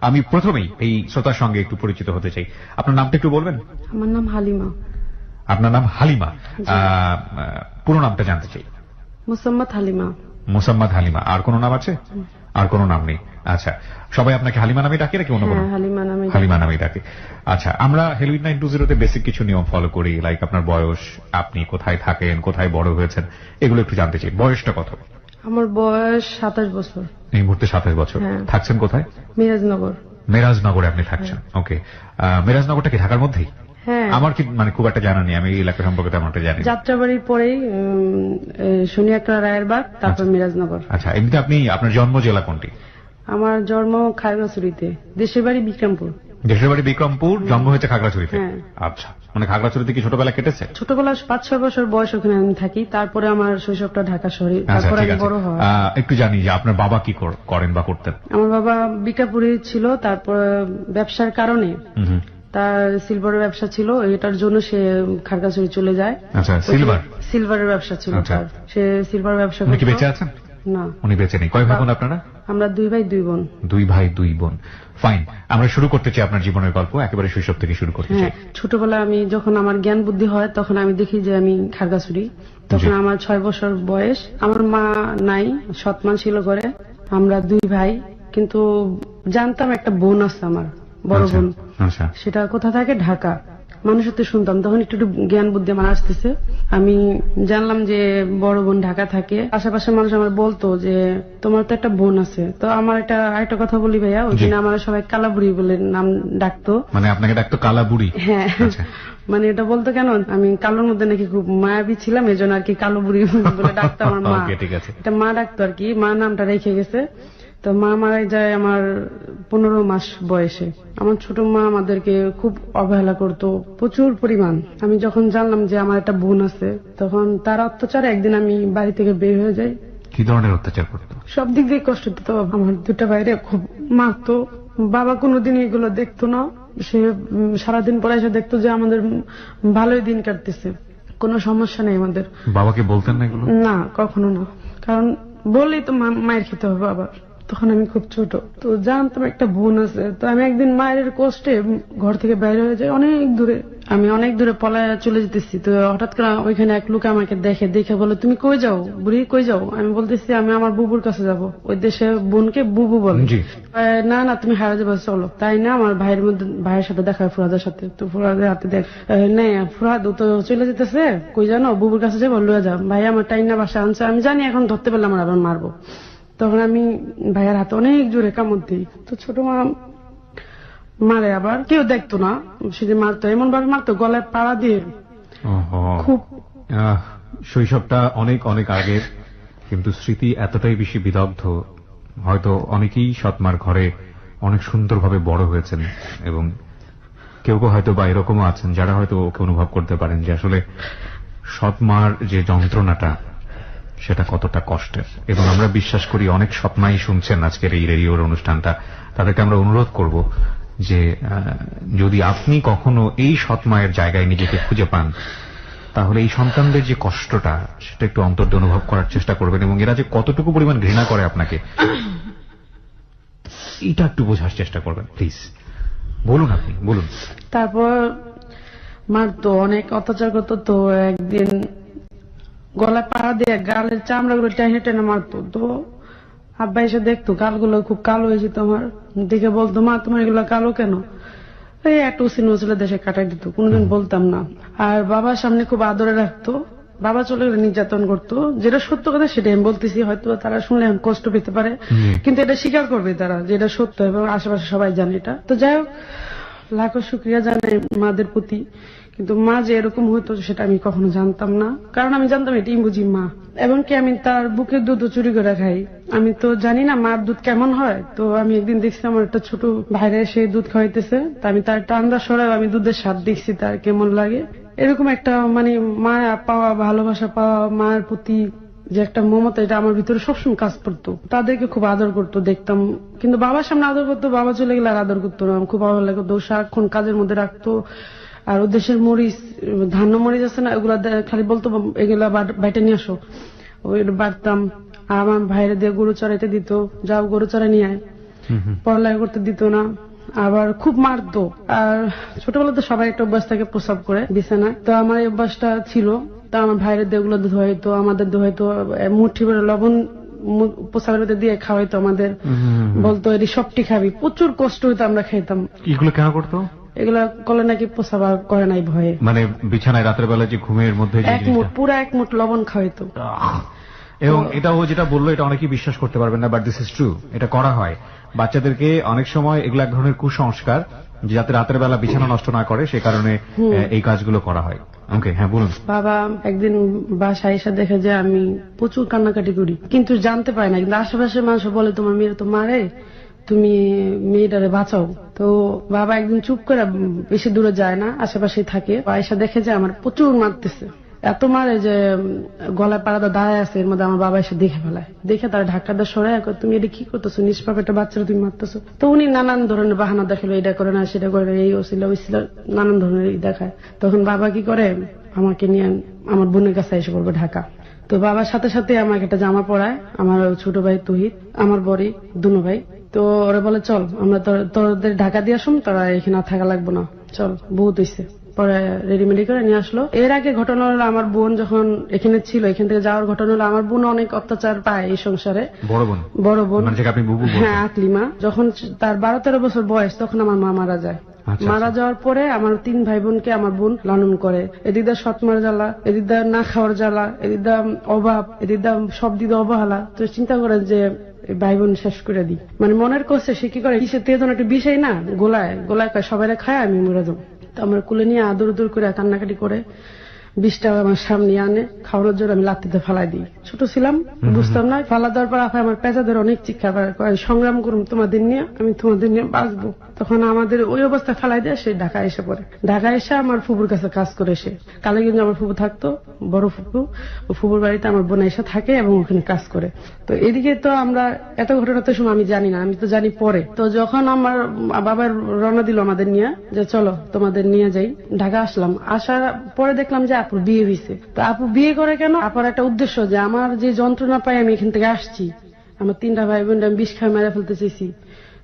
আমি প্রথমেই এই শ্রোতার সঙ্গে একটু পরিচিত হতে চাই। আপনার নামটা একটু বলবেন? আমার নাম হালিমা। আপনার নাম হালিমা, পুরো নামটা জানতে চাই। মুসাম্মাদ হালিমা। মুসাম্মাদ হালিমা। আর কোন নাম আছে? আর কোন নাম নেই। আচ্ছা, সবাই আপনাকে হালিমা নামে ডাকে নাকি অন্য কোনো? হালিমা নামে ডাকে। আচ্ছা, আমরা হেলো 920 তে বেসিক কিছু নিয়ম ফলো করি, লাইক আপনার বয়স, আপনি কোথায় থাকেন, কোথায় বড় হয়েছেন, এগুলো একটু জানতে চাই। বয়সটা কত? আমার বয়স 27 বছর। এই মুহূর্তে 27 বছর। থাকছেন কোথায়? মিরাজনগর। মিরাজনগরে আপনি থাকছেন। ওকে, মিরাজনগরটা কি ঢাকার মধ্যেই? আমার কি মানে খুব একটা জানা নেই, আমি এই এলাকা সম্পর্কে তেমন একটা জানি। যাত্রাবাড়ির পরেই সোনিয়াকড়া রায়েরবাগ, তারপর মিরাজনগর। আচ্ছা, এমনিতে আপনি আপনার জন্ম জেলা কোনটি? আমার জন্ম খাগড়াছড়িতে, দেশের বাড়ি বিক্রমপুর। দেশের বাড়ি বিক্রমপুর, জন্ম হয়েছে খাগড়াছড়িতে। আচ্ছা, মানে খাগড়াছড়িতে কি ছোটবেলা কেটেছে? ছোটবেলা 5-6 বছর বয়স ওখানে আমি থাকি, তারপরে আমার শৈশবটা ঢাকা শহরে, তারপরে আমি বড় হওয়া। একটু জানি যে আপনার বাবা কি করেন বা করতেন? আমার বাবা বিকাপুরে ছিল, তারপর ব্যবসার কারণে তার সিলভারের ব্যবসা ছিল, এটার জন্য সে খাগড়াছড়ি চলে যায়। আচ্ছা, সিলভারের ব্যবসা ছিল তার, সে সিলভার ব্যবসা করত। উনি কি বেঁচে আছেন? না, উনি বেঁচে নেই। কয় ভাই বোন আপনারা? আমরা 2 ভাই 2 বোন। 2 ভাই 2 বোন। ফাইন, আমরা শুরু করতে চাই আপনার জীবনের গল্প, একেবারে শৈশব থেকে শুরু করতে চাই। ছোটবেলায় আমি যখন আমার জ্ঞান বুদ্ধি হয় তখন আমি দেখি যে আমি খাগড়াছড়ি, তখন আমার 6 বছর বয়স। আমার মা নাই, সৎ মা ছিল ঘরে। আমরা 2 ভাই, কিন্তু জানতাম একটা বোন আছে আমার, বড় বোন। সেটা কোথা থাকে? ঢাকা। মানুষের তো শুনতাম, তখন একটু জ্ঞান বুদ্ধি আমার আসতেছে। আমি জানলাম যে বড় বোন ঢাকা থাকে। আশেপাশে মানুষ আমার বলতো যে তোমার তো একটা বোন আছে। তো আমার আরেকটা কথা বলি ভাইয়া, ওই দিন আমার সবাই কালাবুড়ি বলে নাম ডাকতো। মানে আপনাকে ডাকতো কালাবুড়ি? হ্যাঁ, মানে এটা বলতো কেন, আমি কালোর মধ্যে নাকি খুব মায়াবী ছিলাম, এই জন্য আর কি কালোবুড়ি বলে ডাকতো আমার মা। এটা মা ডাকতো আর কি, মা নামটা রেখে গেছে। তো মা মারা যায় আমার 15 মাস বয়সে। আমার ছোট মা আমাদেরকে খুব অবহেলা করতো প্রচুর পরিমাণ। আমি যখন জানলাম যে আমার একটা বোন আছে, তখন তার অত্যাচারে একদিন আমি বাড়ি থেকে বের হয়ে যাই। কি ধরনের অত্যাচার করতো? সব দিক দিয়ে কষ্ট দিত। আমার 2টা ভাইরে খুব মারতো। বাবা কোনোদিন এগুলো দেখতো না, সে সারাদিন পরে এসে দেখতো যে আমাদের ভালোই দিন কাটতেছে, কোনো সমস্যা নেই আমাদের। বাবাকে বলতেন না এগুলো? না, কখনো না, কারণ বললেই তো মায়ের খেতে হবে আবার। তখন আমি খুব ছোট, তো জানতাম একটা বোন আছে। তো আমি একদিন মায়ের কষ্টে ঘর থেকে বাইরে হয়ে যাই, অনেক দূরে। আমি অনেক দূরে পলায় চলে যেতেছি। তো হঠাৎ করে ওইখানে এক লোক আমাকে দেখে বলে, তুমি কই যাও বুড়ি, কই যাও? আমি বলতেছি আমি আমার বুবুর কাছে যাব। ওই দেশে বোনকে বুবু বলে। না না, তুমি হারা যাবে, চলো। তাই না, আমার ভাইয়ের সাথে দেখা হয়, ফুরাদের সাথে। তো ফুরাদের হাতে দেখ নেই, ফুরাদ তো চলে যেতেছে, কই জানো, বুবুর কাছে যাবো, লয়ে যাও। ভাই আমার টাইনা বাসা আনছে, আমি জানি এখন ধরতে পারলে আমার আবার মারবো। তখন আমি ভাইয়ের হাতে অনেক জোরে কামড় দিই। তো ছোট মা মারে, আবার কেউ দেখতো না, সেদিন মারতো, এমন ভাবে মারতো গলায় পাড়া দিয়ে। খুব শৈশবটা অনেক অনেক আগের, কিন্তু স্মৃতি এতটাই বেশি বিদগ্ধ। হয়তো অনেকেই সৎমার ঘরে অনেক সুন্দরভাবে বড় হয়েছেন, এবং কেউ কেউ হয়তো বা এরকমও আছেন যারা হয়তো ওকে অনুভব করতে পারেন যে আসলে সৎমার যে যন্ত্রণাটা সেটা কতটা কষ্টের। এবং আমরা বিশ্বাস করি অনেক সৎমাই শুনছেন আজকের এই রেডিওর অনুষ্ঠানটা, তাদেরকে আমরা অনুরোধ করব যে যদি আপনি কখনো এই সৎমায়ের জায়গায় নিজেকে খুঁজে পান, তাহলে এই সন্তানদের যে কষ্টটা সেটা একটু অন্তর্দে অনুভব করার চেষ্টা করবেন, এবং এরা যে কতটুকু পরিমাণ ঘৃণা করে আপনাকে, এটা একটু বোঝার চেষ্টা করবেন প্লিজ। বলুন, আপনি বলুন। তারপর মারতো, অনেক অত্যাচার করতো। তো একদিন গলায় পাড়া দিয়ে গালের চামড়াগুলো টেনে টেনে মারতো। তো আব্বা এসে দেখতো গালগুলো খুব কালো হয়েছে, তোমার দেখে বলতো, মা তোমার এগুলো কালো কেন? এই একটু উচিলে দেশে কাটাই দিত, কোনোদিন বলতাম না। আর বাবার সামনে খুব আদরে রাখতো। বাবা চলে গেলে নির্যাতন করতো, যেটা সত্য কথা সেটাই আমি বলতেছি, হয়তো তারা শুনলে কষ্ট পেতে পারে, কিন্তু এটা স্বীকার করবে তারা যে এটা সত্য, এবং আশেপাশে সবাই জানে এটা। তো যাই হোক, লাখো শুক্রিয়া জানাই মাদের প্রতি, কিন্তু মা যে এরকম হইতো সেটা আমি কখনো জানতাম না, কারণ আমি জানতাম এটাই বুঝি মা। এবং কি আমি তার বুকের দুধ চুরি করে খাই, আমি তো জানি না মার দুধ কেমন হয়। তো আমি একদিন দেখছি আমার একটা ছোট ভাইরে সেই দুধ খাওয়াইতেছে, তা আমি তার টান্দা সরাই আমি দুধের স্বাদ দেখছি তার কেমন লাগে। এরকম একটা মানে মায়া পাওয়া, ভালোবাসা পাওয়া, মায়ের প্রতি যে একটা মমতা, এটা আমার ভিতরে সবসময় কাজ করতো। তাদেরকে খুব আদর করতো দেখতাম, কিন্তু বাবার সামনে আদর করতো, বাবা চলে গেলে আর আদর করতো না। খুব ভালো লাগতো, সারাক্ষণ কাজের মধ্যে রাখতো। আর ও দেশের মরিচ, ধান্য মরিচ আছে না, ওগুলা খালি বলতো এগুলা বাইটে নিয়ে আসো, ওই বাড়তাম। আর আমার ভাইরে দিয়ে গরু চড়াইতে দিত, যাও গরু চড়াই নিয়ে আয়। পড়ালেখা করতে দিত না, আবার খুব মারতো। আর ছোটবেলা তো সবাই একটা অভ্যাস থাকে প্রস্রাব করে বিছানায়, তো আমার এই অভ্যাসটা ছিল। তো আমার ভাইয়ের দেগুলো ধোয়াইতো, আমাদের ধোয়াইতো, মুঠি ভরে লবণ প্রস্রাবের মধ্যে দিয়ে খাওয়াইতো আমাদের, বলতো এটি সবটি খাবি। প্রচুর কষ্ট হইতো, আমরা খাইতাম। এগুলো কেন করতো? এগুলা করলে নাকি প্রস্রাব আর করে নাই ভয়ে। মানে বিছানায় রাতের বেলা যে ঘুমের মধ্যে পুরা এক মুঠ লবণ খাওয়াইতো। এবং এটা ও যেটা বললো এটা অনেকেই বিশ্বাস করতে পারবেন না, বাট দিস ইজ ট্রু। এটা করা হয় বাচ্চাদেরকে অনেক সময়, এগুলো এক ধরনের কুসংস্কার, যে যাতে রাতের বেলা বিছানা নষ্ট না করে সে কারণে এই কাজগুলো করা হয়। ওকে, হ্যাঁ বলুন। বাবা একদিন বাসায় এসে দেখে যে আমি প্রচুর কান্নাকাটি করি, কিন্তু জানতে পারি না। কিন্তু আশেপাশের মানুষ বলে তোমার মেয়ের তো মারে, তুমি মেয়েটারে বাঁচাও। তো বাবা একদিন চুপ করে, বেশি দূরে যায় না, আশেপাশে থাকে, এসে দেখে যে আমার প্রচুর মারতেছে। এত মারে যে গলায় পাড়াদা দাঁড়ায় আছে, এর মধ্যে আমার বাবা এসে দেখে ফেলায়। দেখে তার ঢাকাটা সরাই, তুমি এটা কি করতেছো, নিষ্পাপ একটা বাচ্চারা তুমি মারতেছো। তো উনি নানান ধরনের বাহানা দেখালো, এটা করে না সেটা করে না, এই ওসিলা ওইসিলা নানান ধরনের দেখায়। তখন বাবা কি করে, আমাকে নিয়ে আমার বোনের কাছে এসে পড়বে ঢাকা। তো বাবার সাথে সাথে আমাকে একটা জামা পরায়, আমার ছোট ভাই তুহিত, আমার বড়ি দুনো ভাই। তো ওরা বলে চল আমরা তোদের ঢাকা দিয়ে আসুন, তোরা এখানে থাকা লাগবো না, চল বহুত হইছে। পরে রেডিমেডি করে নিয়ে আসলো। এর আগে ঘটনা হলো, আমার বোন যখন এখানে ছিল, এখান থেকে যাওয়ার ঘটনা হলো, আমার বোন অনেক অত্যাচার পায় এই সংসারে। বড় বোন হ্যাঁ, আকলিমা। যখন তার 12-13 বছর বয়স, তখন আমার মা মারা যায়। মারা যাওয়ার পরে আমার 3 ভাই বোনকে আমার বোন লালন করে। এদিকদা সৎমার জ্বালা, এদিকদা না খাওয়ার জ্বালা, এদিকদা অভাব, এদিকদা সব দিকে অবহেলা। তো চিন্তা করেন যে ভাই বোন শেষ করে দিই, মানে মনের কষ্টে সে কি করে, কিসের তেজন একটা বিষয় না, গোলায় গোলায় সবাই খায়, আমি মরে যাবো। তো আমার কুলে নিয়ে আদর উদর করে কান্নাকাটি করে 20 টাকা আমার সামনে আনে, খাওয়ানোর জন্য আমি লাত্তিতে ফালাই দিই। ছোট ছিলাম, বুঝতাম না। ফালা দেওয়ার পর আপনি আমার পেঁচাদের অনেক চিৎকার করে, সংগ্রাম করুন তোমাদের নিয়ে, আমি তোমাদের নিয়ে বাঁচবো। তখন আমাদের ওই অবস্থায় ফালাই দিয়ে সে ঢাকা এসে পড়ে। ঢাকা এসে আমার ফুপুর কাছে কাজ করে, সে কালীগঞ্জ আমার ফুপু থাকতো, বড় ফুপু। ফুপুর বাড়িতে আমার বোন এসে থাকে এবং ওখানে কাজ করে। তো এদিকে তো আমরা এত ঘটনা তো সময় আমি জানি না, আমি তো জানি পরে। তো যখন আমার বাবার রওনা দিল আমাদের নিয়ে, যে চলো তোমাদের নিয়ে যাই, ঢাকা আসলাম। আসার পরে দেখলাম যে আপুর বিয়ে হয়েছে। তো আপু বিয়ে করে কেন, আপুর একটা উদ্দেশ্য, যে আমার যে যন্ত্রণা পাই আমি এখান থেকে আসছি, আমার 3টা ভাই বোনরা আমি বিষ খায় মেরে ফেলতে চেয়েছি,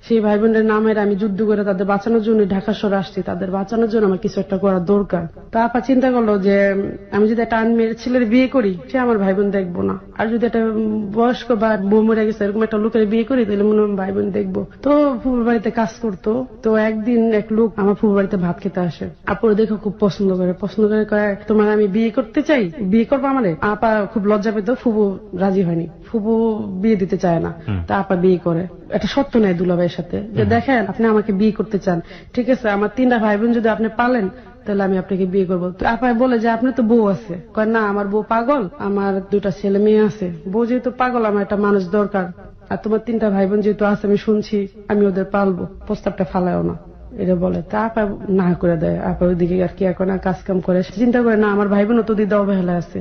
সেই ভাই বোনদের নামের আমি যুদ্ধ করে তাদের বাঁচানোর জন্য ঢাকা শহরে আসছি, তাদের বাঁচানোর জন্য আমার কিছু একটা করার দরকার। তা আপা চিন্তা করলো যে আমি যদি একটা আনমেয়ের ছেলের বিয়ে করি, সে আমার ভাই বোন দেখবো না, আর যদি একটা বয়স্ক বা বউ মরে গেছে এরকম একটা লোকের বিয়ে করি, তাহলে মনে হয় ভাই বোন দেখবো। তো ফুপুর বাড়িতে কাজ করতো। তো একদিন এক লোক আমার ফুপুর বাড়িতে ভাত খেতে আসে। আপুর দেখো খুব পছন্দ করে কয় তোমার আমি বিয়ে করতে চাই, বিয়ে করবো আমারে। আপা খুব লজ্জা পেত, ফুপু রাজি হয়নি, ফুপু বিয়ে দিতে চায় না। তা আপা বিয়ে করে। একটা শর্ত নেয় দুলাভাইয়ের সাথে, যে দেখেন আপনি আমাকে বিয়ে করতে চান, ঠিক আছে, আমার 3টা ভাই বোন যদি আপনি পালেন তাহলে আমি আপনাকে বিয়ে করবো। তো আপা বলে যে আপনি তো বউ আছে, কয় না আমার বউ পাগল, আমার 2টা ছেলে মেয়ে আছে। বউ যেহেতু পাগল, আমার একটা মানুষ দরকার, আর তোমার 3টা ভাই বোন যেহেতু আছে আমি শুনছি, আমি ওদের পালবো, প্রস্তাবটা ফালায়ও না, এটা বলে। তা আপা না করে দেয়। আপা ওইদিকে আর কি এখন কাজ কাম করে, চিন্তা করে না আমার ভাই বোন তো দিদা অবহেলা আছে,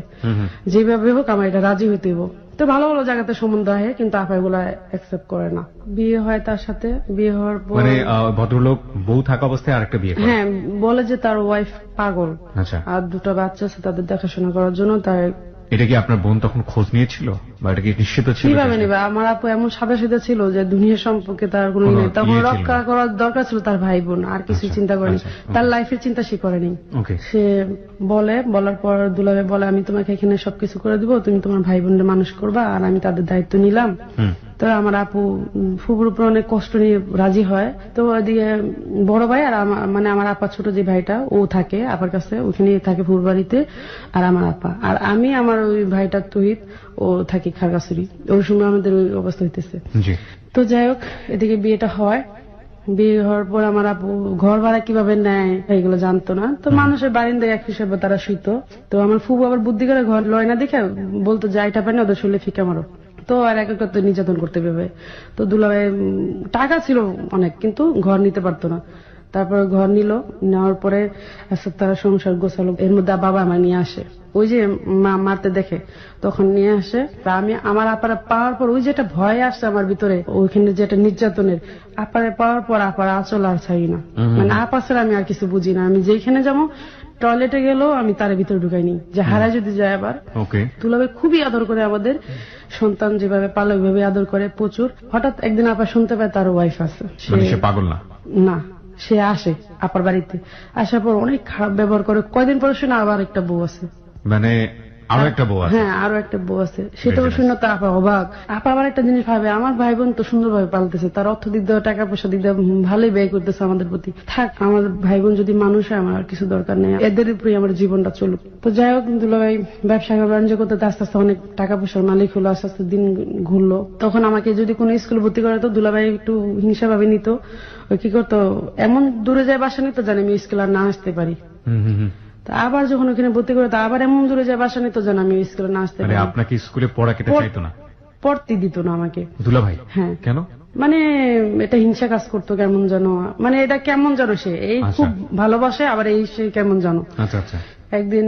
যেভাবে হোক আমার এটা রাজি হইতে হইব। তো ভালো ভালো জায়গাতে সম্বন্ধ হয়, কিন্তু আপা এগুলা অ্যাকসেপ্ট করে না। বিয়ে হয় তার সাথে, বিয়ে হওয়ার পর মানে ভদ্রলোক বউ থাকা অবস্থায় আরেকটা বিয়ে করে। হ্যাঁ, বলে যে তার ওয়াইফ পাগল, আচ্ছা, আর 2টা বাচ্চা আছে, তাদের দেখাশোনা করার জন্য তার। এটা কি আপনার বোন তখন খোঁজ নিয়েছিল, বা এটা কি নিশ্চিত ছিল? কিভাবে নিবা, আমার আপু এমন সাদা সিধা ছিল যে দুনিয়া সম্পর্কে তার কোনো নেই। তখন রক্ষা করার দরকার ছিল তার ভাই বোন, আর কিছু চিন্তা করেনি, তার লাইফের চিন্তা সে করেনি। সে বলার পর দুলাভাই বলে আমি তোমাকে এখানে সবকিছু করে দিব, তুমি তোমার ভাই বোনদের মানুষ করবা, আর আমি তাদের দায়িত্ব নিলাম। তো আমার আপু ফুপুর উপর অনেক কষ্ট নিয়ে রাজি হয়। তো ওদিকে বড় ভাই আর মানে আমার আপা ছোট যে ভাইটা, ও থাকে আপার কাছে, ওখানে থাকে ফুপুর বাড়িতে, আর আমার আপা আর আমি, আমার ওই ভাইটা তুহিত, ও থাকি খাগড়াছড়ি। ওই সময় আমাদের ওই অবস্থা হইতেছে। তো যাই হোক, এদিকে বিয়েটা হয়। বিয়ে হওয়ার পর আমার আপু ঘর ভাড়া কিভাবে নেয় এইগুলো জানতো না। তো মানুষের বারিন্দায় এক হিসেবে তারা শুইতো। তো আমার ফুপু আবার বুদ্ধি করে ঘর লয় না দেখে বলতো যে এটা পায় না, ওদের শরীরে ফিকা মারো। তো আর এক একটা নির্যাতন করতে পারবে। তো দুলাভাই টাকা ছিল অনেক, কিন্তু ঘর নিতে পারতো না। তারপরে ঘর নিল, নেওয়ার পরে আচ্ছা তারা সংসার গোছালো। এর মধ্যে বাবা আমার নিয়ে আসে, ওই যে মা মারতে দেখে তখন নিয়ে আসে। তা আমি আমার আপারে পাওয়ার পর ওই যেটা ভয় আসছে আমার ভিতরে, ওইখানে যেটা নির্যাতনের, আপারে পাওয়ার পর আপার আঁচল আর ছাড়ি না। মানে আপা ছাড়া আমি আর কিছু বুঝি না। আমি যেখানে যাবো, টয়লেটে গেলেও আমি তার ভিতরে ঢুকাইনি, যে হারায় যদি যায় আবার। দুলাভাই খুবই আদর করে আমাদের, সন্তান যেভাবে পালে ওইভাবে আদর করে প্রচুর। হঠাৎ একদিন আপা শুনতে পায় তার ওয়াইফ আছে। সে পাগল না, সে আসে আপার বাড়িতে, আসার পর অনেক খারাপ ব্যবহার করে। কয়দিন পরে শুনে আবার একটা বউ আছে, মানে আরো একটা বউ আছে। হ্যাঁ, আরো একটা বউ আছে। সেটাও শুনে তো আপা অবাক। আপা আবার একটা জিনিস ভাবে, আমার ভাই বোন তো সুন্দরভাবে পালতেছে, তার অর্থ দিক দেওয়া, টাকা পয়সা দিক দেওয়া ভালোই ব্যয় করতেছে আমাদের প্রতি। থাক, আমার ভাই বোন যদি মানুষ হয়, আমার আর কিছু দরকার নেই, এদের উপরেই আমার জীবনটা চলুক। তো যাই হোক, দুলাভাই ব্যবসা বাণিজ্য করতে আস্তে আস্তে অনেক টাকা পয়সার মালিক হলো, আস্তে আস্তে দিন ঘুরলো। তখন আমাকে যদি কোনো স্কুলে ভর্তি করে, তো দুলাভাই একটু হিংসা ভাবে নিত। ওই কি করতো, এমন দূরে যায় বাসা নিত জানি আমি স্কুলে আর না আসতে পারি। আবার যখন ওখানে ভর্তি করে, তা আবার এমন দূরে যায় বাসা নিত যেন আমি স্কুলে না আসতে পারি। আপনাকে স্কুলে পড়া কেটে চাইতো না, পড়তে দিত না আমাকে দুলাভাই। হ্যাঁ, কেন? মানে এটা হিংসা কাজ করতো কেমন যেন, মানে এটা কেমন যেন, সে এই খুব ভালোবাসে, আবার এই সে কেমন যেন। আচ্ছা আচ্ছা। একদিন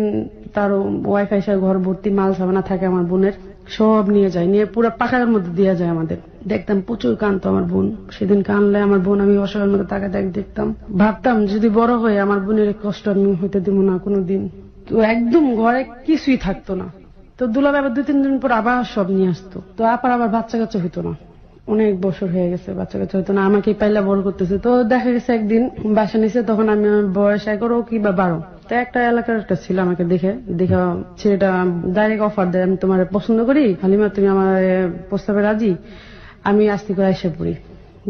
তার ওয়াইফাই সে ঘর ভর্তি মাল সাবানা থাকে আমার বোনের, সব নিয়ে যায়, নিয়ে পুরো পাখার মধ্যে দিয়ে যায় আমাদের। দেখতাম প্রচুর কানতো আমার বোন। সেদিন কানলে আমার বোন, আমি অসহায়ের মধ্যে তাকে দেখতাম, ভাবতাম যদি বড় হয়ে আমার বোনের কষ্ট আমি হইতে দিব না কোনোদিন। তো একদম ঘরে কিছুই থাকতো না। তো দুলাভাই আবার 2-3 দিন পর আবার সব নিয়ে আসতো। তো আবার বাচ্চা কাচ্চা হইতো না, অনেক বছর হয়ে গেছে বাচ্চা কাচ্চা হইতো না, আমাকে পাইলা বড় করতেছে। তো দেখা গেছে একদিন বাসা নিছে, তখন আমি বয়স 11 কিংবা 12। তো একটা এলাকার একটা ছিল, আমাকে দেখে ছেলেটা ডাইরেক্ট অফার দেয়, আমি তোমার পছন্দ করি, হালিমা তুমি আমার প্রস্তাবে রাজি। আমি আস্তে করে এসে পড়ি,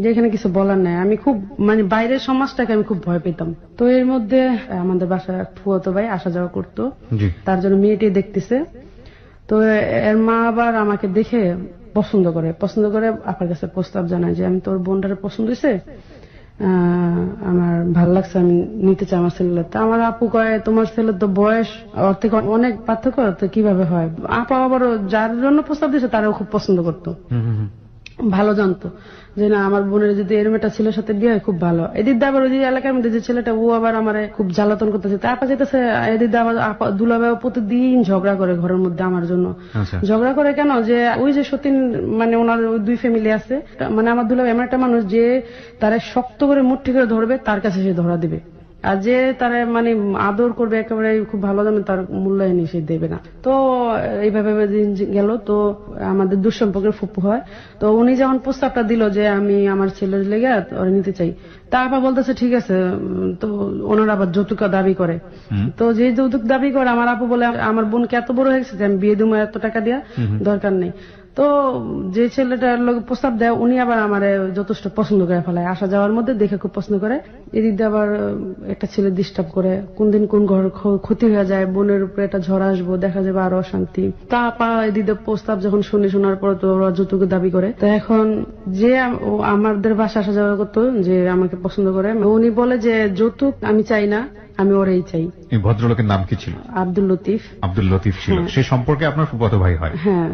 যেখানে কিছু বলার নাই। আমি খুব, মানে বাইরের সমাজটাকে আমি খুব ভয় পেতাম। তো এর মধ্যে আমাদের বাসায় ফুয়াতো ভাই আসা যাওয়া করতো, তার জন্য মেয়েটি দেখতেছে। তো এর মা আবার আমাকে দেখে পছন্দ করে আপার কাছে প্রস্তাব জানায় যে আমি তোর বোনটারে পছন্দ হয়েছে, আমার ভাল লাগছে, আমি নিতে চাই আমার ছেলে। তা আমার আপু কয়, তোমার ছেলের তো বয়স ওর থেকে অনেক পার্থক্য, তো কিভাবে হয়? আপা আবার যার জন্য প্রস্তাব দিয়েছে তারাও খুব পছন্দ করতো, ভালো জানতো যে না, আমার বোনের যদি এরম একটা ছেলের সাথে বিয়ে হয় খুব ভালো। এদিক দিয়ে আবার ওই যে এলাকার মধ্যে যে ছেলেটা, ও আবার আমার খুব জ্বালাতন করতেছে। তারপর যেতেছে এদিক দিয়ে আমার দুলাভাই প্রতিদিন ঝগড়া করে ঘরের মধ্যে আমার জন্য। ঝগড়া করে কেন, যে ওই যে সতীন, মানে ওনার 2 ফ্যামিলি আছে, মানে আমার দুলাভাই এমন একটা মানুষ যে তারা শক্ত করে মুঠি করে ধরবে, তার কাছে সে ধরা দিবে। আর যে তারা মানে আদর করবে একেবারে খুব ভালো দামে, তার মূল্যায়ন সে দেবে না। তো এইভাবে দিন গেল। তো আমাদের দুঃসম্পর্কের ফুপু হয়। তো উনি যখন প্রস্তাবটা দিল যে আমি আমার ছেলের লেগে ওরা নিতে চাই, তা আপা বলতেছে ঠিক আছে। তো ওনারা আবার যৌতুক দাবি করে। তো যে যৌতুক দাবি করে, আমার আপু বলে আমার বোনকে এত বড় হয়ে গেছে যে আমি বিয়ে দেবো, এত টাকা দেওয়া দরকার নেই। তো যে ছেলেটার লোক প্রস্তাব দেয়, উনি আবার আমার যথেষ্ট পছন্দ করে ফেলায়, আসা যাওয়ার মধ্যে দেখে খুব পছন্দ করে। এদিক দিয়ে আবার একটা ছেলে ডিস্টার্ব করে, কোন দিন কোন ঘর ক্ষতি হয়ে যায়, বোনের উপরে একটা ঝড় আসবো, দেখা যাবে আরো অশান্তি। তা পা এদিক দিয়ে প্রস্তাব যখন শোনার পর তো ওরা যৌতুক দাবি করে। তো এখন যে আমাদের বাসা আসা যাওয়া করতো, যে আমাকে পছন্দ করে, উনি বলে যে যৌতুক আমি চাই না, আমি ওরাই চাই। এই ভদ্রলোকের নাম কি ছিল? আব্দুল লতিফ। আব্দুল লতিফ ছিল। সে সম্পর্কে আপনার ফুফাতো ভাই হয়? হ্যাঁ,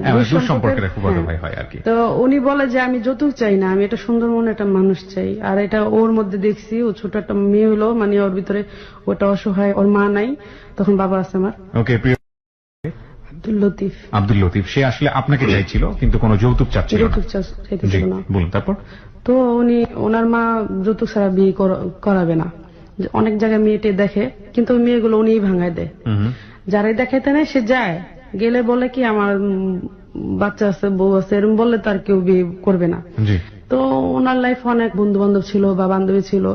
সম্পর্কের ফুফাতো ভাই হয় আর কি। তো উনি বলে যে আমি যৌতুক চাই না, আমি এটা সুন্দর মনে একটা মানুষ চাই। আর এটা ওর মধ্যে দেখছি, ও ছোট একটা মেয়ে হলো, মানে ওর ভিতরে ওটা অসহায়, ওর মা নাই, তখন বাবা আছে আমার। ওকে, প্রিয় আব্দুল লতিফ, সে আসলে আপনাকে চাইছিল কিন্তু কোনো যৌতুক চাচ্ছিল না। বলুন তারপর। তো উনি, ওনার মা যৌতুক ছাড়া বিয়ে করাবে না। অনেক জায়গায় মেয়েটে দেখে, কিন্তু ওই মেয়েগুলো উনিই ভাঙায় দেয়। যারাই দেখাইতে নেয় সে যায়, গেলে বলে কি আমার বাচ্চা আছে, বউ আছে, এরকম বললে তার কেউ বিয়ে করবে না। তো ওনার লাইফ অনেক বন্ধু বান্ধব ছিল বা বান্ধবী ছিল,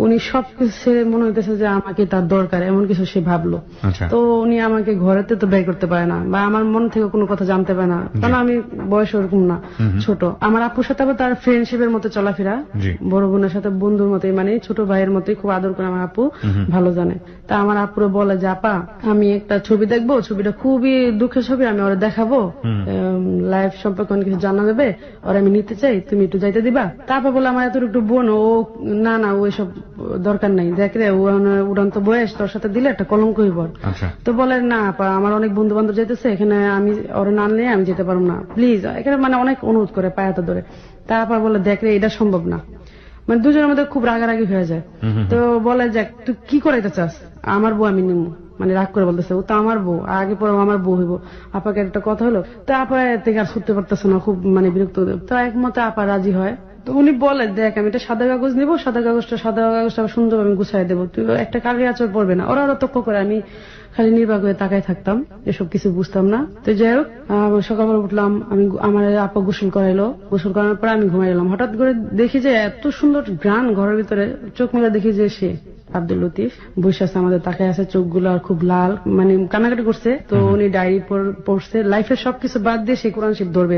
উনি সবকিছু ছেড়ে মনে হইতেছে যে আমাকে তার দরকার, এমন কিছু সে ভাবলো। তো উনি আমাকে ঘরেতে তো ব্যয় করতে পারে না, বা আমার মন থেকে কোনো কথা জানতে পারে না, কারণ আমি বয়স ওরকম না, ছোট। আমার আপুর সাথে আবার তার ফ্রেন্ডশিপের মতো চলাফেরা, বড় বোনের সাথে বন্ধুর মতোই, মানে ছোট ভাইয়ের মতোই খুব আদর করে আমার আপু, ভালো জানে। তা আমার আপুরে বলে যে আপা আমি একটা ছবি দেখবো, ছবিটা খুবই দুঃখের ছবি, আমি ওরা দেখাবো, লাইফ সম্পর্কে অনেক কিছু জানা যাবে, ওরা আমি নিতে চাই, তুমি একটু যাইতে দিবা? তারপর বলে আমার এত একটু বোন, ও না ও এসব দরকার নাই, দেখ রে উড়ান্ত বয়স, তোর সাথে দিলে একটা কলঙ্ক হইব। তো বলে না আপা, আমার অনেক বন্ধু বান্ধব যেতেছে, এখানে আমি ওরা না নিয়ে আমি যেতে পারবো না, প্লিজ। এখানে মানে অনেক অনুরোধ করে, পায়াতে ধরে। তারপর বলে দেখ রে, এটা সম্ভব না। মানে দুজনের মধ্যে খুব রাগারাগি হয়ে যায়। তো বলে যে তুই কি করাইতে চাস, আমার বউ আমি নিমু, মানে রাগ করে বলতেছে ও তো আমার বউ, আগে পরে আমার বউ হইব। আপাকে একটা কথা হলো, তো আপা থেকে আর ছুটতে পারতেছে না, খুব মানে বিরক্ত। তো একমতে আপা রাজি হয়। তো উনি বলে দেখ আমি এটা সাদা কাগজ নিবো, সাদা কাগজটা সুন্দর আমি গুছাই দেবো, তুই একটা কাগজ আচর পড়বে না। ওরা তক্ক করে, আমি খালি নির্বাক হয়ে তাকাই থাকতাম, এসব কিছু বুঝতাম না। তো যাই হোক সকালবেলা উঠলাম, আমি আমার আপা গোসল করাইলো, গোসল করানোর পরে আমি ঘুমাই গেলাম। হঠাৎ করে দেখি যে এত সুন্দর গান ঘরের ভিতরে, চোখ মেলে দেখি যে সে আব্দুল লতিফ বসে আছে, আমাদের তাকায় আছে, চোখগুলো আর খুব লাল, মানে কান্নাকাটি করছে। তো উনি ডায়েরি পড়ছে, লাইফের সবকিছু বাদ দিয়ে সেই কোরআন শিব ধরবে,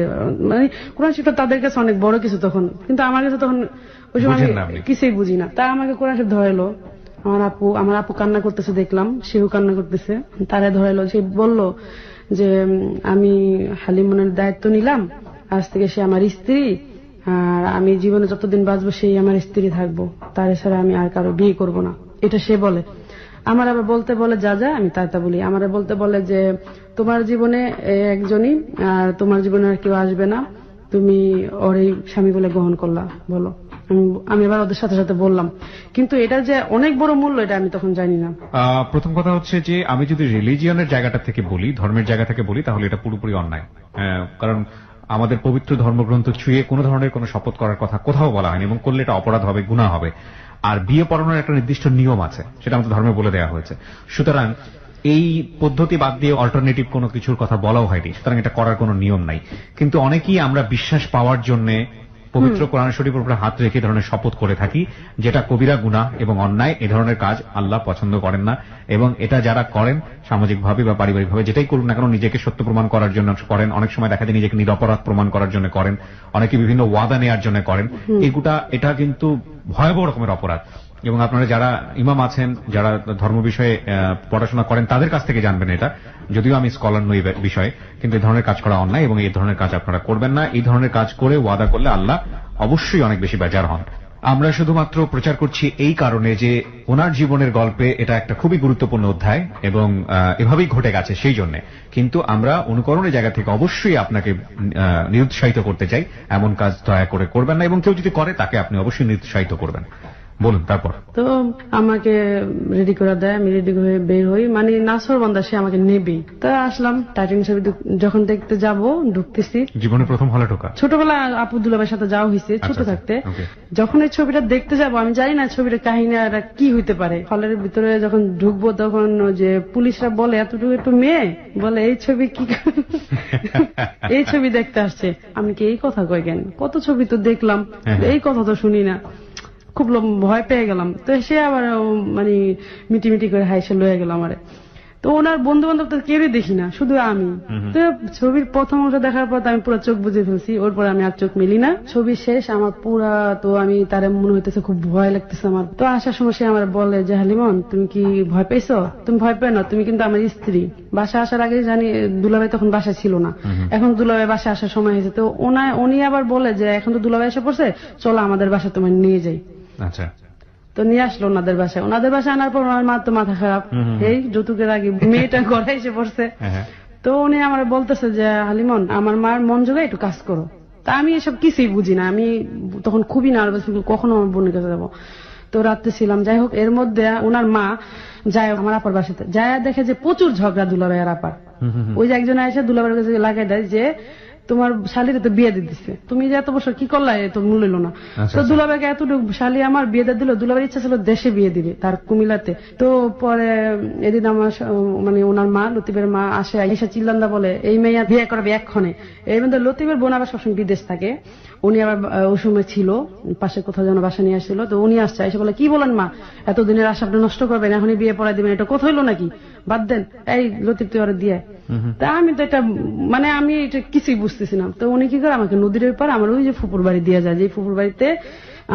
মানে কোরআন শিবটা তাদের কাছে অনেক বড় কিছু তখন, কিন্তু আমার কাছে তখন ওই সময় আমি কিছুই বুঝি না। তা আমাকে কোরআন শিব ধরাইলো। আমার আপু কান্না করতেছে দেখলাম, সেও কান্না করতেছে, তারা ধরাইলো। সে বলল যে আমি হালিমনের দায়িত্ব নিলাম, আজ থেকে সে আমার স্ত্রী, আর আমি জীবনে যতদিন বাঁচবো সেই আমার স্ত্রী থাকবো, তার ছাড়া আমি আর কারো বিয়ে করব না, এটা সে বলে। আমার আবার বলতে বলে যা যা, আমি তা বলি। আমার বলতে বলে যে তোমার জীবনে একজনই, আর তোমার জীবনে আর কেউ আসবে না, তুমি ওর এই স্বামী বলে গ্রহণ করলা, বলো। আমি এবার ওদের সাথে সাথে বললাম, কিন্তু এটা যে অনেক বড় মূল্য এটা আমি তখন জানি না। প্রথম কথা হচ্ছে যে আমি যদি রিলিজিয়নের জায়গাটা থেকে বলি, ধর্মের জায়গা থেকে বলি, তাহলে এটা পুরোপুরি অন্যায়। কারণ আমাদের পবিত্র ধর্মগ্রন্থ ছুঁয়ে কোনো ধরনের কোনো শপথ করার কথা কোথাও বলা হয়নি, এবং করলে এটা অপরাধ হবে, গুনাহ হবে। আর বিয়ে পড়ানোর একটা নির্দিষ্ট নিয়ম আছে, সেটা আমাদের ধর্মে বলে দেওয়া হয়েছে। সুতরাং এই পদ্ধতি বাদ দিয়ে অল্টারনেটিভ কোনো কিছুর কথা বলাও হয়নি, সুতরাং এটা করার কোনো নিয়ম নাই। কিন্তু অনেকেই আমরা বিশ্বাস পাওয়ার জন্য পবিত্র কোরআন শরীফের উপরে হাত রেখে ধরনের শপথ করে থাকি, যেটা কবিরা গুনাহ এবং অন্যায়। এ ধরনের কাজ আল্লাহ পছন্দ করেন না, এবং এটা যারা করেন সামাজিকভাবে বা পারিবারিকভাবে যেটাই করুন না কেন, নিজেকে সত্য প্রমাণ করার জন্য করেন, অনেক সময় দেখা যায় নিজেকে নিরপরাধ প্রমাণ করার জন্য করেন, অনেকে বিভিন্ন ওয়াদা নেওয়ার জন্য করেন। এটা কিন্তু ভয়াবহ রকমের অপরাধ। এবং আপনারা যারা ইমাম আছেন, যারা ধর্ম বিষয়ে পড়াশোনা করেন, তাদের কাছ থেকে জানবেন এটা। যদিও আমি স্কলার নই বিষয়ে, কিন্তু এই ধরনের কাজ করা অন্যায়, এবং এই ধরনের কাজ আপনারা করবেন না। এই ধরনের কাজ করে ওয়াদা করলে আল্লাহ অবশ্যই অনেক বেশি বেজার হন। আমরা শুধুমাত্র প্রচার করছি এই কারণে যে ওনার জীবনের গল্পে এটা একটা খুবই গুরুত্বপূর্ণ অধ্যায়, এবং এভাবেই ঘটে গেছে সেই জন্য। কিন্তু আমরা অনুকরণের জায়গা থেকে অবশ্যই আপনাকে নিরুৎসাহিত করতে চাই, এমন কাজ দয়া করে করবেন না, এবং কেউ যদি করে তাকে আপনি অবশ্যই নিরুৎসাহিত করবেন। বলুন তারপর। তো আমাকে রেডি করে দেয়, আমি রেডি হয়ে বের হই, মানে নাসর বান্দা সে আমাকে নেবেই। তো আসলাম, টাইটানিক ছবি যখন দেখতে যাব, ঢুকতেছি। জীবনে প্রথম হলে ঢোকা? ছোটবেলা আপু দুলাভাইয়ের সাথে যাওয়া হয়েছে ছোট থাকতে। যখন এই ছবিটা দেখতে যাব, আমি জানি না ছবিটার কাহিনী আর কি হইতে পারে। হলের ভিতরে যখন ঢুকবো, তখন যে পুলিশরা বলে এতটুকু একটু মেয়ে, বলে এই ছবি কি এই ছবি দেখতে আসছে। আমি কি এই কথা কই কেন, কত ছবি তো দেখলাম, এই কথা তো শুনি না। খুব ভয় পেয়ে গেলাম। তো সে আবার মানে মিটি করে হাইসে লয়ে গেল আমারে। তো ওনার বন্ধু বান্ধব তো কেউই দেখি না, শুধু আমি। তো ছবির প্রথম অংশ দেখার পর আমি পুরো চোখ বুঝে ফেলছি, ওর পরে আমি আর চোখ মিলি না। ছবি শেষ আমার পুরা, তো আমি তার মনে হইতেছে খুব ভয় লাগতেছে আমার। তো আসার সময় সে আমার বলে যে হালিমন তুমি কি ভয় পেয়েছো? তুমি ভয় পেও না, তুমি কিন্তু আমার স্ত্রী। বাসা আসার আগে জানি দুলাভাই তখন বাসা ছিল না, এখন দুলাভাই বাসা আসার সময় হয়েছে। তো উনি আবার বলে যে এখন তো দুলাভাই এসে পড়ছে, চলো আমাদের বাসা তোমার নিয়ে যাই। আচ্ছা। তো নিয়ে আসলো ওনাদের বাসায়। ওনাদের বাসায় আনার পর ওনার মা তো মাথা খারাপ, এই যৌতুকের আগে মেয়েটা ঘরে এসে পড়ছে। তো উনি আমার বলতেছে যে হালিমন আমার মার মন জোগায় একটু কাজ করো। তা আমি এসব কিছুই বুঝি না, আমি তখন খুবই নার্ভাস, কখনো আমার বোনের কাছে যাবো। তো রাত্রে ছিলাম। যাই হোক, এর মধ্যে ওনার মা যায় আমার আপার বাসাতে, যায় দেখে যে প্রচুর ঝগড়া দুলাভাই আর আপার। ওই যে একজন এসে দুলাভাইয়ের কাছে লাগাই দেয় যে তোমার শালিরে তো বিয়ে দিয়ে দিচ্ছে, তুমি যে এত বছর কি করলা, তো মূল্য হলো না। তো দুলাভাইকে এতটুকু শালি আমার বিয়ে দিয়ে দিল। দুলাভাইয়ের ইচ্ছা ছিল দেশে বিয়ে দিবে, তার কুমিল্লাতে। তো পরে এদিন আমার মানে ওনার মা, লতিফের মা আসে, এসে চিল্লান্দা বলে এই মেয়ে বিয়ে করবে এক্ষণে। এই মধ্যে লতিফের বোন আবার সবসময় বিদেশ থাকে, উনি আবার ওই সময় ছিল পাশে কোথাও যেন বাসা নিয়ে আসছিল। তো উনি আসছে, এসে বলে কি বলেন মা, এতদিনের আশা আপনি নষ্ট করবেন, এখনই বিয়ে পড়াই দিবেন, এটা কথা হইলো নাকি, বাদ দেন, এই লতিফ তুই ওরা দিয়ে। তা আমি তো এটা মানে আমি এটা কিছুই বুঝতেছি না। তো উনি কি করে আমাকে নদীর পার আমার ওই যে ফুপুর বাড়ি দিয়ে যায়, যে ফুপুর বাড়িতে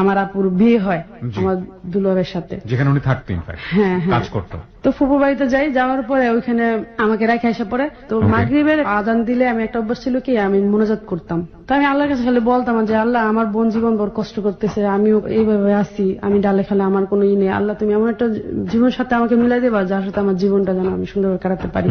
আমার আপুর বিয়ে হয় আমার দুলাভাইয়ের সাথে, যেখানে উনি থাকতেন, কাজ করতেন। তো ফুপুর বাড়িতে যাই, যাওয়ার পরে ওইখানে আমাকে রেখে এসে পড়ে। তো মাগরিবের আজান দিলে আমি একটা অভ্যাস ছিল কি, আমি মোনাজাত করতাম। তো আমি আল্লাহর কাছে খালি বলতাম যে আল্লাহ আমার বোন জীবন বড় কষ্ট করতেছে, আমিও এইভাবে আছি, আমি ডালে খালে আমার কোনো ই নেই, আল্লাহ তুমি এমন একটা জীবনের সাথে আমাকে মিলাই দেবা যার সাথে আমার জীবনটা যেন আমি সুন্দরভাবে কাটাতে পারি।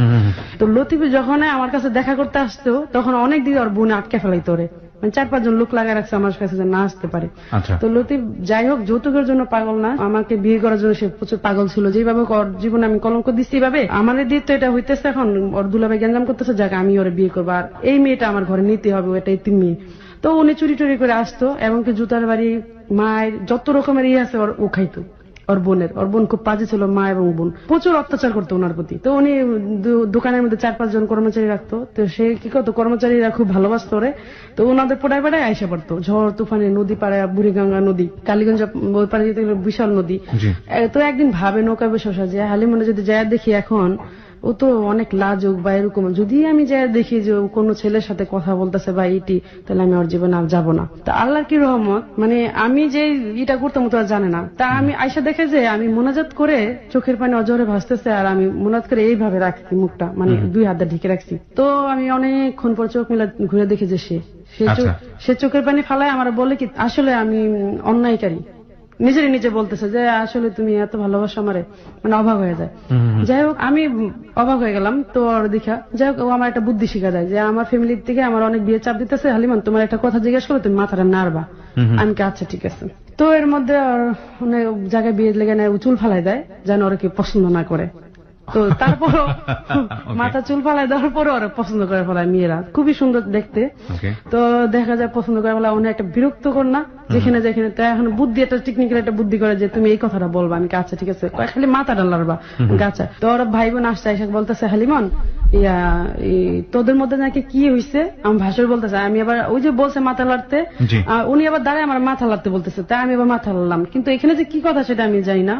তো লতিফ যখন আমার কাছে দেখা করতে আসতো, তখন অনেক দিকে ওর বোনে আটকে ফেলাইতো রে, মানে 4-5 জন লোক লাগায় রাখছে আমার কাছে যে না আসতে পারে। আচ্ছা। তো লতিফ যাই হোক যৌতুকের জন্য পাগল না, আমাকে বিয়ে করার জন্য সে প্রচুর পাগল ছিল। যেভাবে ওর জীবনে আমি কলঙ্ক দিচ্ছি এইভাবে আমার দিয়ে তো এটা হইতেছে, এখন ওর দুলাভাই গ্যাঞ্জাম করতেছে যাক আমি ওরে বিয়ে করবো, আর এই মেয়েটা আমার ঘরে নিতে হবে, এটাই তিন মেয়ে। তো উনি চুরি টুরি করে আসতো, এমনকি জুতার বাড়ি মায়ের যত রকমের আছে ও খাইতো। ওর বোন খুব পাজি ছিল, মা এবং বোন প্রচুর অত্যাচার করতো ওনার প্রতি। তো উনি দোকানের মধ্যে 4-5 জন কর্মচারী রাখতো, তো সে কি করতো, কর্মচারীরা খুব ভালোবাসতো ওরে। তো ওনাদের পোড়ায় পাড়ায় আইসা পড়তো, ঝড় তুফানে নদী পাড়ায়, বুড়িগঙ্গা নদী, কালীগঞ্জ ওই পাড়ে যেতে গেলে বিশাল নদী। তো একদিন ভাবে নৌকা বসে যে হালিমনে যদি যায় দেখি এখন ও তো অনেক লাজুক বা এরকম, যদি আমি যাই দেখি যে কোন ছেলের সাথে কথা বলতেছে বা ইটি, তাহলে আমি ওর জীবনে আর যাবো না। তা আল্লাহর কি রহমত, মানে আমি যে এটা করতাম তো জানে না, তা আমি আয়সা দেখে যে আমি মোনাজাত করে চোখের পানি অজরে ভাসতেছে, আর আমি মোনাজাত করে এইভাবে রাখছি মুখটা, মানে 2 হাত ঢেকে রাখছি। তো আমি অনেকক্ষণ পর চোখ মিলা ঘুরে দেখি যে সে চোখের পানি ফালায় আমার বলে কি আসলে আমি অন্যায়কারী, নিজে বলতেছে যে আসলে তুমি এত ভালোবাসো আমারে, মানে অবাক হয়ে যায়। যাই হোক আমি অবাক হয়ে গেলাম। তো ওর দেখা যাই হোক ও আমার একটা বুদ্ধি শিখা দেয় যে আমার ফ্যামিলির থেকে আমার অনেক বিয়ে চাপ দিতেছে, হালিমান তোমার একটা কথা জিজ্ঞেস করো, তুমি মাথাটা নাড়বা। আমি আচ্ছা ঠিক আছে। তো এর মধ্যে অনেক জায়গায় বিয়ে লেগে নেয়, চুল ফালাই দেয় যেন ওরা কি পছন্দ না করে। তো তারপরও মাথা চুল ফালাই দেওয়ার পরে ওরা পছন্দ করে ফেলায়, মেয়েরা খুবই সুন্দর দেখতে। তো দেখা যায় পছন্দ করে ফেলা অনেক একটা বিরক্তকর না, যেখানে তো এখন বুদ্ধি একটা টেকনিক্যাল একটা বুদ্ধি করে যে তুমি এই কথাটা বলবা। আমি আচ্ছা ঠিক আছে, খালি মাথাটা লড়বা গাছা। তো ওরা ভাই বোন আসছে এসে বলতেছে হালিমন তোদের মধ্যে নাকি কি হয়েছে, আমার ভাসুর বলতেছে। আমি আবার ওই যে বলছে মাথা লড়তে, উনি আবার দাঁড়ায় আমার মাথা লড়তে বলতেছে, তাই আমি আবার মাথা লড়লাম, কিন্তু এখানে যে কি কথা সেটা আমি জানি না।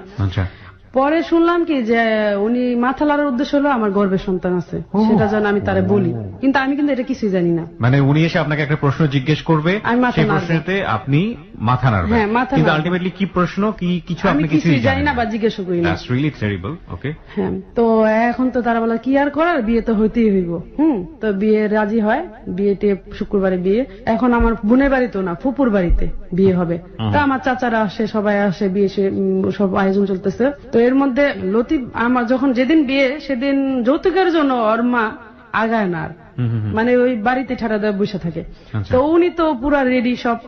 পরে শুনলাম কি যে উনি মাথা লড়ার উদ্দেশ্য হলো আমার গর্ভের সন্তান আছে, সেটা যেন আমি তারে বলি, কিন্তু আমি কিন্তু এটা কিছুই জানি না। মানে উনি এসে আপনাকে একটা প্রশ্ন জিজ্ঞেস করবে, সেই প্রশ্নতে আপনি মাথা নাড়বেন, কিন্তু আলটিমেটলি কি প্রশ্ন কি কিছু আপনি কিছুই জানি না বা জিজ্ঞেস করি না। That's really terrible. ওকে, হ্যাঁ। তো এখন তো তারা বলে কি আর করার, বিয়ে তো হইতেই হইব। তো বিয়ে রাজি হয়, বিয়েতে শুক্রবারে বিয়ে। এখন আমার বোনের বাড়িতেও না, ফুপুর বাড়িতে বিয়ে হবে। তা আমার চাচারা আসে, সবাই আসে, বিয়ে সব আয়োজন চলতেছে। তো এর মধ্যে লতিফ আমার যখন যেদিন বিয়ে সেদিন যৌতুকের জন্য ওর মা আগায় না, মানে ওই বাড়িতে ঠাড়া দেওয়া বসে থাকে। তো উনি তো পুরা রেডি, সব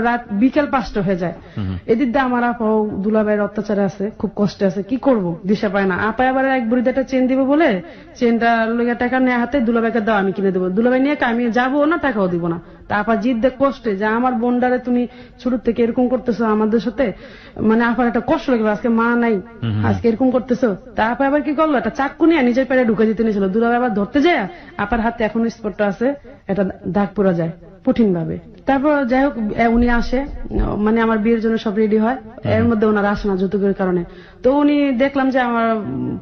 রাত বিকেল 5টা হয়ে যায়। এদিক দিয়ে আমার আপা দুলাভাইয়ের অত্যাচার আছে, খুব কষ্টে আছে, কি করব দিশা পায় না। আপা আবার এক বুড়িতে একটা চেন দিবে বলে চেনটা লইয়া টাকা নেয় হাতে, দুলাভাইকে দাও আমি কিনে দেবো। দুলাভাই নিয়ে আমি যাবো না, টাকাও দিব না। তারপর জিদ দেখ কষ্টে যে আমার বোনডারে তুমি ছোট থেকে এরকম করতেছো আমাদের সাথে, মানে আপার একটা কষ্ট লাগবে, আজকে মা নাই আজকে এরকম করতেছো। তারপর আবার কি করলো, একটা চাকু নিয়ে নিজের পেটে ঢুকে দিতে নিয়েছিল। দুলাভাই আবার ধরতে যায়, আপার হাতে এখন স্পটটা আছে, এটা দাগ পড়া যায় কঠিন ভাবে। তারপর যাই হোক উনি আসে, মানে আমার বিয়ের জন্য সব রেডি হয়। এর মধ্যে ওনারা আসে না যৌতুকের কারণে। তো উনি দেখলাম যে আমার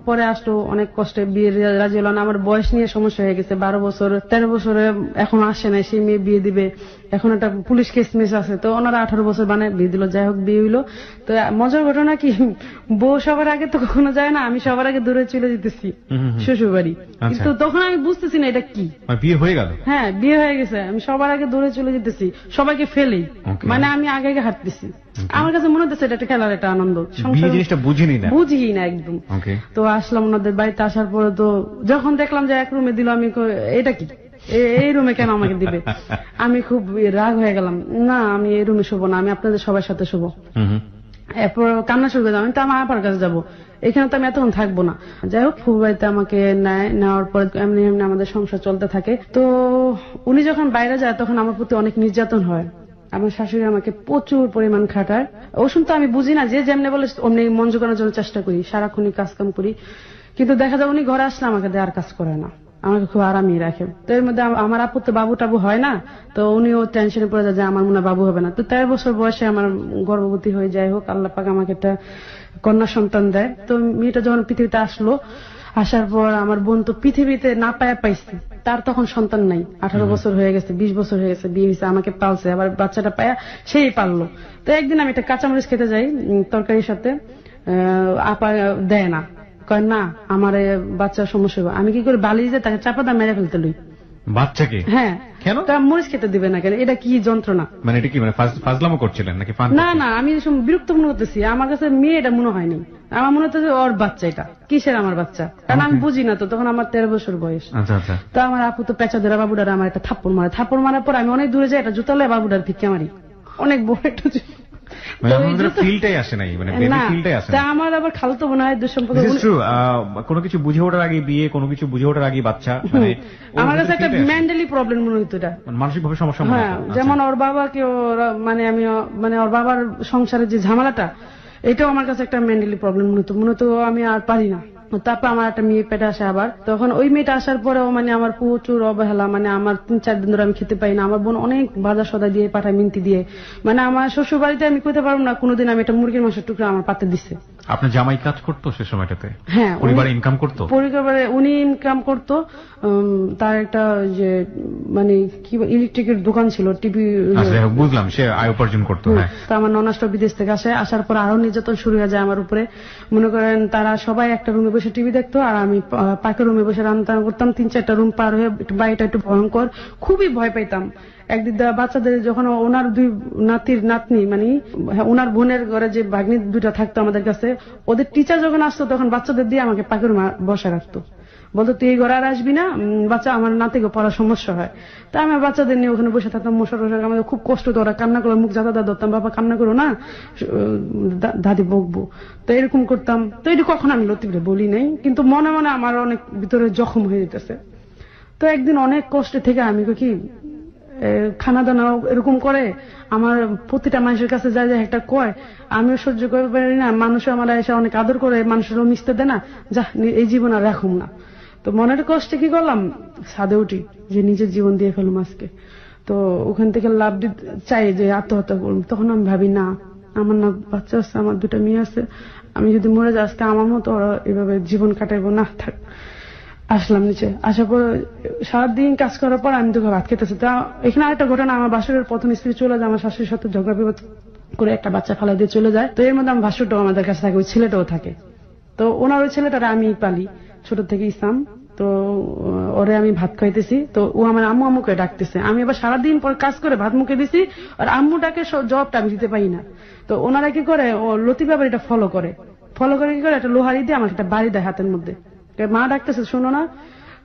পরে আসলো, অনেক কষ্টে বিয়ের রাজি হলো না। আমার বয়স নিয়ে সমস্যা হয়ে গেছে, 12 বছর 13 বছরে এখন আসে না, সেই মেয়ে বিয়ে দিবে, এখন একটা পুলিশ কেস মিস আছে। তো ওনারা 18 বছর বানায় বিয়ে দিল। যাই হোক বিয়ে হইলো। তো মজার ঘটনা কি, বউ সবার আগে তো কখনো যায় না, আমি সবার আগে দূরে চলে যেতেছি শ্বশুর বাড়ি। কিন্তু তখন আমি বুঝতেছি না এটা কি, বিয়ে হয়ে গেল। হ্যাঁ বিয়ে হয়ে গেছে, আমি সবার আগে দূরে চলে যেতেছি, সবাইকে ফেলে, মানে আমি আগে আগে হাঁটতেছি। আমার কাছে মনে হচ্ছে এটা একটা খেলার একটা আনন্দ, জিনিসটা বুঝি না একদম। তো আসলাম ওনাদের বাড়িতে, আসার পরে তো যখন দেখলাম যে এক রুমে দিল, আমি এটা কি, এই রুমে কেন আমাকে দিবে, আমি খুব রাগ হয়ে গেলাম। না আমি এই রুমে শোবো না, আমি আপনাদের সবার সাথে শোবো। এরপর কান্না শুরু করে, আমি তো আমার আপার কাছে যাবো, এখানে তো আমি এতক্ষণ থাকবো না। যাই হোক ফুফু বাড়িতে আমাকে নেওয়ার পর এমনি এমনি আমাদের সংসার চলতে থাকে। তো উনি যখন বাইরে যায় তখন আমার প্রতি অনেক নির্যাতন হয়। আমার শাশুড়ি আমাকে প্রচুর পরিমাণ খাটায়। ওষুধ তো আমি বুঝি না, যে যেমনি বলে অমনি মন জোগানোর জন্য চেষ্টা করি, সারাক্ষণই কাজ কাম করি। কিন্তু দেখা যায় উনি ঘরে আসলে আমাকে দেওয়ার কাজ করে না, আমাকে খুব আরামই রাখে। তো এর মধ্যে আমার আপু তো বাবু টাবু হয় না, তো উনিও টেনশনে পড়ে যায় যে আমার মনে বাবু হবে না। তো 13 বছর বয়সে আমার গর্ভবতী হয়ে যায় হোক, আল্লাহ পাক আমাকে একটা কন্যা সন্তান দেয়। তো মেয়েটা যখন পৃথিবীতে আসলো, আসার পর আমার বোন তো পৃথিবীতে না পাইছে, তার তখন সন্তান নাই, 18 বছর হয়ে গেছে, 20 বছর হয়ে গেছে, বিয়ে হয়েছে, আমাকে পালছে, আবার বাচ্চাটা পায়া সেই পাললো। তো একদিন আমি একটা কাঁচামরিচ খেতে যাই তরকারির সাথে, আপা দেয় না, কয় না আমার বাচ্চার সমস্যা হবে। আমি কি করে বালি যে তাকে চাপাতা মেরে ফেলতে লই, বাচ্চাকে? হ্যাঁ। কেন? তা মরিচ খেতে দিবে না কেন? এটা কি যন্ত্রণা? মানে এটা কি মানে ফাজলামো করছিলেন নাকি ফান? না না, আমি বিরক্ত মনে করতেছি। আমার কাছে মেয়ে এটা মনে হয়নি, আমার মনে হচ্ছে ওর বাচ্চা। এটা কিসের আমার বাচ্চা? কারণ আমি বুঝি না তো, তখন আমার 13 বছর বয়স। আচ্ছা আচ্ছা। তো আমার আপু তো পেঁচা ধরে বাবুডার আমার একটা থাপ্পড় মারার পর আমি অনেক দূরে যাই, একটা জুতা লয়ে বাবুডার ভিক্ষা মারি। অনেক বড় একটা ফিলটাই আসে নাই, মানে বেবি ফিলটাই আসে না। আমার আবার খালতো বোন হয় দুঃসম্পর্ক। কোনো কিছু বুঝে ওঠার আগে বিয়ে, কোনো কিছু বুঝে ওঠার আগে বাচ্চা, মানে আমার কাছে একটা মেন্টালি প্রবলেম মনে হতো এটা, মানসিকভাবে সমস্যা। হ্যাঁ, যেমন ওর বাবাকে মানে আমি মানে ওর বাবার সংসারের যে ঝামেলাটা, এটাও আমার কাছে একটা মেন্টালি প্রবলেম মনে হতো আমি আর পারি না। তারপর আমার একটা মেয়ে পেটে আসে আবার, তখন ওই মেয়েটা আসার পরেও মানে আমার প্রচুর অবহেলা, মানে আমার 3-4 দিন ধরে আমি খেতে পাই না। আমার বোন অনেক বাজার সদা দিয়ে পাঠায়, মিনতি দিয়ে, মানে আমার শ্বশুর বাড়িতে আমি কইতে পারবো না কোনোদিন আমি একটা মুরগির মাংসের টুকরা আমার পাতে দিচ্ছে। আপনার জামাই কাজ করতো সে সময়টাতে? হ্যাঁ, পরিবারে ইনকাম করতো? পরিবারে উনি ইনকাম করতো। তার একটা যে মানে কি ইলেকট্রিকের দোকান ছিল, টিভি। বুঝলাম, সে আয় উপার্জন করতো। হ্যাঁ। তো আমার ননাসটা বিদেশ থেকে আসার পর আরো নির্যাতন শুরু হয়ে যায় আমার উপরে। মনে করেন তারা সবাই একটা রুমে বসে টিভি দেখতো, আর আমি পাকের রুমে বসে রান্না করতাম। 3-4টা রুম পার হয়ে বাড়িটা একটু ভয়ঙ্কর, খুবই ভয় পাইতাম। একদিন বাচ্চাদের যখন ওনার 2 নাতনি মানে ওনার বোনের ঘরে যে ভাগ্নি 2টা থাকতো আমাদের কাছে, ওদের টিচার যখন আসতো তখন বাচ্চাদের দিয়ে আমাকে পাকের রুমে বসে রাখতো, বলতো তুই এই ঘরে আর আসবি না, বাচ্চা আমার নাতিকে পড়ার সমস্যা হয়। তা আমি বাচ্চাদের নিয়ে ওখানে বসে থাকতাম, মশার আমাদের খুব কষ্ট তো, ওরা কান্না করে মুখ জাতা ধরতাম, বাবা কান্না করো না, দাদি বকবো। তো এরকম করতাম। তো এটা কখন আমি লতিফরে বলি নাই, কিন্তু মনে মনে আমার অনেক ভিতরে জখম হয়ে যেতেছে। তো একদিন অনেক কষ্ট থেকে আমি কি খানা দানা এরকম করে আমার প্রতিটা মানুষের কাছে যা যা একটা কয়, আমিও সহ্য করতে পারি না। মানুষ আমার এসে অনেক আদর করে, মানুষেরও মিশতে দেয় না, যা এই জীবন আর রাখুম না। তো মনের কষ্টে কি করলাম, ছাদে উঠি যে নিজের জীবন দিয়ে ফেলুম আজকে। তো ওখান থেকে লাভ চাই যে আত্মহত্যা করুন। তখন আমি ভাবি না, আমার না বাচ্চা আছে, আমার 2টা মেয়ে আছে, আমি যদি মরে যাই আজকে আমার মতো ওরা এভাবে জীবন কাটাইবো না, থাক। আসলাম নিচে, আসার পর সারাদিন কাজ করার পর আমি তোকে ভাত খেতেছি। তা এখানে আরেকটা ঘটনা, আমার বাসরের প্রথম স্ত্রী চলে যায়, আমার শাশুড়ির সাথে ঝগড়া বিবাদ করে একটা বাচ্চা ফেলা দিয়ে চলে যায়। তো এর মধ্যে আমার ভাসুরটাও আমাদের কাছে থাকে, ওই ছেলেটাও থাকে। তো ওনার ওই ছেলেটারা আমি পালি ছোট থেকে, ইসলাম। তো ওরে আমি ভাত খাইতেছি, তো ও আমার আম্মু আম্মুকে ডাকতেছে। আমি এবার সারাদিন পর কাজ করে ভাত মুখে দিছি, আর আম্মুটাকে জবাবটা আমি দিতে পারি না। তো ওনারা কি করে, ও লতিফ আবার এটা ফলো করে কি করে, একটা লোহারি দিয়ে আমাকে একটা বাড়ি দেয় হাতের মধ্যে। মা ডাকতেছে, শোনো না,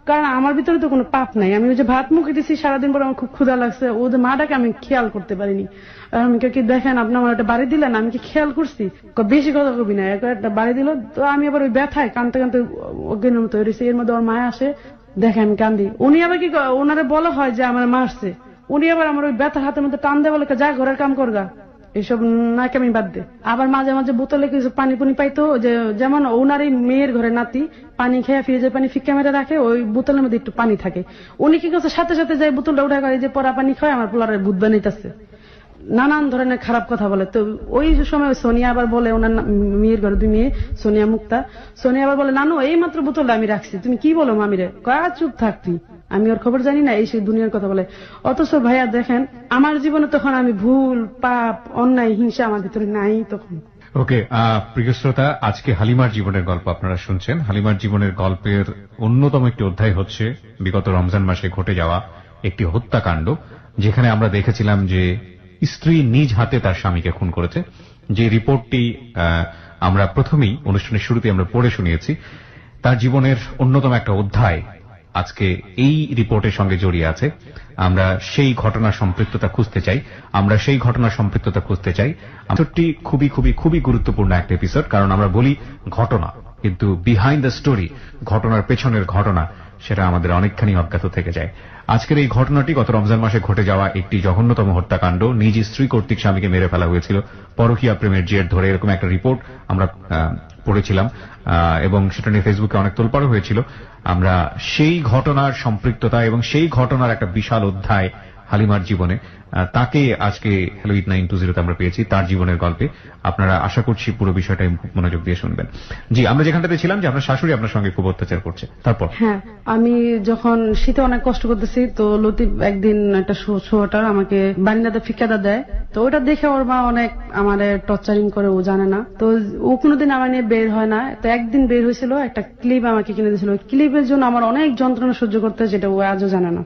কারণ আমার ভিতরে তো কোনো পাপ নাই। আমি ওই যে ভাত মুখে দিচ্ছি সারাদিন পর, আমার খুব ক্ষুধা লাগছে, ওদের মাটাকে আমি খেয়াল করতে পারিনি। আমি কি দেখেন আপনি আমার একটা বাড়ি দিলেন, আমি কি খেয়াল করছি? বেশি কথা কবি না, একটা বাড়ি দিল। তো আমি আবার ওই ব্যথায় কানতে কানতে অজ্ঞানের মতো হয়েছি। এর মধ্যে ওর মায়া আসে, দেখে আমি কান্দি। উনি আবার কি, ওনারে বলা হয় যে আমার মারছে, উনি আবার আমার ওই ব্যথা হাতের মধ্যে টান দেয়, বলে যা ঘরের কাম করগা, এসব নাকি আমি বাদ দে। আবার মাঝে মাঝে বোতলে কিছু পানি পুনি পাইতো, যে যেমন ওনার এই মেয়ের ঘরে নাতি পানি খেয়ে ফ্রিজের পানি ফিক্কা মেরে রাখে, ওই বোতলের মধ্যে একটু পানি থাকে। উনি কি করছে, সাথে সাথে যাই বোতলটা উঠা করে যে পরা পানি খায়, আমার পোলারে ভূত বানাইতেছে, নানান ধরনের খারাপ কথা বলে। তো ওই সময় সোনিয়া আবার বলে, ওনার মেয়ের ঘরে 2 মেয়ে, সোনিয়া মুক্তা, সোনিয়া আবার বলে, নানু এই মাত্র বোতলটা আমি রাখছি, তুমি কি বলো মামিরে? চুপ থাকতি, আমি ওর খবর জানি না, এই সেই দুনিয়ার কথা বলে। অথচ ভাইয়া দেখেন, আমার জীবনে তখন আমি ভুল, পাপ, অন্যায়, হিংসা আমার ভিতরে নাই তখন। ওকে, প্রিয় শ্রোতা, আজকে হালিমার জীবনের গল্প আপনারা শুনছেন। হালিমার জীবনের গল্পের অন্যতম একটি অধ্যায় হচ্ছে বিগত রমজান মাসে ঘটে যাওয়া একটি হত্যাকাণ্ড, যেখানে আমরা দেখেছিলাম যে স্ত্রী নিজ হাতে তার স্বামীকে খুন করেছে। যে রিপোর্টটি আমরা প্রথমেই অনুষ্ঠানের শুরুতে আমরা পড়ে শুনিয়েছি, তার জীবনের অন্যতম একটা অধ্যায় আজকে এই রিপোর্টের সঙ্গে জড়িয়ে আছে। আমরা সেই ঘটনার সম্পৃক্ততা খুঁজতে চাই। এপিসোডটি খুবই খুবই খুবই গুরুত্বপূর্ণ একটা এপিসোড, কারণ আমরা বলি ঘটনা, কিন্তু বিহাইন্ড দ্য স্টোরি, ঘটনার পেছনের ঘটনা, সেটা আমাদের অনেকখানি অজ্ঞাত থেকে যায়। আজকের এই ঘটনাটি গত রমজান মাসে ঘটে যাওয়া একটি জঘন্যতম হত্যাকাণ্ড। নিজ স্ত্রী কর্তৃক স্বামীকে মেরে ফেলা হয়েছিল পরকীয়া প্রেমের জের ধরে, এরকম একটা রিপোর্ট আমরা পড়েছিলাম, এবং সেটা নিয়ে ফেসবুকে অনেক তোলপাড় হয়েছিল। আমরা সেই ঘটনার সম্পৃক্ততা এবং সেই ঘটনার একটা বিশাল অধ্যায় হালিমার জীবনে, তাকে আজকে হ্যালো ইট 920 আমরা পেয়েছি, তার জীবনের গল্পে। আপনারা আশা করছি পুরো বিষয়টাই মনোযোগ দিয়ে শুনবেন। জি, আমরা যেখানটাতে ছিলাম যে আপনার শাশুড়ি আপনার সঙ্গে খুব অত্যাচার করছে, তারপর? হ্যাঁ, আমি যখন শীতে অনেক কষ্ট করতেছি, তো লতিফ একদিন একটা সোয়েটার আমাকে বারিন্দাতে ফিক্কাদা দেয়। তো ওটা দেখে ওর মা অনেক আমার টর্চারিং করে, ও জানে না। তো ও কোনোদিন আমার নিয়ে বের হয় না। তো একদিন বের হয়েছিল, একটা ক্লিপ আমাকে কিনে দিয়েছিল। ওই ক্লিপের জন্য আমার অনেক যন্ত্রণা সহ্য করতে, যেটা ও আজও জানে না।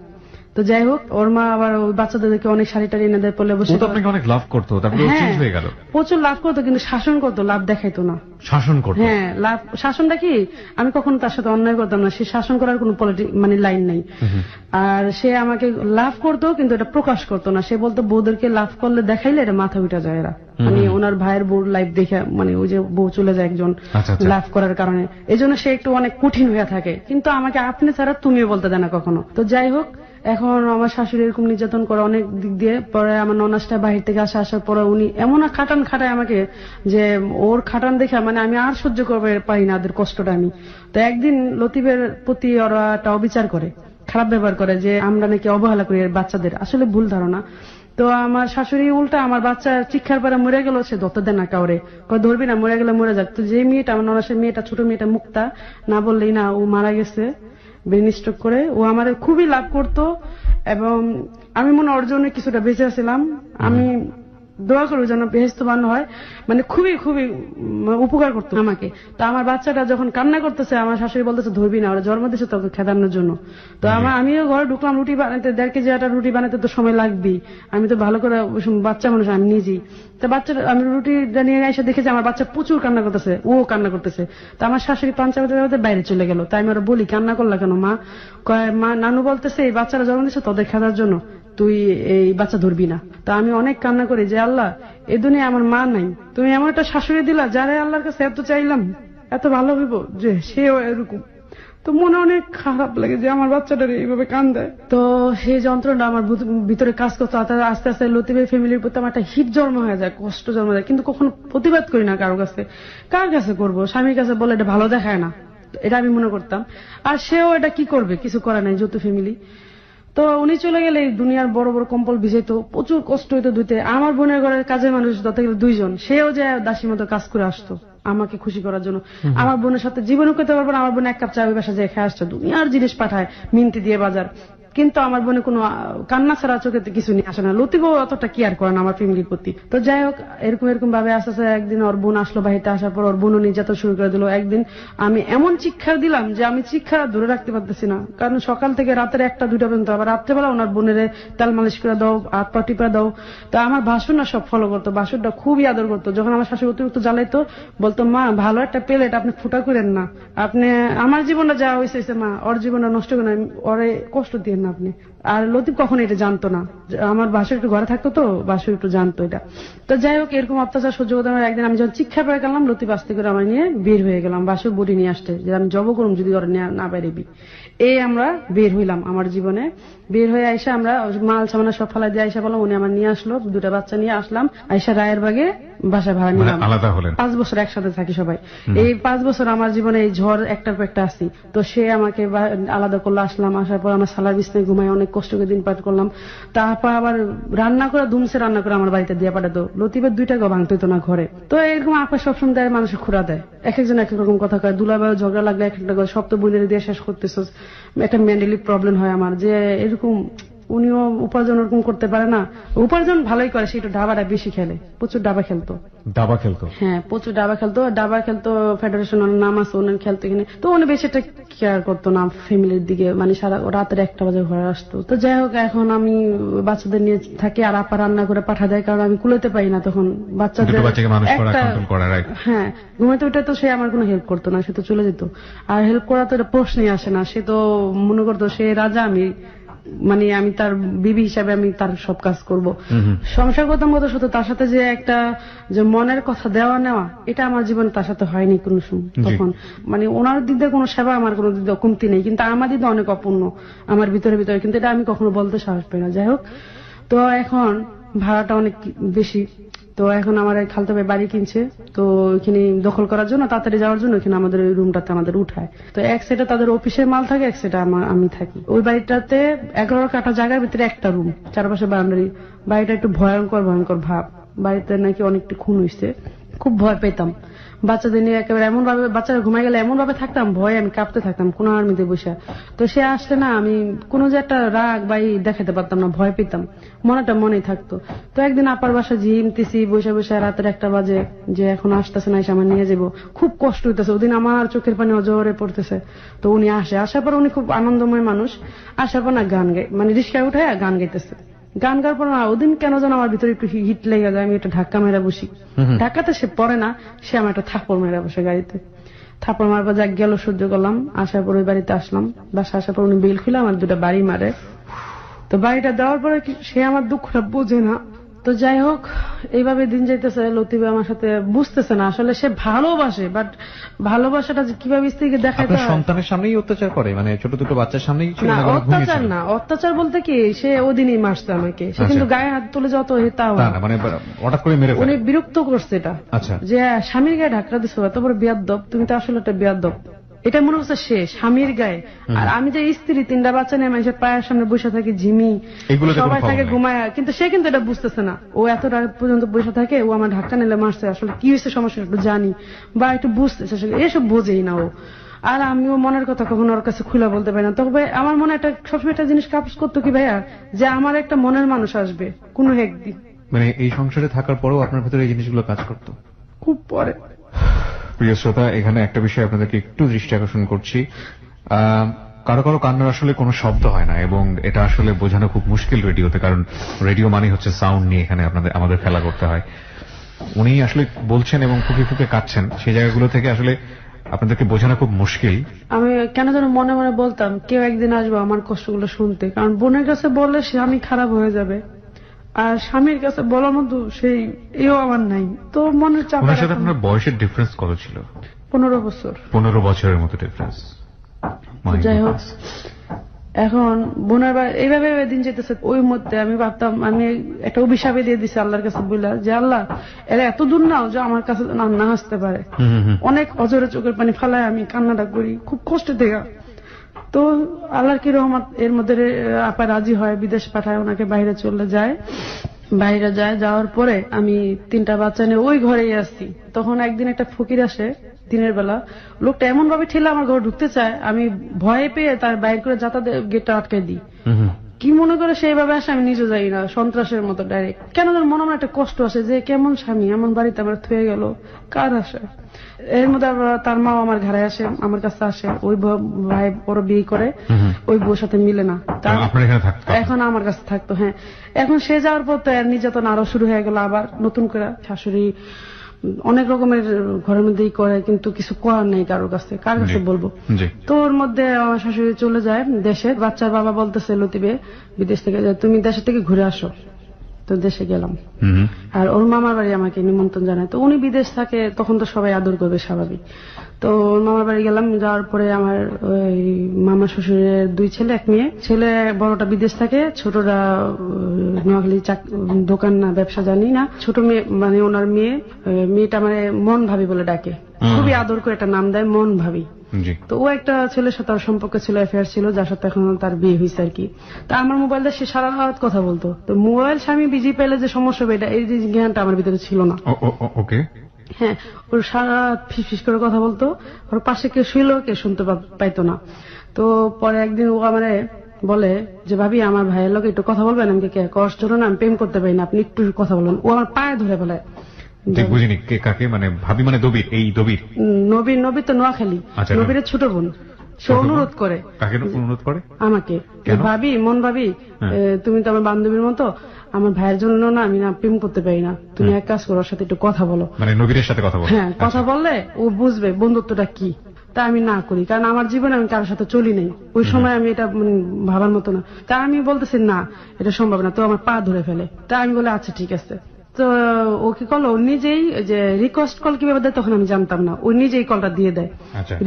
তো যাই হোক, ওর মা আবার ওই বাচ্চাদেরকে অনেক শাড়ি টাড়ি এনে দেয়, পরে বসে ও তো আপনাকে অনেক লাভ করতো, তারপরে চেঞ্জ হয়ে গেল। প্রচুর লাভ করতো, কিন্তু শাসন করতো, লাভ দেখাইতো না। শাসন করতো? হ্যাঁ, লাভ শাসনটা কি, আমি কখনো তার সাথে অন্যায় করতাম না, সে শাসন করার কোনো মানে লাইন নাই। আর সে আমাকে লাভ করতো, কিন্তু এটা প্রকাশ করতো না। সে বলতো বউদেরকে লাভ করলে দেখাইলে এটা মাথা উঠা যায় এরা, মানে ওনার ভাইয়ের বউর লাইফ দেখে, মানে ওই যে বউ চলে যায় একজন লাভ করার কারণে, এই জন্য সে একটু অনেক কঠিন হয়ে থাকে। কিন্তু আমাকে আপনি ছাড়া তুমিও বলতে দেয় না কখনো। তো যাই হোক, এখন আমার শাশুড়ি এরকম নির্যাতন করে অনেক দিক দিয়ে। পরে আমার ননাসটা বাহির থেকে আসার পরে উনি এমন খাটান খাটায় আমাকে, যে ওর খাটান দেখে মানে আমি আর সহ্য করতে পারি না ওদের কষ্টটা আমি। তো একদিন লতিফের প্রতি ওরা একটা অবিচার করে, খারাপ ব্যবহার করে, যে আমরা নাকি অবহেলা করি বাচ্চাদের। আসলে ভুল ধারণা। তো আমার শাশুড়ি উল্টা আমার বাচ্চা চিক্ষার পরে মরে গেল, সে ধরতে দেয় না কাউরে, ধরবি না, মরে গেলে মরে যাক। তো যে মেয়েটা, আমার ননাসের মেয়েটা, ছোট মেয়েটা মুক্তা, না বললেই না, ও মারা গেছে ব্রেন স্ট্রোক করে। ও আমার খুবই লাভ করতো, এবং আমি মনে ওর জন্য কিছুটা বেঁচে ছিলাম। আমি দোয়া করি যেন বেহেশতবান হয়, মানে খুবই খুবই উপকার করতো আমাকে। তো আমার বাচ্চাটা যখন কান্না করতেছে, আমার শাশুড়ি বলতেছে ধরবি না, ওরা জন্ম দিচ্ছে তোকে খেদানোর জন্য। তো আমিও ঘরে ঢুকলাম, রুটি বানাতে 1.5 কেজি আটা রুটি বানাতে তো সময় লাগবেই, আমি তো ভালো করে বাচ্চা মানুষ, আমি নিজেই। তো বাচ্চা, আমি রুটিটা নিয়ে এসে দেখেছি আমার বাচ্চা প্রচুর কান্না করতেছে, ও কান্না করতেছে। তো আমার শাশুড়ি পাঞ্চা বাজাতে বাইরে চলে গেল। তাই আমি ওরা বলি, কান্না করলা কেন মা? কয়, মা, নানু বলতেছে এই বাচ্চারা জন্ম দিচ্ছে তোদের খেদার জন্য, তুই এই বাচ্চা ধরবি না। তা আমি অনেক কান্না করি যে আল্লাহ, এই দুনিয়া আমার মা নাই, তুমি এমন একটা শাশুড়ি দিলা যারা আল্লাহর কাছে এত চাইলাম, এত ভালো হইব যে সেও এরকম। তো মনে অনেক খারাপ লাগে যে আমার বাচ্চাটা এইভাবে কান্দায়। তো সেই যন্ত্রণা আমার ভিতরে কাজ করতো। আস্তে আস্তে লতিফের ফ্যামিলির প্রতি আমার একটা হিট জন্ম হয়ে যায়, কষ্ট জন্ম যায়, কিন্তু কখনো প্রতিবাদ করি না কারো কাছে। কার কাছে করবো? স্বামীর কাছে বলে এটা ভালো দেখায় না, এটা আমি মনে করতাম। আর সেও এটা কি করবে, কিছু করা নাই, যৌথ ফ্যামিলি। তো উনি চলে গেলে দুনিয়ার বড় বড় কম্বল ভিজাইতো, প্রচুর কষ্ট হইতো ধুইতে। আমার বোনের ঘরের কাজের মানুষ ধরতে গেলে 2 জন, সেও যে দাসীর মতো কাজ করে আসতো আমাকে খুশি করার জন্য। আমার বোনের সাথে জীবনে করতে পারবো না, আমার বোন 1 কাপ চা ওই বাসা যায় খেয়ে আসতো, দুনিয়ার জিনিস পাঠায় মিনতি দিয়ে বাজার, কিন্তু আমার বোনে কোনো কান্না ছাড়া চোখে কিছু নিয়ে আসে না। লতিফও অতটা কেয়ার করে না আমার ফ্যামিলির প্রতি। তো যাই হোক, এরকম এরকম ভাবে আস্তে আস্তে একদিন ওর বোন আসলো বাড়িতে, আসার পর ওর বোনও নির্যাতন শুরু করে দিল। একদিন আমি এমন চিৎকার দিলাম যে আমি চিৎকার ধরে রাখতে পারতেছি না, কারণ সকাল থেকে রাতের 1টা 2টা পর্যন্ত, আবার রাত্রেবেলা ওনার বোনের তেল মালিশ করে দাও, হাত পা টিপা দাও। তো আমার ভাসুর না সব ফলো করতো, ভাসুরটা খুবই আদর করতো। যখন আমার শাশুড়ি অতিরিক্ত জ্বালাইতো, বলতো মা ভালো একটা প্লেট আপনি ফুটা করেন না, আপনি আমার জীবনটা যা হয়েছে মা, ওর জীবনটা নষ্ট করেন, ওরে কষ্ট দিয়ে না আপনি। আর লতিফ কখনো এটা জানতো না, আমার বাসুর একটু ঘরে থাকতো, তো বাসুর একটু জানতো এটা। তো যাই হোক, এরকম অত্যাচার সহ্য করতে আমার একদিন আমি যখন চিৎকার পেয়ে গেলাম, লতিফ আস্তে করে আমার নিয়ে বের হয়ে গেলাম, বাসুর বডি নিয়ে আসতে, যে আমি জব করুম যদি ওরা না বেরেবি। এই আমরা বের হইলাম আমার জীবনে। বের হয়ে আইসা আমরা মাল সামানা সব ফালাই দিয়ে আইসা বললাম, উনি আমার নিয়ে আসলো, 2টা বাচ্চা নিয়ে আসলাম, আইসা রায়ের বাগে বাসা ভাড়া নিলাম। 5 বছর একসাথে থাকি সবাই। এই 5 বছর আমার জীবনে এই ঝড় একটার পর একটা আসি। তো সে আমাকে আলাদা করলো, আসলাম, আসার পর আমার সালার বিছনায় ঘুমাই, অনেক কষ্ট করে দিন পাঠ করলাম। তারপর আবার রান্না করে ধুমসে রান্না করে আমার বাড়িতে দিয়ে পাঠাতো। লতিফের 2টাকেও ভাঙতে হতো না ঘরে। তো এরকম আপা সবসময় দেয়, মানুষের খুঁড়া দেয়, এক একজন এক এক রকম কথা কয়, দুলাভাই ঝগড়া লাগলে এক একটা সব তো বোনের দিয়ে শেষ করতেছ। একটা মেন্টালি প্রবলেম হয় আমার, যে এরকম উনিও উপার্জন ওরকম করতে পারে না। উপার্জন ভালোই করে, সে একটু ডাবাটা বেশি খেলে, প্রচুর ডাবা খেলতো। হ্যাঁ, প্রচুর ডাবা খেলতো, ফেডারেশনের নাম আছে ওনার খেলতো এখানে। তো উনি বেশি একটা কেয়ার করতো না ফ্যামিলির দিকে, মানে সারা রাতের 1টা বাজে ঘরে আসতো। তো যাই হোক, এখন আমি বাচ্চাদের নিয়ে থাকি, আর আপা রান্না করে পাঠা দেয়, কারণ আমি কুলাতে পারি না তখন বাচ্চাদের। হ্যাঁ, ঘুমাইতে ওইটা তো সে আমার কোনো হেল্প করতো না, সে তো চলে যেত। আর হেল্প করা তো এটা প্রশ্নই আসে না, সে তো মনে করতো সে রাজা, আমি তার বিবি হিসাবে আমি তার সব কাজ করব। সংসার করতাম কত শুধু, তার সাথে যে একটা যে মনের কথা দেওয়া নেওয়া, এটা আমার জীবনে তার সাথে হয়নি কোনো সময়। তখন মানে ওনার দিক দিয়ে কোনো সেবা আমার কোনো দিক দিয়ে কমতি নেই, কিন্তু আমার দিক দিয়ে অনেক অপূর্ণ আমার ভিতরে, কিন্তু এটা আমি কখনো বলতে সাহস পাই না। যাই হোক, তো এখন ভাড়াটা অনেক বেশি। তো এখন আমার খালতো ভাই বাড়ি কিনছে, তো ওইখানে দখল করার জন্য, তাড়াতাড়ি যাওয়ার জন্য ওইখানে আমাদের ওই রুমটাতে আমাদের উঠায়। তো এক সাইডে তাদের অফিসের মাল থাকে, এক সাইডে আমি থাকি। ওই বাড়িটাতে 11 কাঠা জায়গার ভিতরে একটা রুম, চারপাশে বাউন্ডারি। বাড়িটা একটু ভয়ঙ্কর ভাব, বাড়িতে নাকি অনেকটা খুন হয়েছে, খুব ভয় পেতাম। বাচ্চাদের নিয়ে একেবারে এমন ভাবে, বাচ্চারা ঘুমাই গেলে এমন ভাবে থাকতাম, ভয়ে আমি কাঁপতে থাকতাম কোন আর্মিতে বসে। তো সে আসলে না আমি কোনো যে একটা রাগ বা দেখাতে পারতাম না, ভয় পেতাম, মনেটা মনেই থাকতো। তো একদিন আপার বাসা ঝিমতেছি বসে বসে, রাতের 1টা বাজে, যে এখন আসতেছে না, এসে আমার নিয়ে যাবো, খুব কষ্ট হইতেছে। ওদিন আমার চোখের পানি অজরে পড়তেছে। তো উনি আসার পর উনি খুব আনন্দময় মানুষ, আসার পর না গান গাই, মানে রিস্কায় উঠে গান গাইতেছে। গান গাওয়ার পর না ওদিন কেন যেন আমার ভিতরে একটু হিট লেগে যায়, আমি একটা ধাক্কা মেরা বসি। ধাক্কাতে সে পড়ে না, সে আমার একটা থাপ্পড় মেরা বসে গাড়িতে। থাপ্পড় মারবার যা গেল সহ্য করলাম। আসার পর ওই বাড়িতে আসলাম, বাসা আসার পর উনি বেল খুলে আমার 2টা বাড়ি মারে। তো বাড়িটা দেওয়ার পরে সে আমার দুঃখটা বোঝে না। তো যাই হোক, এইভাবে দিন যাইতেছে। লতিফ আমার সাথে বুঝতেছে না আসলে সে ভালোবাসে, বাট ভালোবাসাটা যে কিভাবে স্ত্রীকে দেখায়, আপনার সন্তানের সামনেই অত্যাচার করে, মানে ছোট ছোট বাচ্চার সামনেই ছিল না, না? অত্যাচার না, অত্যাচার বলতে কি, সে ওদিনই মারছে আমাকে। সে কিন্তু গায়ে হাত তুলে যত তাও না, মানে হঠাৎ করে মেরে উনি ফেলে। বিরক্ত করছে এটা, আচ্ছা, যে স্বামীর গায়ে ধাক্কা দিছো, এত বড় বেয়াদব, তুমি তো আসলে একটা বেয়াদব। এটা মনে হচ্ছে সে স্বামীর গায়ে। আর আমি যে স্ত্রী, 3টা বাচ্চা নিয়ে মানুষের পায়ের সামনে বসে থাকি, ঝিমি, সবাই থাকে ঘুমায়, কিন্তু সে কিন্তু এটা বুঝতেছে না। ও এত রাত পর্যন্ত বসে থাকে, ও আমার ধাক্কা নিলে মারছে, আসলে কি হয়েছে সমস্যা একটু জানি বা একটু বুঝতেছে, এসব বোঝেই না ও। আর আমিও মনের কথা কখনো ওর কাছে খুলে বলতে পারি না। তবে আমার মনে একটা সবসময় একটা জিনিস কাজ করতো কি ভাইয়া, যে আমার একটা মনের মানুষ আসবে কোনো একদিন। মানে এই সংসারে থাকার পরেও আপনার ভেতরে এই জিনিসগুলো কাজ করতো খুব পরে। প্রিয় শ্রোতা, এখানে একটা বিষয় আপনাদেরকে একটু দৃষ্টি আকর্ষণ করছি। কারো কারো কান্নার আসলে কোনো শব্দ হয় না, এবং এটা আসলে বোঝানো খুব মুশকিল রেডিওতে, কারণ রেডিও মানে হচ্ছে সাউন্ড নিয়ে এখানে আমাদের খেলা করতে হয়। উনি আসলে বলছেন এবং ফুঁকে ফুঁকে কাঁদছেন, সেই জায়গাগুলো থেকে আসলে আপনাদেরকে বোঝানো খুব মুশকিল। আমি কেন যেন মনে মনে বলতাম কেউ একদিন আসবে আমার কষ্টগুলো শুনতে, কারণ বোনের কাছে বললে স্বামী খারাপ হয়ে যাবে, আর স্বামীর কাছে বলার মতো সেই এও আমার নাই। তো মনের চাপ। ওনার সাথে আপনার বয়সের ডিফারেন্স কত ছিল? 15 বছর। 15 বছরের মতো ডিফারেন্স। যাই হোক, এখন বোনের এইভাবে দিন যেতেছে। ওই মধ্যে আমি ভাবতাম, আমি একটা অভিশাপে দিয়ে দিছি আল্লাহর কাছে, বললা যে আল্লাহ এরা এত দূর নাও যে আমার কাছে না আসতে পারে। অনেক অজরে চোখের পানি ফালায় আমি কান্নাটা করি খুব কষ্ট থেকে। তো আল্লাহর কি রহমত, এর মধ্যে আপা রাজি হয়, বিদেশ পাঠায়, ওনাকে বাইরে চলে যায়। বাইরে যাওয়ার পরে আমি 3টা বাচ্চা নিয়ে ওই ঘরেই আসছি। তখন একদিন একটা ফকির আসে দিনের বেলা, লোকটা এমন ভাবে ঠেলে আমার ঘরে ঢুকতে চায়, আমি ভয়ে পেয়ে তার বাইর করে যাতায়াত গেটটা আটকে দিই। কি মনে করে সেইভাবে আসে আমি নিজে যাই না, সন্ত্রাসের মতো ডাইরেক্ট। কেন যেন মনে মনে একটা কষ্ট আসে যে কেমন স্বামী এমন বাড়িতে আমার থুয়ে গেল, কার আসে। এর মধ্যে তার মা আমার ঘরে আসে, আমার কাছে আসে। ওই ভাই বড় বিয়ে করে, ওই বউর সাথে মিলে না, এখন আমার কাছে থাকতো। হ্যাঁ, এখন সে যাওয়ার পর তো নির্যাতন আরো শুরু হয়ে গেল আবার নতুন করে। শাশুড়ি অনেক রকমের ঘরের মধ্যেই করে, কিন্তু কিছু করার নেই কারোর কাছে, কার কাছে বলবো। তো ওর মধ্যে আমার শাশুড়ি চলে যায় দেশে। বাচ্চার বাবা বলতেছে লতিফে বিদেশ থেকে, তুমি দেশে থেকে ঘুরে আসো। তো দেশে গেলাম, আর ওর মামার বাড়ি আমাকে নিমন্ত্রণ জানায়। তো উনি বিদেশ থাকে, তখন তো সবাই আদর করবে স্বাভাবিক। তো ওর মামার বাড়ি গেলাম। যাওয়ার পরে আমার ওই মামা শ্বশুরের 2 ছেলে 1 মেয়ে। ছেলে বড়টা বিদেশ থাকে, ছোটরা নোয়াখালী দোকান না ব্যবসা জানি না। ছোট মেয়ে মানে ওনার মেয়েটা মানে মন ভাবি বলে ডাকে, খুবই আদর করে একটা নাম দেয়, মন ভাবি। তো ও একটা ছেলের সাথে সম্পর্ক ছিল, অ্যাফেয়ার ছিল, যার সাথে এখন তার বিয়ে হয়েছে আর কি। তা আমার মোবাইলটা সে সারা রাত কথা বলতো। তো মোবাইল স্বামী বিজি পেলে যে সমস্যা হবে, এই যে জ্ঞানটা আমার ভিতরে ছিল না। ওকে, হ্যাঁ, ওর সারা রাত ফিস করে কথা বলতো। ওর পাশে কেউ শুইল, কেউ শুনতে পাইতো না। তো পরে একদিন ও আমারে বলে যে ভাবি আমার ভাইয়ের লোক একটু কথা বলবেন, আমাকে কষ্ট না, আমি প্রেম করতে পারি না, আপনি একটু কথা বলুন। ও আমার পায়ে ধরে বলে, বুঝিনি কাকে, মানে ভাবি মানে দবির, এই দবির নবীর তো নোয়াখালী, নবীরের ছোট বোন। সে অনুরোধ করে, কাকে অনুরোধ করে? আমাকে। ভাবি, মন ভাবি, তুমি তো আমার বান্ধবীর মতো, আমার ভাইয়ের জন্য না আমি না প্রেম করতে পারি না, তুমি এক কাজ করো, ওর সাথে একটু কথা বলো। মানে নবীরের সাথে কথা বলো? হ্যাঁ, কথা বললে ও বুঝবে বন্ধুত্বটা কি। তা আমি না করি, কারণ আমার জীবনে আমি কারোর সাথে চলি নাই ওই সময়, আমি এটা ভাবার মতো না। তা আমি বলতেছি না, এটা সম্ভব না। তো আমার পা ধরে ফেলে। তা আমি বলে আচ্ছা ঠিক আছে। তো ও কি করলো, ও নিজেই যে রিকোয়েস্ট কল কিভাবে দেয় তখন আমি জানতাম না, ও নিজেই কলটা দিয়ে দেয়,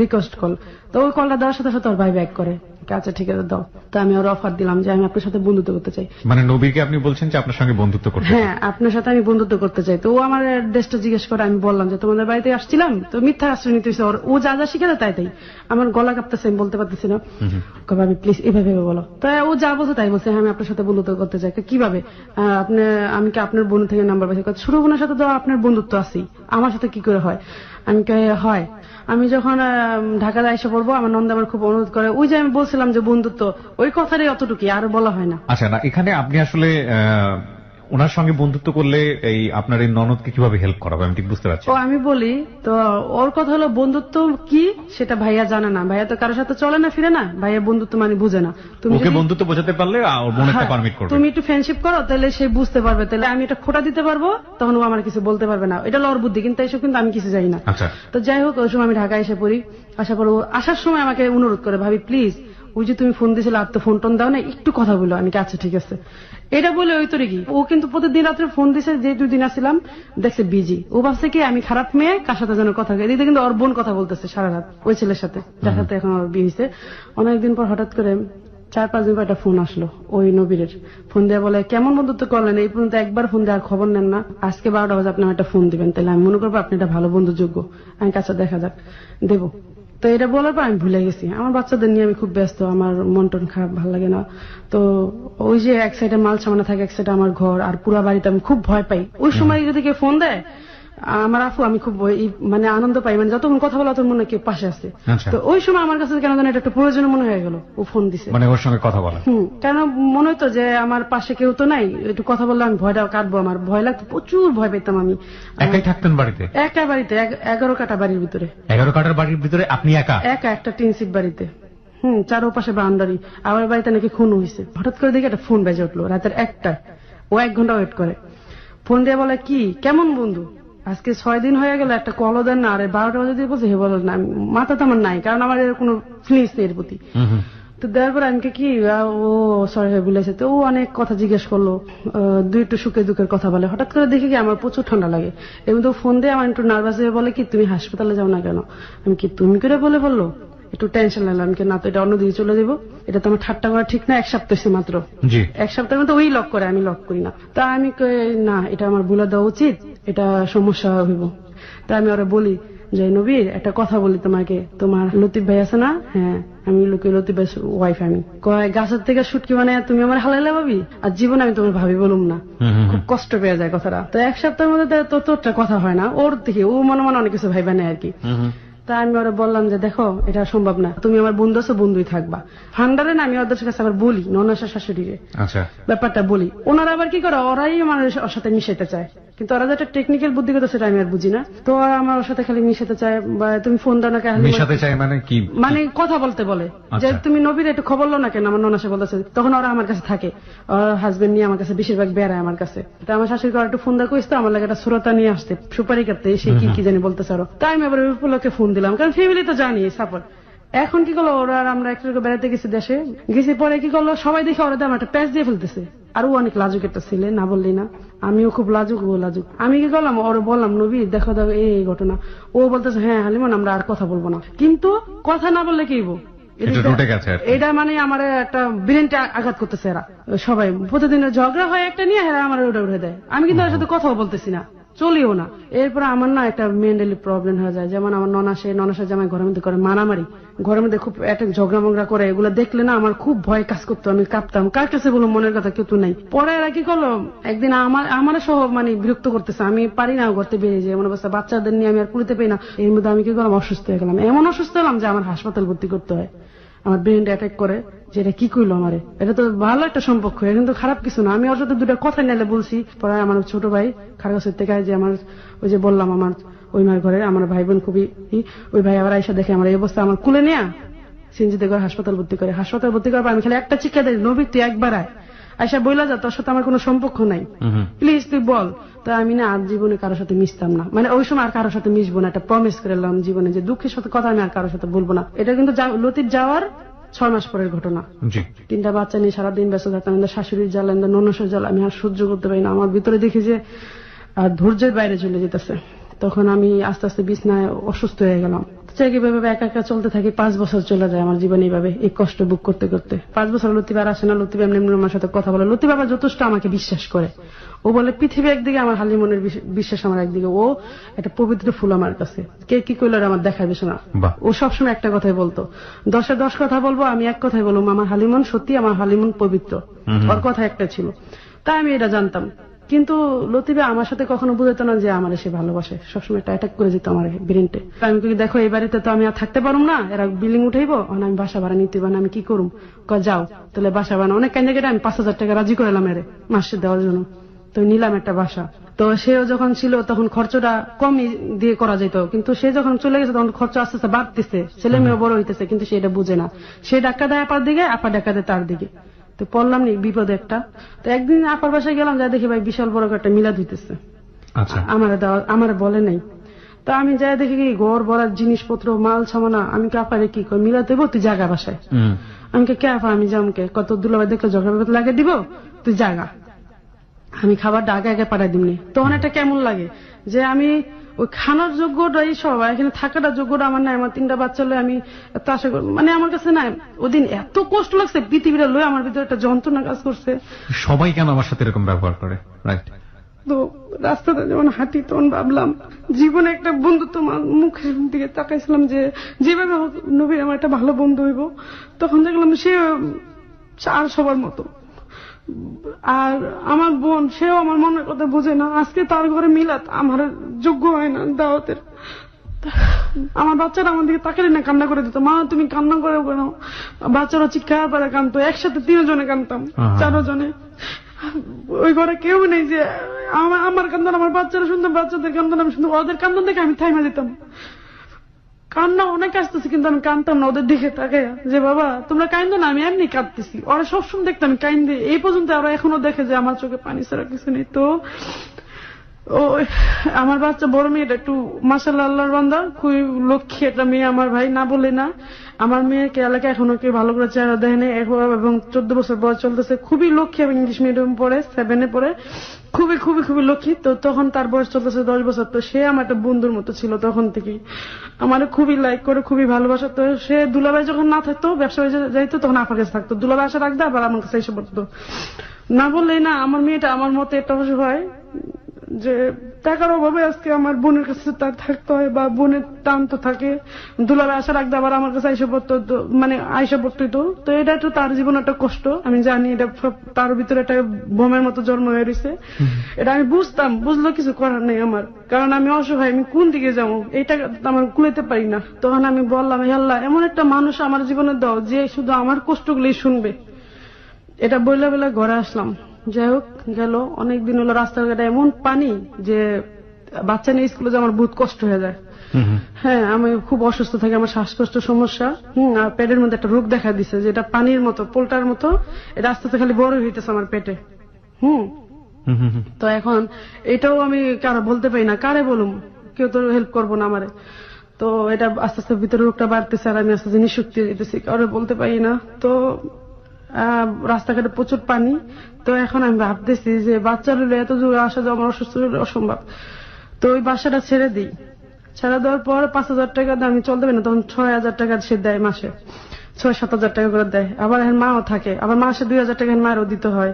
রিকোয়েস্ট কল। তো ওই কলটা দেওয়ার সাথে সাথে ওর ভাই ব্যাক করে, আচ্ছা ঠিক আছে দাও। তো আমি ওর অফার দিলাম যে আমি আপনার সাথে বন্ধুত্ব করতে চাই। মানে নবীকে আপনি বলছেন যে আপনার সঙ্গে বন্ধুত্ব করতে? হ্যাঁ, আপনার সাথে আমি বন্ধুত্ব করতে চাই। তো ও আমার দেশটা জিজ্ঞেস করে, আমি বললাম যে তোমাদের বাড়িতে আসছিলাম। তো মিথ্যা আশ্রয় নিতে হয়েছে, ও যা যা শিখেছে তাই তাই। আমার গলা কাঁপতেছে, আমি বলতে পারতেছি না। ভাবি প্লিজ এভাবে বলো। তো ও যা বলছে তাই বলছে, হ্যাঁ আমি আপনার সাথে বন্ধুত্ব করতে চাই। কিভাবে? আমি কি আপনার বোন থেকে নাম্বার পাইছি? ছোট বোনের সাথে তো আপনার বন্ধুত্ব আছেই, আমার সাথে কি করে হয়? আমি হয় আমি যখন ঢাকায় এসে পড়বো আমার নন্দ আমার খুব অনুরোধ করে, ওই যে আমি বলছিলাম যে বন্ধুত্ব, ওই কথারই অতটুকুই, আর বলা হয় না। আচ্ছা, না এখানে আপনি আসলে ওনার সঙ্গে বন্ধুত্ব করলে এই আপনার এই ননদকে কিভাবে হেল্প করাবে আমি ঠিক বুঝতে পারছি। ও আমি বলি তো ওর কথা হলো বন্ধুত্ব কি সেটা ভাইয়া জানে না, ভাইয়া তো কারোর সাথে চলে না ফিরে না, ভাইয়া বন্ধুত্ব মানে বুঝে না। তুমি ওকে বন্ধুত্ব বোঝাতে পারলে ওর মনে একটা পারমিট করবে, তুমি একটু ফ্রেন্ডশিপ করো তাহলে সে বুঝতে পারবে, তাহলে আমি এটা খোটা দিতে পারবো, তখন ও আমার কিছু বলতে পারবে না। এটা লর বুদ্ধি, কিন্তু এইসব কিন্তু আমি কিছু জানি না। আচ্ছা, তো যাই হোক ওই সময় আমি ঢাকায় এসে পড়ি, আসার পর ও আসার সময় আমাকে অনুরোধ করে, ভাবি প্লিজ ওই যে তুমি ফোন দিয়েছিলে আর তো ফোন টোন দাও না, একটু কথা বলো। আমি আচ্ছা ঠিক আছে এটা বলে ওই তোরে কি, ও কিন্তু প্রতিদিন রাত্রে ফোন দিছে, যে 2 দিন আসছিলাম দেখছে বিজি, ও ভাবছে কি আমি খারাপ মেয়ে, কার সাথে যেন কথা, এদিকে কিন্তু ওর বোন কথা বলতেছে সারা রাত ওই ছেলের সাথে, যার সাথে এখন ওর বিয়ে হয়েছে। অনেকদিন পর হঠাৎ করে 4-5 দিন পর একটা ফোন আসলো ওই নবীরের, ফোন দিয়ে বলে কেমন বন্ধুত্ব করলেন, এই পর্যন্ত একবার ফোন দিয়ে আর খবর নেন না, আজকে 12টা বাজে আপনি একটা ফোন দিবেন, তাহলে আমি মনে করবো আপনি একটা ভালো বন্ধু যোগ্য। আমি কাছে দেখা যাক দেবো। তো এটা বলার পর আমি ভুলে গেছি, আমার বাচ্চাদের নিয়ে আমি খুব ব্যস্ত, আমার মন টন খারাপ, ভালো লাগে না। তো ওই যে এক সাইডে মাল সামানা থাকে, এক সাইডে আমার ঘর, আর পুরা বাড়িতে আমি খুব ভয় পাই। ওই সময় যদি কেউ ফোন দেয় আমার আফু, আমি খুব মানে আনন্দ পাই, মানে যতক্ষণ কথা বলা তোর মনে কেউ পাশে আছে। তো ওই সময় আমার কাছে কেন জানি এটা একটা প্রয়োজন মনে হয়ে গেল, ও ফোন দিছে, মানে ওর সঙ্গে কথা বলা। কেন মনে হতো যে আমার পাশে কেউ তো নাই, একটু কথা বললে আমি ভয়টা কাটবো, আমার ভয় লাগতো, প্রচুর ভয় পেতাম আমি। একাই থাকতেন বাড়িতে? একা বাড়িতে, 11 কাঠা বাড়ির ভিতরে। 11 কাঠার বাড়ির ভিতরে আপনি একা? একা, একটা টিন সিট বাড়িতে, চারোপাশে বাউন্ডারি। আমার বাড়িতে নাকি খুন হয়েছে। হঠাৎ করে দেখি একটা ফোন বেজে উঠলো রাতের 1টায়, ও 1 ঘন্টা ওয়েট করে, ফোন দিয়ে বলে কি কেমন বন্ধু, আজকে 6 দিন হয়ে গেল একটা কলও দেন না, আরে 12টা বাজে দিয়ে বলছে, হে বলো না, মাথা তো আমার নাই, কারণ আমার এর কোনো ফিলিংস নেই এর প্রতি। তো দেওয়ার পর আমি কি ও সরি হয়ে বলেছে, তো ও অনেক কথা জিজ্ঞেস করলো, 2 একটু সুখে দুঃখের কথা বলে। হঠাৎ করে দেখি কি আমার প্রচুর ঠান্ডা লাগে, এমনি তো ফোন দিয়ে আমার একটু নার্ভাস হয়ে বলে কি তুমি হাসপাতালে যাও না কেন, আমি কি তুমি করে বললো, একটু টেনশন লাগলাম, কি না তো এটা অন্যদিকে চলে যাবো, এটা তো আমার ঠাট্টা করা ঠিক না, 1 সপ্তাহ হয়েছে মাত্র, 1 সপ্তাহের মধ্যে ওই লক করে, আমি লক করি না। তা আমি না এটা আমার ভুলে দেওয়া উচিত, এটা সমস্যা হইব। তা আমি ওরা বলি যে নবীর একটা কথা বলি তোমাকে, তোমার লতিফ ভাই আছে না, হ্যাঁ আমি লতিফ ভাই ওয়াইফ, আমি কয় গাছের থেকে শুটকি মানে তুমি আমার হালাইলে ভাবি, আর জীবন আমি তোমার ভাবি বলুম না, খুব কষ্ট পেয়ে যায় কথাটা। তো 1 সপ্তাহের মধ্যে তো তোরটা কথা হয় না, ওর দেখি ও মনে মনে অনেক কিছু ভাইবা নেয় আর কি। তা আমি ওরা বললাম যে দেখো এটা সম্ভব না, তুমি আমার বন্ধু আছো, বন্ধুই থাকবা। ফান্ডারে না আমি ওদের কাছে আবার বলি, ননাসা শাশুড়িকে ব্যাপারটা বলি, ওনারা আবার কি করে, ওরাই আমার ওর সাথে মিশাইতে চায়, কিন্তু ওরা যেটা টেকনিক্যাল বুদ্ধিগত সেটা আমি আর বুঝি না। তো ওরা আমার ওর সাথে খালি মিশাতে চায়, বা তুমি ফোন দাও না কেন, মিশাতে চায় মানে কি, মানে কথা বলতে বলে যে তুমি নবীর একটু খবর লো না কেন, আমার ননাসা বলতেছে, তখন ওরা আমার কাছে থাকে, ওর হাজবেন্ড নিয়ে আমার কাছে বেশিরভাগ বেড়ায় আমার কাছে। তো আমার শাশুড়িকে একটু ফোন দা কইস তো আমার লাগে একটা শ্রোতা নিয়ে আসতে, সুপারি কাটতে, সে কি জানি বলতেছে আরো। তাই আমি আবার ওই উপলক্ষে ফোন দিলাম, কারণ ফ্যামিলি তো জানি সাপোর্ট। এখন কি করলো ওরা, আর আমরা একটু বেড়াতে গেছি দেশে, গেছি পরে কি করলো সবাই দেখে ওরা আমার একটা প্যাচ দিয়ে ফেলতেছে, আর ও অনেক লাজুক একটা ছেলে, না বললি না, আমিও খুব লাজুক, ও লাজুক। আমি কি করলাম ওরা বললাম নবী দেখো দেখো এই ঘটনা, ও বলতেছে হ্যাঁ হালিমন আমরা আর কথা বলবো না, কিন্তু কথা না বললে কি এটা মানে আমার একটা ব্রেনটা আঘাত করতেছে। এরা সবাই প্রতিদিনের ঝগড়া হয় একটা নিয়ে, হ্যাঁ আমার ওটা উঠে দেয়, আমি কিন্তু ওর সাথে কথাও বলতেছি না, চলিও না। এরপরে আমার না একটা মেন্টালি প্রবলেম হয়ে যায়, যেমন আমার ননাসে জামাই ঘরের মধ্যে করে মারামারি, ঘরের মধ্যে খুব একটা ঝগড়া মগড়া করে, এগুলো দেখলে না আমার খুব ভয় কাজ করতো, আমি কাঁপতাম, কার কাছে বললাম মনের কথা কেউ তো নাই। পরে এরা কি করলো একদিন আমার সহ মানে বিরক্ত করতেছে, আমি পারি না ঘরতে বেরিয়ে যাই, এমন অবস্থা বাচ্চাদের নিয়ে আমি আর পুলিতে পাই না। এর মধ্যে আমি কি করলাম অসুস্থ হয়ে গেলাম, এমন অসুস্থ হলাম যে আমার হাসপাতাল ভর্তি করতে হয়, আমার ব্রেনটা অ্যাটাক করে, যে এটা কি করলো আমারে, এটা তো ভালো একটা সম্পর্ক, এটা কিন্তু খারাপ কিছু না। আমি ওর সাথে 2টা কথা নিলে বলছি, পরে আমার ছোট ভাই খারগাছের থেকে, যে আমার ওই যে বললাম আমার ওই মার ঘরে আমার ভাই বোন খুবই, ওই ভাই আবার আইসা দেখে আমার এই অবস্থা, আমার কুলে নেয়া সিনজিতে করে হাসপাতাল ভর্তি করে, হাসপাতাল ভর্তি করার পর আমি খালি একটা চিৎকার দিই, নবী তুই একবার আয়, আইসা বইলা যা তোর সাথে আমার কোনো সম্পর্ক নাই, প্লিজ তুই বল। তো আমি না আর জীবনে কারোর সাথে মিশতাম না, মানে ওই সময় আর কারোর সাথে মিশবো না, একটা প্রমিস করে এলাম জীবনে যে দুঃখের সাথে কথা আমি আর কারোর সাথে বলবো না। এটা কিন্তু লতিফ যাওয়ার 6 মাস পরের ঘটনা। 3টা বাচ্চা নিয়ে সারাদিন ব্যস্ত থাকতাম, শাশুড়ির জ্বালা, ননসের জ্বালা আমি আর সহ্য করতে পারি না, আমার ভিতরে দেখি যে ধৈর্যের বাইরে চলে যেতেছে। তখন আমি আস্তে আস্তে বিছনায় অসুস্থ হয়ে গেলাম। কিভাবে একা একা চলতে থাকি, 5 বছর চলে যায় আমার জীবনে এইভাবে, এই কষ্ট বুক করতে করতে। 5 বছর লতিফ আর আসে না, লতিফ এমনি আমার সাথে কথা বলে, লতিফ আবার যথেষ্ট আমাকে বিশ্বাস করে, ও বলে পৃথিবী একদিকে আমার হালিমনের বিশ্বাস আমার একদিকে, ও একটা পবিত্র ফুল আমার কাছে, কে কি করলে আমার দেখার বিষয় না। ও সবসময় একটা কথাই বলতো, 10-এ 10 কথা বলবো, আমি এক কথাই বলবো, আমার হালিমন সত্যি, আমার হালিমন পবিত্র, ওর কথা একটা ছিল। তাই আমি এটা জানতাম। কিন্তু লতিফে আমার সাথে কখনো বুঝাতো না যে আমার সে ভালোবাসে, সবসময় একটা অ্যাটাক করে যেত আমার ব্রেনটে। আমি কি দেখো এই বাড়িতে তো আমি আর থাকতে পারুম না, এরা বিল্ডিং উঠাইবো, আমি বাসা ভাড়া নিতে পারি, আমি কি করুম? যাও তাহলে বাসা বানা। অনেক কান্দে কেটে আমি 5,000 টাকা রাজি করলাম এর মাসে দেওয়ার জন্য। তো নিলাম একটা বাসা। তো সেও যখন ছিল তখন খরচটা কমই দিয়ে করা যেত, কিন্তু সে যখন চলে গেছে তখন খরচ আস্তে আস্তে বাড়তেছে, ছেলে মেয়ে বড় হইতেছে, কিন্তু সে এটা বুঝে না। সে ডাক্কা দেয় আপার দিকে, আপা ডাক্কা দেয় তার দিকে। তো পড়লাম নি বিপদে একটা। তো একদিন আপার বাসায় গেলাম, যা দেখি ভাই বিশাল বড় একটা মিলাদ হইতেছে। আমার বলে নাই। তো আমি যাই দেখি কি ঘর ভরার জিনিসপত্র মাল সামানা। আমি কি আপারে কি কই মিলাদ দেবো, তুই জাগা বাসায়। আমি কে আপা আমি যামকে, কত দুলাভাই দেখলে ঝগড়া লাগে দিব, তুই জাগা, আমি খাবারটা আগে আগে পাঠাই দিমনি। তখন একটা কেমন লাগে যে আমি ওই খানার যোগ্যটাই সব, এখানে থাকাটা যোগ্যটা আমার নাই। আমার 3টা বাচ্চা লয়ে আমি এত আশা করি, মানে আমার কাছে না ওদিন এত কষ্ট লাগছে, পৃথিবীটা লয়ে আমার ভিতরে একটা যন্ত্রণা কাজ করছে। সবাই কেন আমার সাথে এরকম ব্যবহার করে? রাইট। তো রাস্তাটা যখন হাঁটি তখন ভাবলাম জীবনে একটা বন্ধুত্ব মুখের দিকে তাকাইছিলাম যে যেভাবে হোক নবীর আমার একটা ভালো বন্ধু হইব। তখন দেখলাম সে আর সবার মতো। আর আমার বোন, সেও আমার মনের কথা বুঝে না। আজকে তার ঘরে মিলাদ, আমার যোগ্য হয় না দাওয়াতের। আমার বাচ্চারা আমার দিকে তাকালে না কান্না করে দিত, মা তুমি কান্না করে কেন? বাচ্চারা চিৎকার করে কানতো, একসাথে 3 জনে কানতাম, 4 জনে। ওই ঘরে কেউ নেই যে আমার কান্দন আমার বাচ্চারা শুনতাম, বাচ্চাদের কান্দন আমি শুনতাম। ওদের কান্দন দেখে আমি থাইমা দিতাম। কান্না অনেক আসতেছে, কিন্তু আমি কান্দতাম না ওদের দিকে তাকাইয়া যে বাবা তোমরা কান্দো না, আমি এমনি কাঁদতেছি। ওরা সবসময় দেখতাম আমি কান্দে, এই পর্যন্ত ওরা এখনো দেখে যে আমার চোখে পানি ছাড়া কিছু নেই। তো ও আমার বাচ্চা বড় মেয়েটা একটু মাশাআল্লাহ আল্লাহর বান্দা, খুবই লক্ষ্মী একটা মেয়ে আমার ভাই, না বলে না। আমার মেয়েকে এলাকায় এখনো কেউ ভালো করে চেহারা দেয় না, এবং 14 বছর বয়স চলতেছে। খুবই লক্ষ্মী, এবং ইংলিশ মিডিয়াম পড়ে, 7-এ পড়ে, খুবই খুবই খুবই লক্ষ্মী। তো তখন তার বয়স চলতেছে 10 বছর। তো সে আমার একটা বন্ধুর মতো ছিল তখন থেকেই, আমার খুবই লাইক করে, খুবই ভালোবাসা। তো সে দুলাভাই যখন না থাকতো, ব্যবসা যাইতো, তখন আপার কাছে থাকতো। দুলাভাই আসা রাখতো, আবার আমার কাছে এসে পড়তো। না বললেই না, আমার মেয়েটা আমার মতে একটা অবশ্য হয় যে টাকার অভাবে আজকে আমার বোনের কাছে তার থাকতে হয়, বা বোনের টান তো থাকে। দুলাভাই আশা রাখতে আবার আমার কাছে আইসা পড়তো, মানে আইসা পড়তো। তো এটা একটু তার জীবন একটা কষ্ট, আমি জানি। এটা তার ভিতরে একটা বোমের মতো জন্ম হয়ে রয়েছে, এটা আমি বুঝতাম। বুঝলো কিছু করার নেই আমার, কারণ আমি অসহায়, আমি কোন দিকে যাবো, এইটা আমার কুলাইতে পারি না। তখন আমি বললাম আল্লাহ এমন একটা মানুষ আমার জীবনে দাও যে শুধু আমার কষ্টগুলোই শুনবে। এটা বইলা বইলা ঘরে আসলাম। যাই হোক গেল অনেকদিন হলো, রাস্তাঘাটে এমন পানি যে বাচ্চা নিয়ে স্কুলে যে আমার বহুত কষ্ট হয়ে যায়। হ্যাঁ, আমি খুব অসুস্থ থাকি, আমার শ্বাসকষ্ট সমস্যা। আর পেটের মধ্যে একটা রোগ দেখা দিছে, যেটা পানির মতো, পোল্টার মতো, এটা আস্তে আস্তে খালি বড় হইতেছে আমার পেটে। তো এখন এটাও আমি কারো বলতে পারি না, কারে বলুম, কেউ তো হেল্প করবো না আমারে। তো এটা আস্তে আস্তে ভিতরে রোগটা বাড়তেছে, আর আমি আস্তে আস্তে নিঃশক্তি দিতেছি, কারো বলতে পারি না। তো রাস্তাঘাটে প্রচুর পানি। তো এখন আমি ভাবতেছি যে বাচ্চার হলে এত দূরে আসা যাওয়া আমার অসুস্থ হলে অসম্ভব। তো ওই বাসাটা ছেড়ে দিই। ছেড়ে দেওয়ার পর 5,000 টাকা দিয়ে আমি চলতে পারি না, তখন 6,000 টাকা সে দেয় মাসে, 6-7,000 টাকা করে দেয়। আবার এখন মাও থাকে, আবার মাসে 2,000 টাকা মায়েরও দিতে হয়,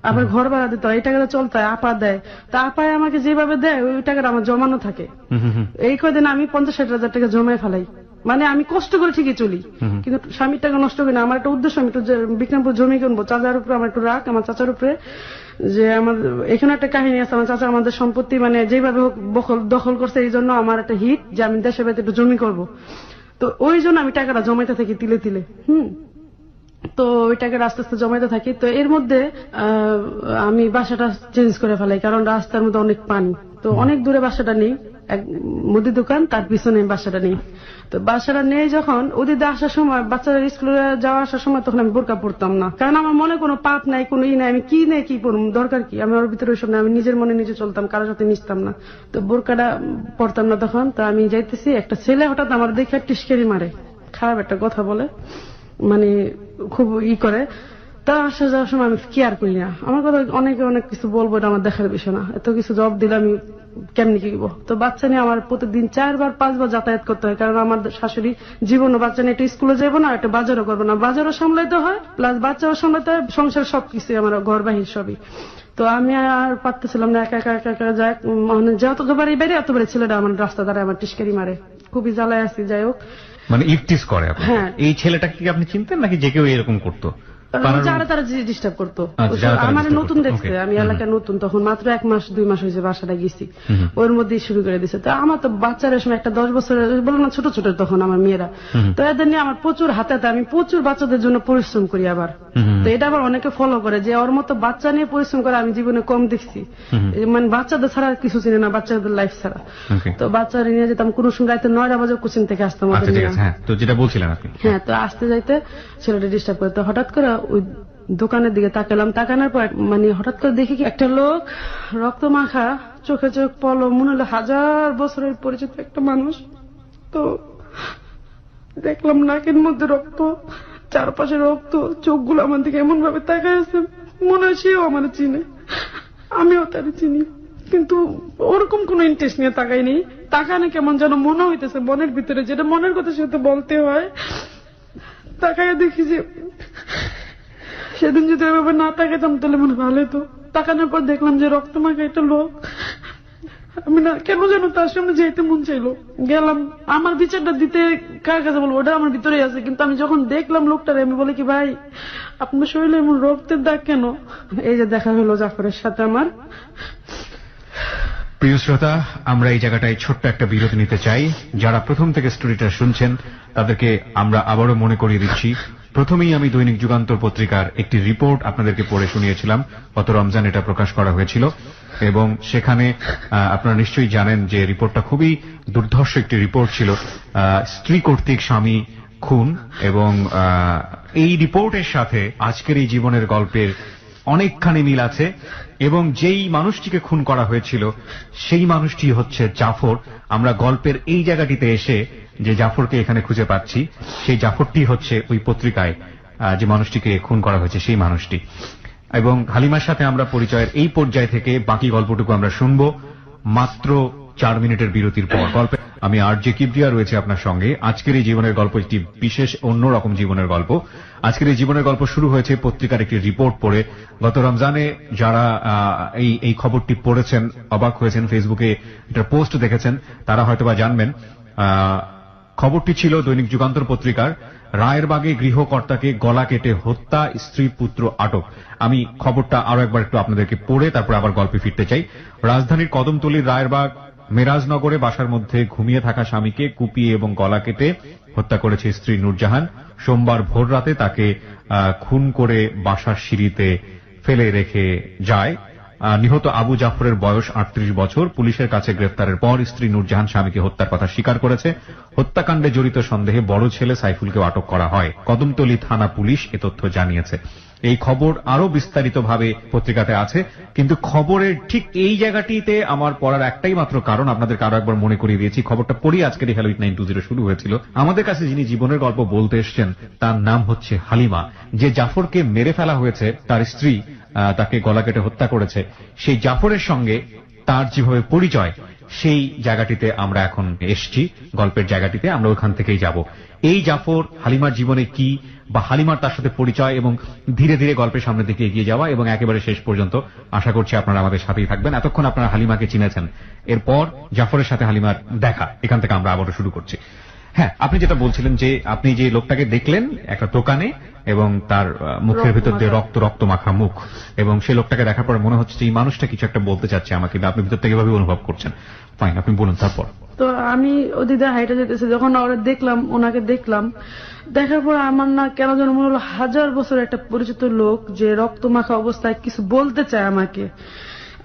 আবার ঘর ভাড়া দিতে হয়। এই টাকাটা চলতে হয়, আপা দেয়। তা আপায় আমাকে যেভাবে দেয় ওই টাকাটা আমার জমানো থাকে। এই কদিন আমি 50-60 টাকা জমায় ফেলাই, মানে আমি কষ্ট করে ঠিকই চলি, কিন্তু স্বামীর টাকা নষ্ট করি না। আমার একটা উদ্দেশ্য, আমি একটু বিক্রমপুর জমি কিনবো, চাচার উপরে আমার একটু রাখ, আমার চাচার উপরে। যে আমার এখানে একটা কাহিনী আছে, আমার চাচা আমাদের সম্পত্তি মানে যেভাবে হোক দখল করছে, এই জন্য আমার একটা হিট যে আমি দেশে বাড়িতে একটু জমি করব। তো ওই জন্য আমি টাকাটা জমাইতে থাকি তিলে তিলে। তো ওই টাকাটা আস্তে আস্তে জমাইতে থাকি। তো এর মধ্যে আমি বাসাটা চেঞ্জ করে ফেলাই, কারণ রাস্তার মধ্যে অনেক পানি। তো অনেক দূরে বাসাটা নেই, এক মুদি দোকান, তার পিছনে বাসাটা নেই। তো বাসাটা নেই যখন ওদিকে আসার সময়, বাচ্চারা স্কুলে যাওয়া আসার সময়, তখন আমি বোরকা পড়তাম না, কারণ আমার মনে কোনো পাপ নাই, কোনো ই নাই, আমি কি নেই কি পড়ব, দরকার কি, আমি ওর ভিতরে ওইসব না, আমি নিজের মনে নিজে চলতাম, কারোর সাথে মিশতাম না। তো বোরকাটা পড়তাম না তখন। তো আমি যাইতেছি, একটা ছেলে হঠাৎ আমার দেখে টিস্কেরি মারে, খারাপ একটা কথা বলে, মানে খুব করে। তা আসা যাওয়ার সময় আমি কেয়ার করি না, আমার কথা অনেকে অনেক কিছু বলবো, এটা আমার দেখার বিষয় না। এত কিছু জবাব দিলে আমি কেমনি কি করবো? তো বাচ্চা নিয়ে আমার প্রতিদিন 4-5 বার যাতায়াত করতে হয়, কারণ আমার শাশুড়ি জীবনও বাচ্চা নিয়ে একটু স্কুলে যাবো না, একটা বাজারও করবো না, বাজারও সামলাইতে হয়, প্লাস বাচ্চাও সামলাইতে হয়, সংসার সবকিছু আমার ঘর বাহির সবই। তো আমি আর পারতেছিলাম না, একা একা একা একা যাই, মানে যতবারই বাইরে এতবারে ছেলেটা আমার রাস্তা দ্বারা আমার টিস্কারি মারে, খুবই জ্বালায় আছি। যাই হোক, মানে ইফটিস করে। হ্যাঁ। এই ছেলেটাকে কি আপনি চিনতেন নাকি যে কেউ এরকম করতো? যারা তারা ডিস্টার্ব করতো। আচ্ছা, যারা তারা আমার disturb নতুন করতো, দেখছে, okay. আমি এলাকায় নতুন, তখন মাত্র 1 মাস 2 মাস হয়েছে বাসাটা গেছি, ওর মধ্যেই শুরু করে দিছে। তো আমার তো বাচ্চারা সময় একটা 10 বছরের বললাম না, ছোট ছোট তখন আমার মেয়েরা, তো এদের নিয়ে আমার প্রচুর হাতে হাতে আমি প্রচুর বাচ্চাদের জন্য পরিশ্রম করি আবার। তো এটা আবার অনেকে ফলো করে যে ওর মতো বাচ্চা নিয়ে পরিশ্রম করে আমি জীবনে কম দেখছি। মানে বাচ্চাদের ছাড়া আর কিছু চিনি না, বাচ্চাদের লাইফ ছাড়া। তো বাচ্চারা নিয়ে যেতাম, কোনো সময় রাতে 9টা বাজে কোচিং থেকে আসতাম ওদের আচ্ছা ঠিক নিয়ে। আছে, হ্যাঁ, তো যেটা বলছিলেন আপনি। হ্যাঁ, তো আসতে যাইতে ছেলেটা ডিস্টার্ব করে, তো হঠাৎ করে ওই দোকানের দিকে তাকালাম, তাকানোর পর মানে হঠাৎ করে দেখি কি একটা লোক রক্ত মাখা, চোখে চোখ পলো, মনে হলো 1000 বছরের পরিচিত একটা মানুষ। তো দেখলাম নাকের মধ্যে রক্ত, চারপাশে রক্ত, চোখগুলো আমার দিকে এমন ভাবে তাকায় আছে, মনে হয় সেও আমার চিনে, আমিও তার চিনি, কিন্তু ওরকম কোন ইন্টারেস্ট নিয়ে তাকাইনি। তাকানে কেমন যেন মনে হইতেছে মনের ভিতরে, যেটা মনের কথা সেটা বলতে হয়। তাকায় দেখি যে সেদিন যদি এভাবে না তাকাইতাম তাহলে মনে ভালো হতো। তাকানোর পর দেখলাম যে রক্ত মাখা একটা লোক, আমি না কেন যেন তার সামনে যেতে মন চাইলো, গেলাম। আমার বিচারটা দিতে কার কাছে বলবো, ওটা আমার ভিতরে আছে, কিন্তু আমি যখন দেখলাম লোকটারে, আমি বলি কি ভাই আপনার শরীরে এমন রক্তের দাগ কেন? এই যে দেখা হলো জাফরের সাথে আমার। প্রিয় শ্রোতা, আমরা এই জায়গাটায় ছোট্ট একটা বিরতি নিতে চাই। যারা প্রথম থেকে স্টোরিটা শুনছেন তাদেরকে আমরা আবারও মনে করিয়ে দিচ্ছি, প্রথমেই আমি দৈনিক যুগান্তর পত্রিকার একটি রিপোর্ট আপনাদেরকে পড়ে শুনিয়েছিলাম। গত রমজান এটা প্রকাশ করা হয়েছিল এবং সেখানে আপনারা নিশ্চয়ই জানেন যে রিপোর্টটা খুবই দুর্ধর্ষ একটি রিপোর্ট ছিল। স্ত্রী কর্তৃক স্বামী খুন, এবং এই রিপোর্টের সাথে আজকের এই জীবনের গল্পের অনেকখানি মিল আছে। এবং যেই মানুষটিকে খুন করা হয়েছিল সেই মানুষটি হচ্ছে জাফর। আমরা গল্পের এই জায়গাটিতে এসে যে জাফরকে এখানে খুঁজে পাচ্ছি, সেই জাফরটি হচ্ছে ওই পত্রিকায় যে মানুষটিকে খুন করা হয়েছে সেই মানুষটি। এবং হালিমার সাথে আমরা পরিচয়ের এই পর্যায় থেকে বাকি গল্পটুকু আমরা শুনব মাত্র 4 মিনিটের বিরতির পর। গল্পে আমি আরজে কিবরিয়া রয়েছে আপনার সঙ্গে। আজকের এই জীবনের গল্প একটি বিশেষ অন্যরকম জীবনের গল্প। আজকের এই জীবনের গল্প শুরু হয়েছে পত্রিকার একটি রিপোর্ট পড়ে। গত রমজানে যারা এই খবরটি পড়েছেন, অবাক হয়েছেন, ফেসবুকে এটার পোস্ট দেখেছেন, তারা হয়তোবা জানবেন। খবরটি ছিল দৈনিক যুগান্তর পত্রিকার, রায়েরবাগে গৃহকর্তাকে গলা কেটে হত্যা, স্ত্রী পুত্র আটক। আমি খবরটা আরো একবার একটু আপনাদেরকে পড়ে তারপর আবার গল্পে ফিরতে চাই। রাজধানীর কদমতলীর রায়েরবাগ মেরাজনগরে বাসার মধ্যে ঘুমিয়ে থাকা স্বামীকে কুপিয়ে এবং গলা কেটে হত্যা করেছে স্ত্রী নূরজাহান। সোমবার ভোর রাতে তাকে খুন করে বাসার সিঁড়িতে ফেলে রেখে যায়। নিহত আবু জাফরের বয়স 38 বছর। পুলিশের কাছে গ্রেফতারের পর স্ত্রী নূরজাহান স্বামীকে হত্যার কথা স্বীকার করেছে। হত্যাকাণ্ডে জড়িত সন্দেহে বড় ছেলে সাইফুলকেও আটক করা হয়। কদমতলী থানা পুলিশ এ তথ্য জানিয়েছে। এই খবর আরো বিস্তারিতভাবে পত্রিকাতে আছে, কিন্তু খবরের ঠিক এই জায়গাটিতে আমার পড়ার একটাই মাত্র কারণ, আপনাদেরকে আরো একবার মনে করিয়ে দিয়েছি। খবরটা পড়ি আজকের এই হ্যালো 920 শুরু হয়েছিল। আমাদের কাছে যিনি জীবনের গল্প বলতে এসছেন তার নাম হচ্ছে হালিমা। যে জাফরকে মেরে ফেলা হয়েছে, তার স্ত্রী তাকে গলা কেটে হত্যা করেছে, সেই জাফরের সঙ্গে তার যেভাবে পরিচয়, সেই জায়গাটিতে আমরা এখন এসছি। গল্পের জায়গাটিতে আমরা ওখান থেকেই যাব। এই জাফর হালিমার জীবনে কি, বা হালিমার তার সাথে পরিচয়, এবং ধীরে ধীরে গল্পের সামনের দিকে এগিয়ে যাওয়া এবং একেবারে শেষ পর্যন্ত। আশা করছি আপনারা আমাদের সাথেই থাকবেন। এতক্ষণ আপনারা হালিমাকে চিনেছেন, এরপর জাফরের সাথে হালিমার দেখা, এখান থেকে আমরা আবারও শুরু করছি। হ্যাঁ, আপনি যেটা বলছিলেন যে আপনি যে লোকটাকে দেখলেন একটা দোকানে, এবং তার মুখের ভিতর দিয়ে রক্ত মাখা মুখ, এবং সেই লোকটাকে দেখার পর মনে হচ্ছে যে এই মানুষটা কিছু একটা বলতে চাচ্ছে আমাকে, আপনি ভিতর থেকে এভাবে অনুভব করছেন। ফাইন, আপনি বলুন তারপর। তো আমি ওদিকে হাইটে যেতেছি, যখন ওরা দেখলাম, ওনাকে দেখলাম, দেখার পর আমার না কেন যেন মনে হলো 1000 বছর একটা পরিচিত লোক যে রক্ত মাখা অবস্থায় কিছু বলতে চায় আমাকে।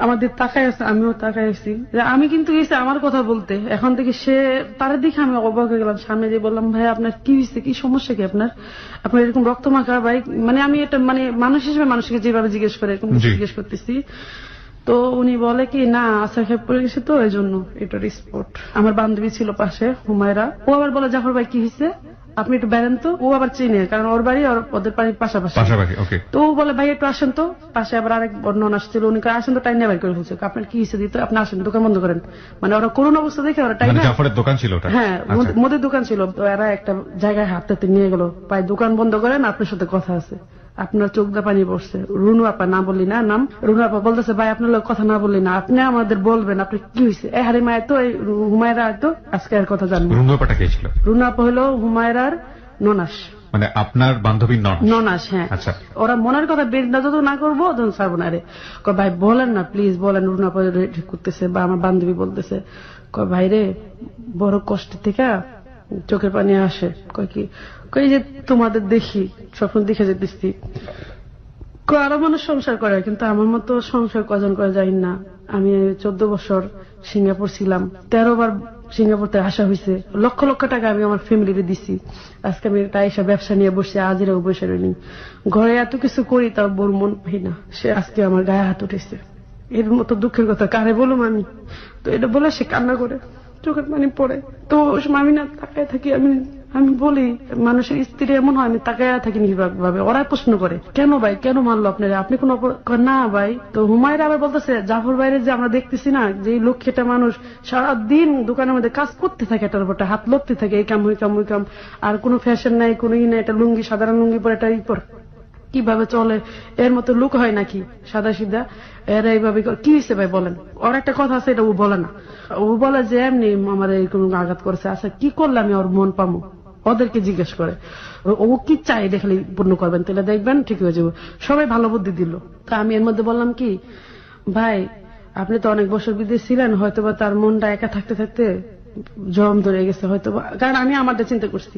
আমাদের তাকায় আছে, আমিও তাকায় আছি। আমি কিন্তু গেছি আমার কথা বলতে, এখন থেকে সে তার দিকে আমি অবাক হয়ে গেলাম। সামনে যে বললাম, ভাই আপনার কি হয়েছে, কি সমস্যা কি আপনার এরকম রক্ত মাখা? ভাই মানে আমি এটা মানে মানুষ হিসেবে মানুষকে যেভাবে জিজ্ঞেস করে এরকম জিজ্ঞেস করতেছি। তো উনি বলে কি, না আশা খেয়ে পড়ে গেছে, তো এই জন্য এটার স্পট। আমার বান্ধবী ছিল পাশে, হুমায়রা, ও আবার বলে, জাফর ভাই কি হয়েছে, আপনি একটু বেড়েন তো। ও আবার চিনে, কারণ ওর বাড়ি ওদের বাড়ির পাশাপাশি। তো ও বলে, ভাই একটু আসেন তো। পাশে আবার আরেক বর্ণন আসছিল, উনি আসেন তো, টাইম নেবার করে ফেলছে। আপনার কি হিসেবে দিত, আপনি আসেন, দোকান বন্ধ করেন। মানে ওরা করুন অবস্থা দেখে ওরা টাইম, জাফরের দোকান ছিল, হ্যাঁ মুদির দোকান ছিল। তো এরা একটা জায়গায় হাতে নিয়ে গেল, ভাই দোকান বন্ধ করেন, আপনার সাথে কথা আছে। আপনার চোখ দা পানি পড়ছে। রুনু আপা, না বললি না নাম, রুনু আপা বলতেছে, ভাই আপনার লোক কথা না বললি না, আপনি আমাদের বলবেন আপনি কি হয়েছে। এই হারিমা তো, এই হুমায়রা তো আজকে আর কথা জানবো। রুনু আপাটা কে ছিল? রুনু আপা হলো হুমায়রার ননাস। মানে আপনার বান্ধবীর নন? ননাস, হ্যাঁ। আচ্ছা। ওরা মনের কথা বেরিয়ে যত না করবো তখন ছাড়বো না রে। কয় ভাই বলেন না প্লিজ, বলেন রুনা করতেছে বা আমার বান্ধবী বলতেছে। কয় ভাই রে বড় কষ্ট থেকে চোখের পানি আসে। কয় কি? কই যে তোমাদের দেখি স্বপ্ন দেখে যেতেছি। আরো মানুষ সংসার করে কিন্তু আমার মতো সংসার কজন করে যাই না। আমি 14 বছর সিঙ্গাপুর ছিলাম, 13 বার সিঙ্গাপুর থেকে আসা হয়েছে, লক্ষ লক্ষ টাকা আমি আমার ফ্যামিলিতে দিছি। আজকে আমি একটা এসব ব্যবসা নিয়ে বসে আজেরাও বসে রইনি, ঘরে এত কিছু করি তাও বোর মন পাই না। সে আজকে আমার গায়ে হাত উঠেছে, এর মতো দুঃখের কথা কারে বলুম আমি। তো এটা বলে সে কান্না করে, চোখের পানি পড়ে। তো আমি না তাকায় থাকি, আমি বলি মানুষের স্ত্রী এমন হয়, আমি তাকায় থাকি নির্বাক। ওরা প্রশ্ন করে কেন ভাই, কেন মারলো আপনারা, আপনি কোন না ভাই। তো হুমায়রা আবার বলতেছে জাফর বাইরে যে আমরা দেখতেছি না যে লক্ষ্যটা মানুষ সারাদিন দোকানের মধ্যে কাজ করতে থাকে, এটার উপর হাত লড়তে থাকে, এই কাম ওই কাম ওই কাম, আর কোনো ফ্যাশন নাই, কোনো ই নাই, এটা লুঙ্গি সাধারণ লুঙ্গি পরে এটা ই পর কিভাবে চলে, এর মতো লুক হয় নাকি সাদা সিধা, এরা এইভাবে কি হয়েছে ভাই বলেন। ওর একটা কথা আছে, এটা ও বলে না। ও বলে যে এমনি আমার এরকম আঘাত করেছে, আচ্ছা কি করলে আমি ওর মন পামো, ওদেরকে জিজ্ঞেস করে ও কি চাই দেখালি পূর্ণ করবেন, তাহলে দেখবেন ঠিক হয়ে যাবো। সবাই ভালো বুদ্ধি দিল। তা আমি এর মধ্যে বললাম কি ভাই আপনি তো অনেক বছর বিদেশ ছিলেন, হয়তোবা তার মনটা একা থাকতে থাকতে জম ধরে গেছে হয়তো, কারণ আমি আমারটা চিন্তা করছি,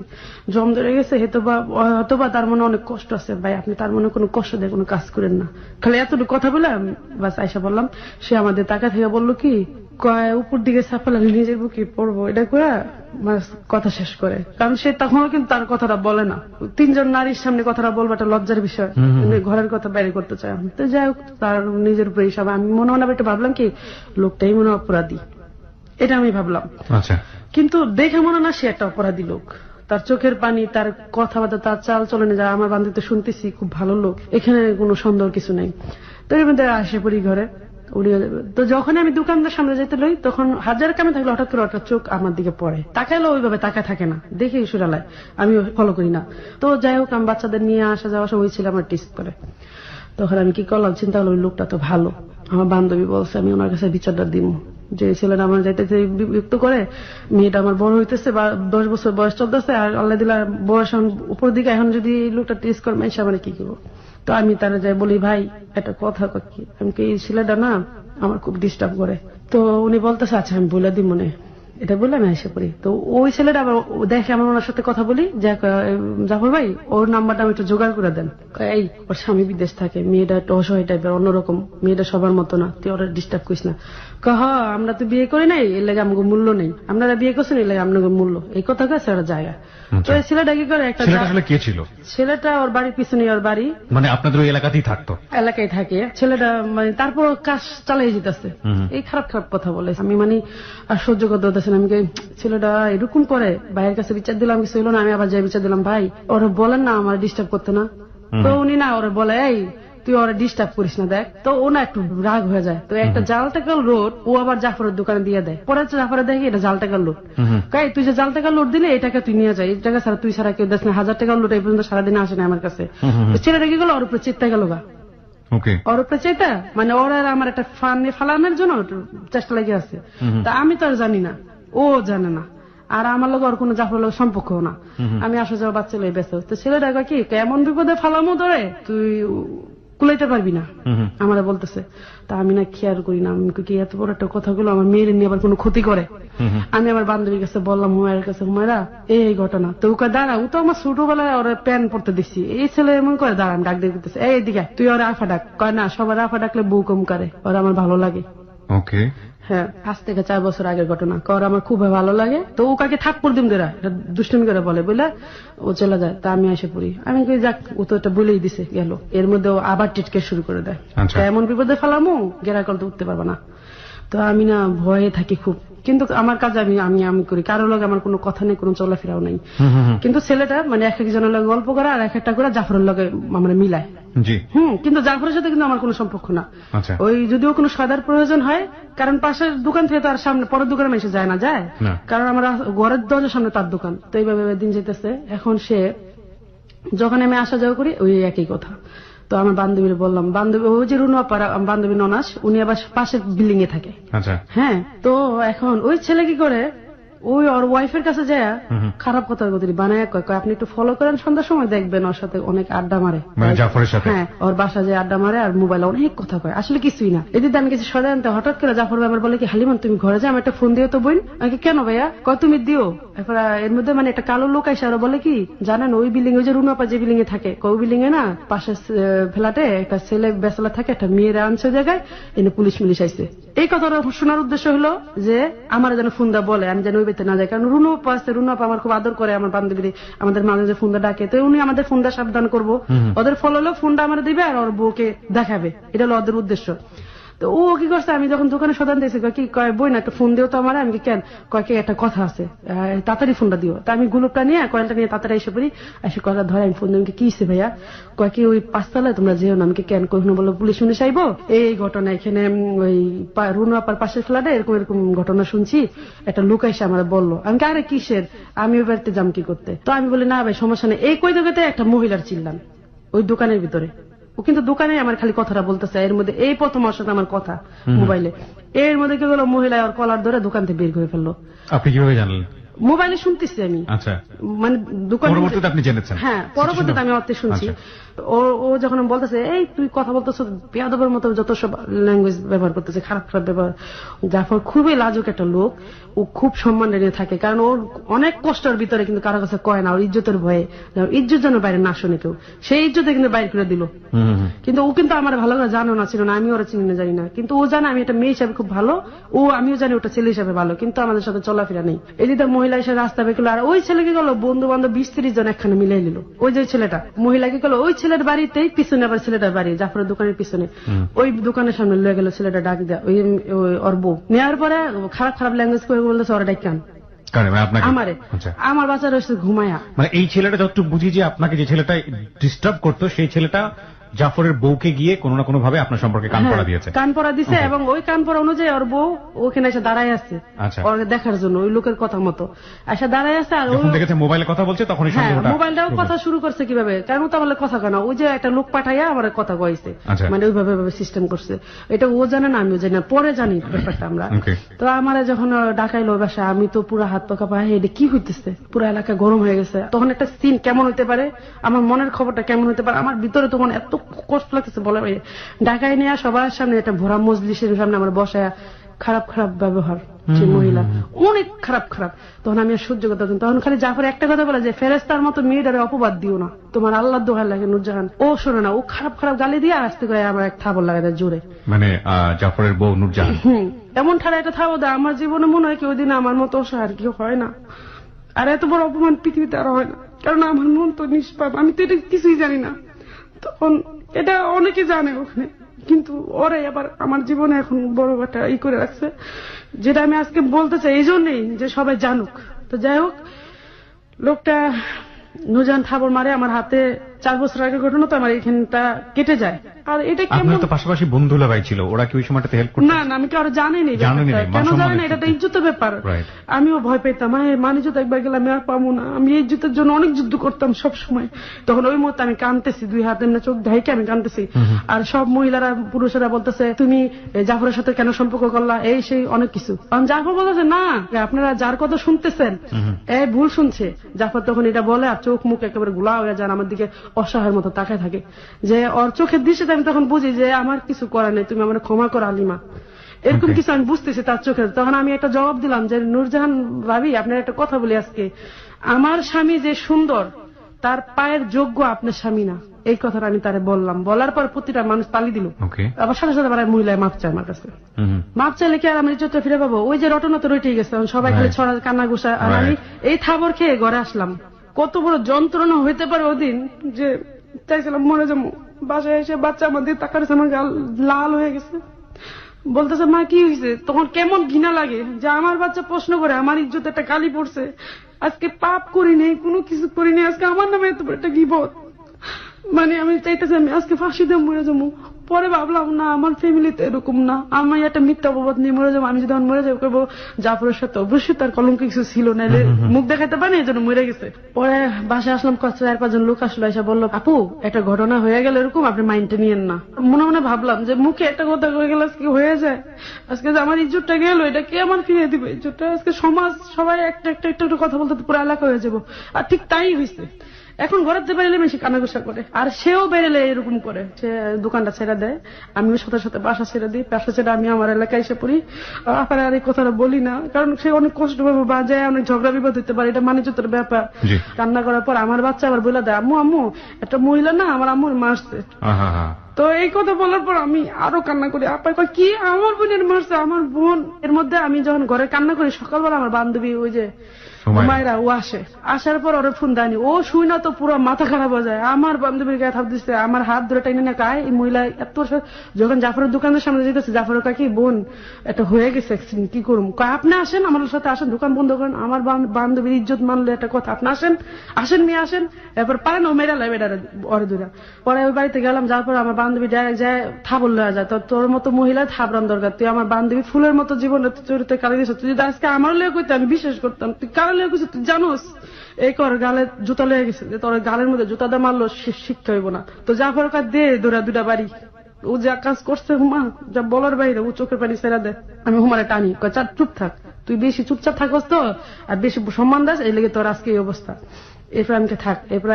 জম ধরে গেছে হয়তোবা তার মনে অনেক কষ্ট আছে। ভাই আপনি তার মনে কোনো কষ্ট দিয়ে কোনো কাজ করেন না। খালি এতটুকু কথা বলে বাস আয়সা বললাম। সে আমাদের টাকা থেকে বললো কি কয় উপর দিকে ছাপালে নিজের বুকে পড়বো, এটা করে কথা শেষ করে। কারণ সে তখনও কিন্তু তার কথাটা বলে না, 3 জন নারীর সামনে কথাটা বলবো একটা লজ্জার বিষয়, ঘরের কথা বাইরে করতে চায়। তো যাই হোক তার নিজের উপরে হিসাব আমি মনে মনে একটু ভাবলাম কি লোকটাই মনে অপরাধী, এটা আমি ভাবলাম। আচ্ছা। কিন্তু দেখে মনে না সে একটা অপরাধী লোক, তার চোখের পানি, তার কথাবার্তা, তার চাল চলনে যা আমার বান্ধবীতে শুনতেছি খুব ভালো লোক, এখানে কোনো সন্দেহ কিছু নেই। তো এর মধ্যে আসে পড়ি ঘরে উড়িয়ে যাবে। তো যখন আমি দোকানদার সামনে যেতে লই তখন হাজার কামে থাকলে হঠাৎ করে ওটা চোখ আমার দিকে পড়ে, তাকাইলো ওইভাবে তাকায় থাকে না, দেখে সুরালায় আমি ফলো করি না। তো যাই হোক আমি বাচ্চাদের নিয়ে আসা যাওয়া সব ওই ছিল আমার টিস্ট করে। তখন আমি কি করলাম চিন্তা করলাম ওই লোকটা তো ভালো, আমার বান্ধবী বলছে আমি ওনার কাছে বিচারটা দিব, যে ছেলেটা আমার যাইতেছে বিরক্ত করে, মেয়েটা আমার বড় হইতেছে বা 10 বছর বয়স চলতেছে, আর আল্লাহ দিলা বয়স উপর দিকে, এখন যদি লোকটা টেস্ট করে মানুষ আমার কি করবো। তো আমি তারা যাই বলি ভাই একটা কথা কি, আমি এই ছেলেটা না আমার খুব ডিস্টার্ব করে। তো উনি বলতেছে আচ্ছা আমি বলে দিই মনে, এটা বলে আমি এসে পড়ি। তো ওই ছেলেটা আবার দেখে আমার ওনার সাথে কথা বলি, জাফর ভাই ওর নাম্বারটা আমি একটু জোগাড় করে দেন। এই ওর স্বামী বিদেশ থাকে, মেয়েটা একটু অসহায় টাইপের, অন্যরকম, মেয়েটা সবার মতো না, তুই ওরা ডিস্টার্ব করিস না। আমরা তো বিয়ে করি নাই এর লাগে আমাকে মূল্য নেই, আপনারা বিয়ে করছেন এর লাগে আপনাকে মূল্য, এই কথা কাছে ওরা জায়গা। তো এই ছেলেটা কি করে একটা, কে ছিল ছেলেটা ওর বাড়ির পিছনে, ওর বাড়ি মানে আপনাদের ওই এলাকাতেই থাকতো, এলাকায় থাকে ছেলেটা, মানে তারপর কাজ চালিয়ে যেতেছে, এই খারাপ খারাপ কথা বলে আমি মানে আর সহ্য করতে হতেছে না। আমি ছেলেটা এরকম করে, ভাইয়ের কাছে বিচার দিলাম কিছু হলো না, আমি আবার যাই বিচার দিলাম, ভাই ওরা বলেন না আমার ডিস্টার্ব করতে না। তো উনি না ওরা বলে এই তুই ওরা ডিস্টার্ব করিস না দেখ। তো ও না একটু রাগ হয়ে যায়, তো একটা জাল টাকার লোড ও আবার জাফরের দোকানে দিয়ে দেয়, পরে জাফরে দেখি এটা জাল টাকার লোড, কাই তুই যে জাল টাকার লোড দিলে এই টাকা তুই নিয়ে যাই, এই টাকা ছাড়া তুই ছাড়া কেউ দেশ না, 1000 টাকার লোড এই পর্যন্ত সারাদিনে আসে না আমার কাছে। ছেলেটা কি গেল ওর উপরে চিত্তা গেল গা, ওর উপরে চেতা, মানে ওরা আমার একটা ফালানোর জন্য চেষ্টা লেগে আছে। তা আমি তো আর জানি না, ও জানে না, আর আমার লোক আর কোনো জাফরের লোক সম্পর্ক না, আমি আসা যাওয়া বাচ্চা লেগে ব্যস্ত। তো ছেলেটা কি কেমন বিপদে ফালামো ধরে তুই কুলাইতে পারবি না আমারা বলতেছে। তা আমি না খেয়াল করি না, আমি কি এত বড় একটা কথাগুলো আমার মেয়ের নিয়ে আবার কোনো ক্ষতি করে। আমি আমার বান্ধবীর কাছে বললাম, হুমায়ের কাছে, হুমায়রা এই ঘটনা। তো ওকে দাঁড়া, ও তো আমার ছোটবেলায় ওরা প্যান পড়তে দিচ্ছি, এই ছেলে এমন করে দাঁড়া, আমি ডাক দিয়ে দিতেছে এইদিকে তুই ওরা আফা ডাক, কয় না সবার আফা ডাকলে বউ কম করে, ওরা আমার ভালো লাগে। ওকে, হ্যাঁ 5 থেকে 4 বছর আগের ঘটনা, কর আমার খুব ভালো লাগে। তো ও কাকে থাপ্পড় দিম দেরা, এটা দুষ্টুমি করে বলে বলে ও চলে যায়। তা আমি এসে পড়ি, আমি যাক ও তো এটা বলেই দিছে গেল, এর মধ্যে ও আবার টিটকে শুরু করে দেয়, এমন বিপদে ফেলামো গেরা করতে উঠতে পারবো না। তো আমি না ভয়ে থাকি খুব, কিন্তু আমার কাজ আমি আমি আমি করি, কারোর লগে আমার কোনো কথা নেই, কোনো চলাফেরাও নাই। কিন্তু ছেলেটা মানে এক একজনের লগে গল্প করে আর এক একটা করে জাফরের লগে আমরা মিলায়। কিন্তু জাফরের সাথে কিন্তু আমার কোনো সম্পর্ক না। ওই যদিও কোনো সদার প্রয়োজন হয়, কারণ পাশের দোকান থেকে তো আর সামনে পরের দোকানে এসে যায় না, যায় কারণ আমার ঘরের দরজার সামনে তার দোকান। তো এইভাবে দিন যেতেছে। এখন সে যখন আমি আসা যাওয়া করি ওই একই কথা। তো আমার বান্ধবীর বললাম, বান্ধবী ওই যে রুনা পাড়া বান্ধবী ননাস, উনি আবার পাশের বিল্ডিং এ থাকে। হ্যাঁ, তো এখন ওই ছেলে কি করে ওই ওর ওয়াইফের কাছে যায় খারাপ কথা বানায় কয় আপনি একটু ফলো করেন, সন্ধ্যার সময় দেখবেন ওর সাথে অনেক আড্ডা মারে, মানে জাফরের সাথে। হ্যাঁ, ওর বাসা যায় আড্ডা মারে আর মোবাইলে অনেক কথা কয়, আসলে কিছুই না। এদিকে আমি কিছু সজায় আনতে হঠাৎ করে জাফর ভাই আমার বলে কি হালিমান তুমি ঘরে যাও, আমি একটা ফোন দিও তো বোন। আমি কেন ভাইয়া, কয় তুমি দিও। এরপর এর মধ্যে মানে একটা কালো লোক আইসা বলে কি জানেন ওই বিল্ডিং, ওই যে রুনাপা যে বিল্ডিং এ থাকে, ওই বিল্ডিং এ না পাশের ফ্ল্যাটে একটা ছেলে বেসালা থাকে, একটা মেয়েরা আনছে জায়গায়, এনে পুলিশ মিলিশ আইছে। এই কথাটা শোনার উদ্দেশ্য হলো যে আমার যেন ফোন দা বলে আমি যেন ওই বেতে না যাই, কারণ রুনাপা আছে, রুনাপা আমার খুব আদর করে, আমার বান্ধবী আমাদের মাঝে যে ফোন দা ডাকে, তো উনি আমাদের ফোন দা সাবধান করবো, ওদের ফলো হলো ফোনটা আমার দিবে আর ওর বউকে দেখাবে, এটা হলো ওদের উদ্দেশ্য। তো ও কি করছে, আমি যখন দোকানে সদান দিয়েছি কি কয় বই না একটা ফোন দিও তো আমার, আমি কেন কয় কি একটা কথা আছে তাড়াতাড়ি ফোনটা দিও। তা আমি গুলোপটা নিয়ে কয়েলটা নিয়ে তাড়াতাড়ি এসে পড়ি, এসে কথা ধরে আমি ফোন দিই, কি হয়েছে ভাইয়া, কয় কি ওই 5 তলায় তোমরা যেও না। আমি কেন কখনো বলো পুলিশ শুনে চাইবো এই ঘটনা, এখানে ওই রুনু আপার পাশের ফ্ল্যাটে এরকম এরকম ঘটনা শুনছি, একটা লোক এসে আমার বললো। আমি আরে কিসের, আমি ওই বাড়িতে যাম কি করতে। তো আমি বলি না ভাই সমস্যা নেই। এই কই দোকানে একটা মহিলার চিল্লান ওই দোকানের ভিতরে, ও কিন্তু দোকানে আমার খালি কথাটা বলতেছে, এর মধ্যে এই প্রথম ওর সাথে আমার কথা মোবাইলে, এর মধ্যে কি হলো মহিলা ওর কলার ধরে দোকান থেকে বের করে ফেললো। আপনি কিভাবে জানলেন? মোবাইলে শুনতেছি আমি। আচ্ছা, মানে দোকান পরবর্তীতে আপনি জেনেছেন? হ্যাঁ, পরবর্তীতে আমি অর্থে শুনছি। ও যখন বলতেছে এই তুই কথা বলতেছো বেয়াদবের মতো যত সব ল্যাঙ্গুয়েজ ব্যবহার করতেছে, খারাপ খারাপ ব্যবহার। জাফর খুবই লাজুক একটা লোক, ও খুব সম্মান নিয়ে থাকে, কারণ ওর অনেক কষ্টের ভিতরে কিন্তু কারো কাছে কয় না, ওর ইজ্জতের ভয়ে, ইজ্জত যেন বাইরে না শুনে কেউ, সেই ইজ্জতে কিন্তু বাইরে করে দিল। কিন্তু ও কিন্তু আমার ভালো করে জানো না, ছিল না, আমি ওরা চিনি না জানি না, কিন্তু ও জানে আমি একটা মেয়ে হিসাবে খুব ভালো, ও আমিও জানি ওটা ছেলে হিসাবে ভালো, কিন্তু আমাদের সাথে চলাফেরা নেই। এদিকে মহিলা এসে রাস্তা বের করলো, আর ওই ছেলে কি করলো বন্ধু বান্ধব 20-30 জন একখানে মিলাই নিল। ওই যে ছেলেটা মহিলা কি করলো ওই ছেলের বাড়িতেই পিছনে, আবার ছেলেটার বাড়ি জাফরের দোকানের পিছনে, ওই দোকানের সামনে লয়ে গেল ছেলেটা, ডাক দেয়া ওই ওর বউ নেওয়ার পরে খারাপ খারাপ ল্যাঙ্গুয়েজ করে বলতেছে ওরা ডাকান আমারে, আমার বাচ্চা রয়েছে ঘুমায়া। মানে এই ছেলেটা যতটুকু বুঝি যে আপনাকে যে ছেলেটা ডিস্টার্ব করতো সেই ছেলেটা জাফরের বউকে গিয়ে কোনো না কোনো ভাবে আপনার সম্পর্কে কান পড়া দিয়েছে। কান পড়া দিছে, এবং ওই কান পড়া অনুযায়ী ওর বউ ওখানে এসে দাঁড়ায় আছে ওর দেখার জন্য, ওই লোকের কথা মতো এসে দাঁড়ায় আছে। আর যখন দেখেছে মোবাইলে কথা বলছে তখনই মোবাইলটাও কথা শুরু করছে কিভাবে, কারণ তো বলে কথা কেন, ওই যে একটা লোক পাঠাইয়া আমার কথা কয়েছে, মানে ওইভাবে সিস্টেম করছে। এটা ও জানে না, আমিও জানি না, পরে জানি ব্যাপারটা আমরা। তো আমার যখন ডাকাইলো বাসা, আমি তো পুরো হাত পাকা পায়ে এটা কি হইতেছে, পুরো এলাকা গরম হয়ে গেছে। তখন একটা সিন কেমন হইতে পারে, আমার মনের খবরটা কেমন হইতে পারে, আমার ভিতরে তখন এত কষ্ট লাগতেছে বলে। ঢাকায় নিয়ে সবার সামনে একটা ভরা মজলিসের সামনে আমার বসায় খারাপ খারাপ ব্যবহার, যে মহিলা অনেক খারাপ খারাপ, তখন আমি আর সহ্য করতে। তখন খালি জাফর একটা কথা বলে যে ফেরেস্তার মতো মেয়েটারে অপবাদ দিও না, তোমার আল্লাহ দোহার লাগে নুরজাহান। ও শোনে না, ও খারাপ খারাপ গালি দিয়ে আসতে করে আমার এক থাবর লাগাই দেয় জোরে, মানে জাফরের বউ নুরজাহান এমন ঠাড়া একটা থাবো দেয়। আমার জীবনে মনে হয় কি ওই দিন আমার মতো অসহায় কেউ হয় না, আর এত বড় অপমান পৃথিবীতে আর হয় না, কারণ আমার মন তো নিষ্পাপ, আমি তো এটা কিছুই জানি না। তখন এটা অনেকে জানে ওখানে, কিন্তু ওরাই আবার আমার জীবনে এখন বড় একটা ই করে রাখছে, যেটা আমি আজকে বলতে চাই এই জন্যই যে সবাই জানুক। তো যাই হোক, লোকটা নুরজাহান থাবর মারে আমার হাতে, 4 বছর আগে ঘটনা, তো আমার এখানটা কেটে যায়। আর এটা কেমন, তো পাশাপাশি বন্ধুলা ভাই ছিল, ওরা কি ওই সময়টাতে হেল্প করতো? না না, আমি কি আরো জানিনি, কেন জানি না, এটা তো ইজ্জতের ব্যাপার। আমিও ভয় পেতাম, মানিজ্যত একবার গেলাম আর পাবো না, আমি এই ইজ্জতের জন্য অনেক যুদ্ধ করতাম সব সময়। তখন ওই মুহূর্তে আমি কাঁদতেছি, 2 হাত এমনি চোখ ঢাইকে আমি কাঁদতেছি, আর সব মহিলারা পুরুষেরা বলতেছে তুমি জাফরের সাথে কেন সম্পর্ক করলা, এই সেই অনেক কিছু। জাফর বলতেছে না, আপনারা যার কথা শুনতেছেন এই ভুল শুনছে। জাফর তখন এটা বলে আর চোখ মুখ একেবারে গোলা হয়ে যান, আমার দিকে অসহায়ের মতো তাকায় থাকে, যে ওর চোখের দৃশ্যে আমি তখন বুঝি যে আমার কিছু করার নেই, তুমি আমার ক্ষমা করো আলিমা, এরকম কিছু আমি বুঝতেছি তার চোখে। তখন আমি একটা জবাব দিলাম যে নুরজাহান ভাবি, আপনার একটা কথা বলি আজকে, আমার স্বামী যে সুন্দর তার পায়ের যোগ্য আপনার স্বামী না, এই কথাটা আমি তারে বললাম। বলার পর প্রতিটা মানুষ তালি দিল, আবার সাথে সাথে আবার মহিলায় মাপ চায় আমার কাছে। মাপ চাইলে কি আর আমি ইজ্জতটা ফিরে পাবো? ওই যে রটনা তো রইটেই গেছে, সবাই খালি ছড়া কান্না গুসা, আর আমি এই থাবর খেয়ে ঘরে আসলাম। কত বড় যন্ত্রণা হইতে পারে ওদিন, যে চাইছিলাম মরে যাবো। বাসায় এসে বাচ্চা আমাদের তাকাচ্ছে, আমার গাল লাল হয়ে গেছে, বলতেছে মা কি হয়েছে। তখন কেমন ঘৃণা লাগে যে আমার বাচ্চা প্রশ্ন করে, আমার ইজ্জত একটা গালি পড়ছে, আজকে পাপ করিনি, কোনো কিছু করিনি, আজকে আমার নামে এত বড় একটা গীবত। মানে আমি চাইতেছি আমি আজকে ফাঁসি দিয়ে মরে যাবো। পরে ভাবলাম না, আমার ফ্যামিলিতে এরকম না, আমি একটা মিথ্যা অপবাদ নিয়ে মরে যাবো। আমি যদি মরে যাবো করবো জাফরের সাথে, অবশ্যই তার কলঙ্ক কিছু ছিল না, মুখ দেখাতে পারে এই জন্য মরে গেছে। পরে বাসায় আসলাম, 4-5 জন লোক আসলো, এসে বললো আপু একটা ঘটনা হয়ে গেল এরকম, আপনি মাইন্ডে নিয়েন না। মনে মনে ভাবলাম যে মুখে একটা কথা হয়ে গেল, আজকে হয়ে যায়, আজকে যে আমার ইজ্জতটা গেল, এটা কে আমার ফিরিয়ে দিবে ইজ্জতটা? আজকে সমাজ সবাই একটা একটা একটা কথা বলতে পুরো এলাকা হয়ে যাবো। আর ঠিক তাই হয়েছে। এখন ঘরের যে বেরোলে বেশি কানাঘুষা করে, আর সেও বেরোলে এরকম করে, সে দোকানটা ছেড়ে দেয়, আমিও সাথে সাথে বাসা ছেড়ে দিই, বাসা ছেড়ে আমি আমার এলাকায় এসে পড়ি। আপনার আর এই কথাটা বলি না, কারণ সে অনেক কষ্ট পাবে, বাজায় অনেক ঝগড়া বিবাদ হতে পারে, এটা মানিজ্যতের ব্যাপার। কান্না করার পর আমার বাচ্চা আবার বলে দেয়, আম্মু আম্মু একটা মহিলা না আমার আম্মুর মারছে। তো এই কথা বলার পর আমি আরো কান্না করি। আপা কয় কি আমার বোনের মারছে? আমার বোন। এর মধ্যে আমি যখন ঘরে কান্না করি, সকালবেলা আমার বান্ধবী ওই যে মায়েরা ও আসে, আসার পর ওরা ফোন দেয়নি, ও শুই না তো পুরো মাথা খারাপ হয়ে যায়। আমার বান্ধবীর গায়ে থাপ দিচ্ছে, আমার হাত ধরে টাইনে না কায় এই মহিলা এত। যখন জাফরের দোকানের সামনে যেতেছে, জাফরের কাকি বোন এটা হয়ে গেছে, কি করুম? কয় আপনি আসেন, আমার সাথে আসেন, দোকান বন্ধ করেন। আমার বান্ধবীর ইজ্জত মানলে একটা কথা, আপনি আসেন, আসেন মেয়ে আসেন। এরপর পারেন ও মেয়েরা লাই বেড়া ওরে দূরা। পরে ওই বাড়িতে গেলাম, যাওয়ার পর আমার বান্ধবী যায় থাবল লয়ে যায়। তোর মতো মহিলা থাবরান দরকার, তুই আমার বান্ধবী ফুলের মতো জীবন চরিত্রে কালি দিয়েছ। তুই যদি আজকে আমার লিয়ে কইতে আমি বিশ্বাস করতাম, তুই কারো লিয়ে কইছিস তুই জানোস। এই কর গালে জুতা লয়ে গেছে, যে তোর গালের মধ্যে জুতা দিয়ে মারলো শিক্ষা হইব না। তো জাফর কাজ দে দৌড়া দুটা বাড়ি, ও যা কাজ করছে হুমা যা বলার বাইরে, ও চোখের পানি ছেড়া দেয়। আমি হুমারে টানি, কয় চার চুপ থাক, তুই বেশি চুপচাপ থাকস তো আর বেশি সম্মান দাস, এই লেগে তোর আজকে এই অবস্থা। এরপর আমাকে থাক, এরপর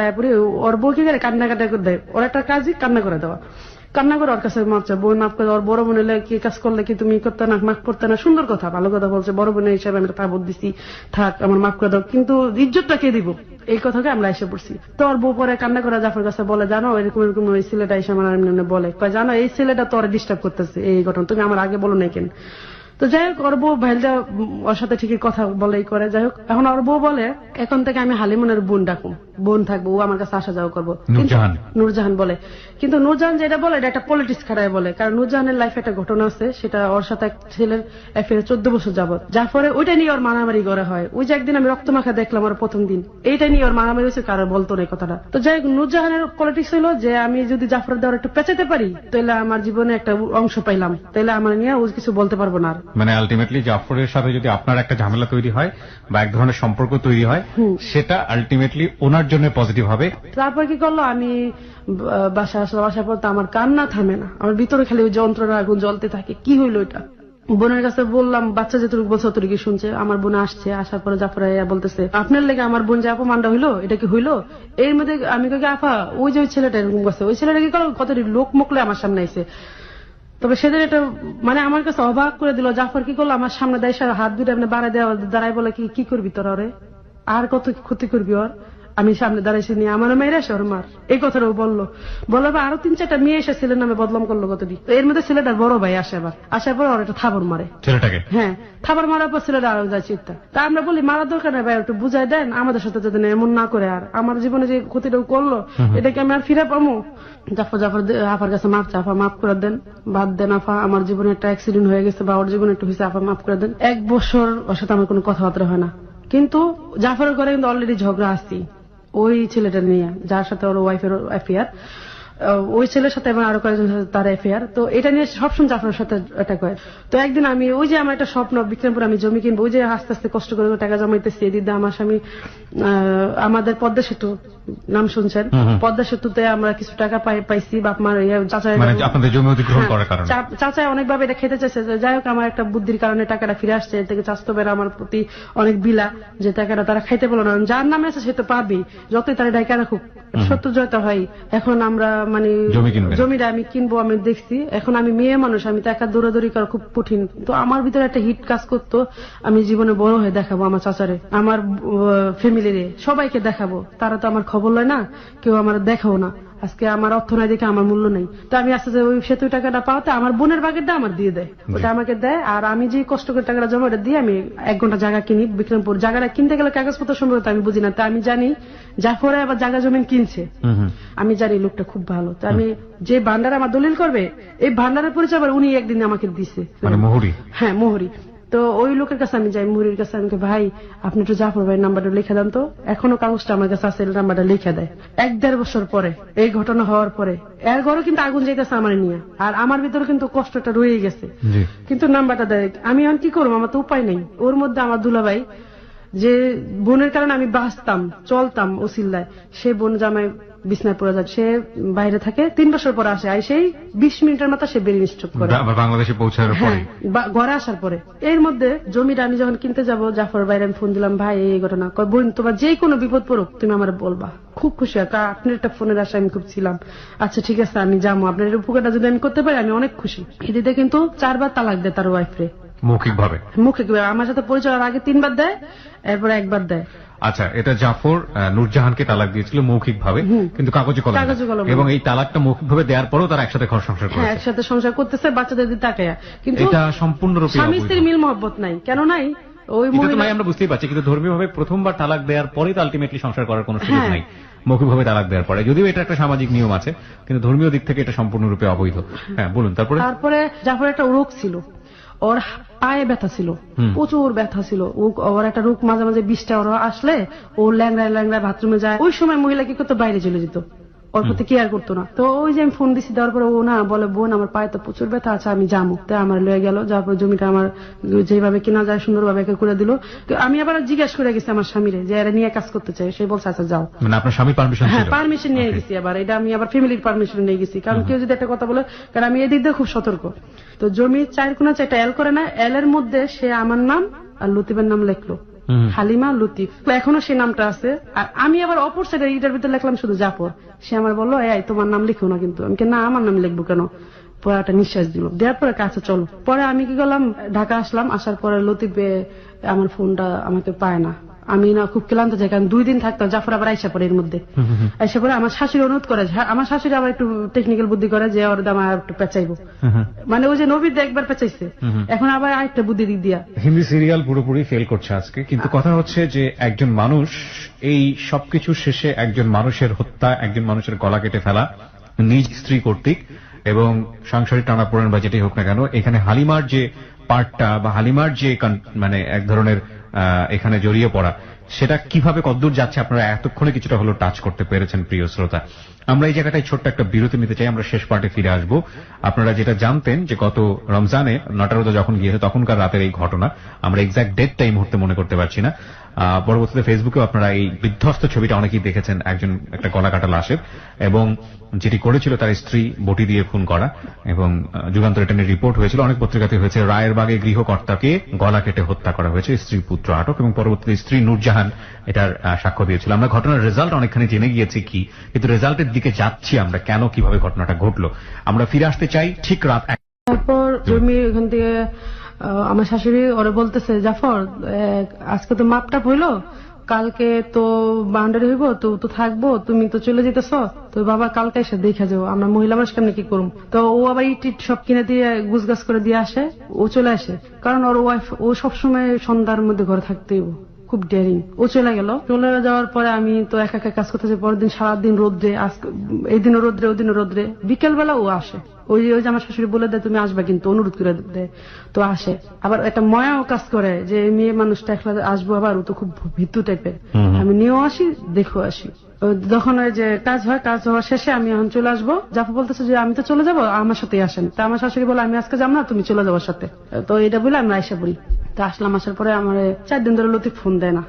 ওর বউ কি করে কান্না কাটা করে দেয়, ওর একটা কাজই কান্না করে দেওয়া। কান্না করে ওর কাছে মাপ চায়, বই মাপ করে। ওর বড় বোন এলে কি কাজ করলে কি তুমি করতে না, মাফ করতে না, সুন্দর কথা ভালো কথা বলছে। বড় বোনের হিসাবে আমি তাবদ দিছি, থাক আমার মাফ করে দাও, কিন্তু ইজ্জতটা কে দিব? এই কথাকে আমরা এসে পড়ছি। তো ওর বউ পরে কান্না করে জাফর কাছে বলে, জানো এরকম এরকম ওই ছেলেটা এসে আমার বলে, জানো এই ছেলেটা তোর ডিস্টার্ব করতেছে, এই ঘটনা তুমি আমার আগে বলো না কেন? তো যাই হোক, ওর বউ ভাইলটা ওর সাথে ঠিকই কথা বলেই করে। যাই হোক, এখন ওর বউ বলে এখন থেকে আমি হালিমনের বোন ডাকুম, বোন থাকবো, ও আমার কাছে আসা যাওয়া করবো। নূরজাহান বলে, কিন্তু নূরজাহান যেটা বলে এটা একটা পলিটিক্স খারাপ বলে, কারণ নূরজাহানের লাইফে একটা ঘটনা আছে, সেটা ওর সাথে এক ছেলের অ্যাফেয়ার 14 বছর যাবত, যার পরে ওইটা নিয়ে ওর মারামারি করা হয়। ওই যে একদিন আমি রক্তমাখা দেখলাম ওর প্রথম দিন, এইটা নিয়ে ওর মারামারি হয়েছে, কারো বলতো না কথাটা। তো যাই হোক, নূরজাহানের পলিটিক্স হলো যে আমি যদি জাফর দেওয়ার একটু পেঁচাতে পারি, তাহলে আমার জীবনে একটা অংশ পাইলাম, তাহলে আমার নিয়ে ও কিছু বলতে পারবো না। মানে আলটিমেটলি জাফরের সাথে যদি আপনার একটা ঝামেলা তৈরি হয় বা এক ধরনের সম্পর্ক তৈরি হয়, সেটা আলটিমেটলি ওনার জন্য পজিটিভ হবে। তারপর কি করলো, আমি বাসা আসলাম, আসার পর তো আমার কান্না থামে না, আমার ভিতরে খালি ওই যন্ত্রণা আগুন জ্বলতে থাকে। কি হইলো এটা? বোনের কাছে বললাম, বাচ্চা যেটুকু বলছে অতটুকু শুনছে। আমার বোন আসছে, আসার পরে জাফরা বলতেছে, আপনার লেগে আমার বোন যে অপমানটা হইলো, এটা কি হইলো? এর মধ্যে আমি কাকে আপা ওই যে ওই ছেলেটা এরকম করছে, ওই ছেলেটা কি করলো, কত লোক মুখলে আমার সামনে আইছে। তবে সেদিন এটা মানে আমার কাছে অবাক করে দিল। জাফর কি করলো, আমার সামনে দেয় হাত দুটো এমনি বাড়ায় দেওয়া, দাঁড়ায় বলে কি করবি তোরা ওরে, আর কত ক্ষতি করবি ওর? আমি সামনে দাঁড়াইছি নিয়ে আমার মেয়েরা এসে ওর মার, এই কথাটাও বললো। বলার পর আরো 3-4টা মেয়ে এসে ছেলের নামে বদনাম করলো কতদিন। এর মধ্যে ছেলেটার বড় ভাই আসে, আবার আসার পর ওর একটা থাবর মারে ছেলেটাকে। হ্যাঁ, থাবর মারার পর ছেলেটা আরো যায় চিন্তা। তা আমরা বলি মারার দরকার নেই ভাই, একটু বুঝাই দেন আমাদের সাথে যদি এমন না করে, আর আমার জীবনে যে ক্ষতিটাও করলো এটাকে আমি আর ফিরে পাবো। জাফর আফার কাছে মাপ চা, আফা মাফ করে দেন, বাদ দেন আফা, আমার জীবনে একটা অ্যাক্সিডেন্ট হয়ে গেছে বা ওর জীবনে একটু হয়েছে, আফা মাফ করে দেন। 1 বছর ওর সাথে আমার কোনো কথাবার্তা হয় না, কিন্তু জাফরের ঘরে কিন্তু অলরেডি ঝগড়া আসছি ওই ছেলেটা নিয়ে, যার সাথে ওর ওয়াইফের অ্যাফেয়ার, ওই ছেলের সাথে এবং আরো কয়েকজন সাথে তার অ্যাফেয়ার। তো এটা নিয়ে সবসময় জাফরের সাথে অ্যাটাক হয়। তো একদিন আমি ওই যে আমার একটা স্বপ্ন, বিক্রমপুর আমি জমি কিনবো, ওই যে আস্তে আস্তে কষ্ট করে টাকা জমাইতেছি, এদিকে আমার স্বামী আমাদের পদ্মা সেতু নাম শুনছেন, পদ্মা সেতুতে আমরা কিছু টাকা পাইছি বাপ মার চাচায় অনেকভাবে এটা খেতে চাইছে। যাই হোক, আমার একটা বুদ্ধির কারণে টাকাটা ফিরে আসছে, এর থেকে চাস্তবের আমার প্রতি অনেক বিলা, যে টাকাটা তারা খাইতে বলো না, যার নামে আছে সে তো পাবেই, যতই তারা ডাইকা রাখুক, সত্য জয়তা হয়। এখন আমরা মানে জমিটা আমি কিনবো, আমি দেখছি। এখন আমি মেয়ে মানুষ, আমি তো একা দৌড়াদৌড়ি করা খুব কঠিন। তো আমার ভিতরে একটা হিট কাজ করতো, আমি জীবনে বড় হয়ে দেখাবো আমার চাচারে, আমার ফ্যামিলিরে, সবাইকে দেখাবো। তারা তো আমার খবর লয় না, কেউ আমার দেখাও না। আজকে আমার অর্থ নাই দেখে আমার মূল্য নেই। তো আমি আস্তে আস্তে ওই সেতু টাকাটা পাওয়াতে আমার বোনের ভাগেরটা আমার দিয়ে দেয়, ওটা আমাকে দেয়। আর আমি যে কষ্ট করে টাকাটা জমা ওটা দিয়ে আমি 1 ঘন্টা জায়গা কিনি বিক্রমপুর। জায়গাটা কিনতে গেলে কাগজপত্র সম্পর্কে আমি বুঝি না, তো আমি জানি জাফরে আবার জায়গা জমিন কিনছে, আমি জানি লোকটা খুব ভালো। তো আমি যে ভান্ডার আমার দলিল করবে, এই ভান্ডারের পরিচয় আবার উনি একদিন আমাকে দিছে, হ্যাঁ মোহরি। তো ওই লোকের কাছে আমি যাই, মুহুরীর কাছে, আমি ভাই আপনি একটু জাফর ভাইয়ের নাম্বারটা লিখে দেন তো। এখনো কাগজটা আমার কাছে আছে, নাম্বারটা লিখে দেয়। 1-1.5 বছর পরে এই ঘটনা হওয়ার পরে এর ঘরে কিন্তু আগুন যাইতেছে আমার নিয়ে, আর আমার ভিতরে কিন্তু কষ্টটা রয়ে গেছে, কিন্তু নাম্বারটা দেয়। আমি এখন কি করবো, আমার তো উপায় নেই। ওর মধ্যে আমার দুলাভাই, যে বোনের কারণে আমি বাঁচতাম চলতাম ওসিল্লায়, সে বোন জামাই বিছনায় পড়ে যায়, সে বাইরে থাকে। 3 বছর পরে আসে, সেই 20 মিনিটের মতো সে ব্রেন স্ট্রোক করে বাংলাদেশে পৌঁছার পরে, ঘরে আসার পরে। এর মধ্যে জমিটা আমি যখন কিনতে যাব, জাফর বাইরে আমি ফোন দিলাম, ভাই এই ঘটনা। বোন তোমার যে কোনো বিপদ পড়ুক তুমি আমার বলবা। খুব খুশি হয়, আপনার একটা ফোনের আশা আমি খুব ছিলাম। আচ্ছা ঠিক আছে আমি যাবো, আপনার উপকারটা যদি আমি করতে পারি আমি অনেক খুশি। এদিকে কিন্তু 4 বার তালাক দেয় তার ওয়াইফরে, মৌখিকভাবে। আমার সাথে পরিচয়ের আগে 3 বার দেয়, এরপর 1 বার দেয়। আচ্ছা, এটা জাফর নূরজাহানকে তালাক দিয়েছিল মৌখিকভাবে, কিন্তু কাগজে কলমে। এবং এই তালাকটা মৌখিকভাবে দেওয়ার পরও তারা একসাথে ঘর সংসার করে, একসাথে সংসার করতেছে, বাচ্চাদের দিকে তাকায়। কিন্তু এটা সম্পূর্ণরূপে স্বামী স্ত্রীর মিল মহব্বত নাই, কেন নাই ওই মহিলা, আমরা বুঝতেই পারছি। কিন্তু ধর্মীয়ভাবে প্রথমবার তালাক দেওয়ার পরেই তো আলটিমেটলি সংসার করার কোনো সুযোগ নাই, মৌখিকভাবে তালাক দেওয়ার পরে। যদিও এটা একটা সামাজিক নিয়ম আছে, কিন্তু ধর্মীয় দিক থেকে এটা সম্পূর্ণরূপে অবৈধ। হ্যাঁ বলুন। তারপরে জাফর একটা রোগ ছিল, ওর পায়ে ব্যথা ছিল, প্রচুর ব্যথা ছিল। ওর একটা রোগ, মাঝে মাঝে 20টা ওর আসলে ও ল্যাংড়ায় ল্যাংড়ায় বাথরুমে যায়। ওই সময় মহিলা কি করতো, বাইরে চলে যেত, ওর প্রতি কেয়ার করতো না। তো ওই যে আমি ফোন দিছি, দেওয়ার পরে ও না বলে, বোন আমার পায়ে তো প্রচুর ব্যথা আছে, আমি যাবো। তাই আমার লয়ে গেল, যাওয়ার পর জমিটা আমার যেভাবে কিনা যায় সুন্দরভাবে করে দিল। তো আমি আবার জিজ্ঞাসা করে গেছি আমার স্বামীরে যে এরা নিয়ে কাজ করতে চাই, সে বলছে আচ্ছা যাও। মানে আপনার স্বামী পারমিশন? হ্যাঁ পারমিশন নিয়ে গেছি। আবার এটা আমি আবার ফ্যামিলির পারমিশন নিয়ে গেছি, কারণ কেউ যদি একটা কথা বলে, কারণ আমি এদিক দিয়ে খুব সতর্ক। তো জমি 4 কোণা 4টা এল করে না, এল এর মধ্যে সে আমার নাম আর লতিফের নাম লিখলো, হালিমা লতিফ, এখনো সে নামটা আছে। আর আমি আবার অপর সাইডে ইটার ভিতরে লিখলাম শুধু জাফর। সে আমার বললো এই তোমার নাম লিখো না, কিন্তু আমি না আমার নাম লিখবো কেন। পরে একটা নিঃশ্বাস দিল, দেওয়ার পরে কাছে চলো। পরে আমি কি করলাম, ঢাকা আসলাম। আসার পরে লতিফে আমার ফোনটা আমাকে পায় না, আমি না খুব ক্লান্ত যাই, কারণ 2 দিন থাকতাম। জাফর আবার আইসা পরে, এর মধ্যে আইসা পরে আমার শাশুড়ি অনুরোধ করে, আমার শাশুড়ি আবার একটু টেকনিক্যাল বুদ্ধি করে যে ওর দাম একটু পেঁচাইবো, মানে ওই যে নবীর একবার পেঁচাইছে, এখন আবার আরেকটা বুদ্ধি দিক দিয়া। হিন্দি সিরিয়াল পুরোপুরি ফেল করছে আজকে। কিন্তু কথা হচ্ছে যে একজন মানুষ, এই সবকিছু শেষে একজন মানুষের হত্যা, একজন মানুষের গলা কেটে ফেলা নিজ স্ত্রী কর্তৃক, এবং সাংসারিক টানাপোড়েন বা যেটাই হোক না কেন, এখানে হালিমার যে পার্টটা বা হালিমার যে মানে এক ধরনের এখানে জড়িয়ে পড়া, সেটা কিভাবে কতদূর যাচ্ছে আপনারা এতক্ষণে কিছুটা হলো টাচ করতে পেরেছেন প্রিয় শ্রোতা। আমরা এই জায়গাটায় ছোট্ট একটা বিরতি নিতে চাই, আমরা শেষ পার্টে ফিরে আসব। আপনারা যেটা জানতেন যে গত রমজানে নটারোদা যখন গিয়েছে তখনকার রাতের এই ঘটনা, আমরা এক্সাক্ট ডেটটা এই মুহূর্তে মনে করতে পারছি না। পরবর্তীতে ফেসবুকেও আপনারা এই বিধ্বস্ত ছবিটা অনেকেই দেখেছেন, একটা গলা কাটা লাশের, এবং যেটি করেছিল তার স্ত্রী বটি দিয়ে খুন করা, এবং যুগান্তর এটা নিয়ে রিপোর্ট হয়েছিল, অনেক পত্রিকাতে হয়েছে। রায়েরবাগে গৃহকর্তাকে গলা কেটে হত্যা করা হয়েছে, স্ত্রী পুত্র আটক, এবং পরবর্তীতে স্ত্রী নূরজাহান এটার সাক্ষ্য দিয়েছিল। আমরা ঘটনার রেজাল্ট অনেকখানি জেনে গিয়েছি কি, কিন্তু রেজাল্টের দিকে যাচ্ছি আমরা, কেন কিভাবে ঘটনাটা ঘটলো আমরা ফিরে আসতে চাই ঠিক রাত। তারপর জমি ওখান থেকে আমার শাশুড়ি ওরা বলতেছে, জাফর আজকে তো মাপটা হইলো, কালকে তো বাউন্ডারি হইব, তো থাকবো, তুমি তো চলে যেতেছ, তো বাবা কালকে এসে দেখা যাবো, আমরা মহিলা মানুষ কেমন কি করুম। তো ও আবার ইট সব কিনে দিয়ে গুছগাছ করে দিয়ে আসে, ও চলে আসে, কারণ ওর ওয়াইফ ও সবসময় সন্ধ্যার মধ্যে ঘরে থাকতেই, খুব ডেরিং। ও চলে গেল। চলে যাওয়ার পরে আমি তো একা একা কাজ করতেছি। পরের দিন সারাদিন রোদ্রে, এই দিনও রোদ্রে ওই দিনও রোদ্রে। বিকেল বেলা ও আসে, ওই যে আমার শাশুড়ি বলে দেয় তুমি আসবা, কিন্তু অনুরোধ করে দেয়, তো আসে। আবার একটা ময়াও কাজ করে যে মেয়ে মানুষটা একলা আসবো, আবার ও তো খুব ভীতু টাইপের। আমি নিয়েও আসি, দেখো আসি। যখন ওই যে কাজ হয়, কাজ হওয়ার শেষে আমি এখন চলে আসবো। জাফর বলতেছে যে আমি তো চলে যাবো, আমার সাথে আসেন। তা আমার শাশুড়ি বলে আমি আজকে যাবো না, তুমি চলে যাওয়ার সাথে। তো এটা বলে আমরা আইসা বলি। তো আসলাম, আসার পরে আমার 4 দিন ধরে লতিফ ফোন দেয় না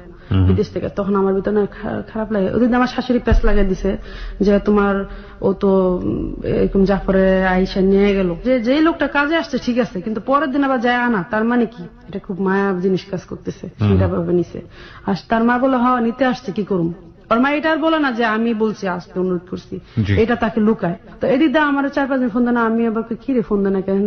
বিদেশ থেকে। তখন আমার ভিতরে খারাপ লাগে। ওদিন আমার শাশুড়ি প্যাস লাগিয়ে দিছে যে তোমার ও তো এরকম জাফরে আইসা নিয়ে গেল, যে যেই লোকটা কাজে আসছে ঠিক আছে, কিন্তু পরের দিন আবার যায় আনা, তার মানে কি এটা খুব মায়া জিনিস কাজ করতেছে, সেটা ভাবে নিছে। আর তার মা বলে হ্যাঁ নিতে আসছে, কি করুম। ওর মা এটা আর বলে না যে আমি বলছি আসতে, অনুরোধ করছি, এটা তাকে লুকায়। তো এদিক দা আমার 4-5 দিন ফোন দেয় না। আমি আবার কি রে ফোন দেয় না কেন,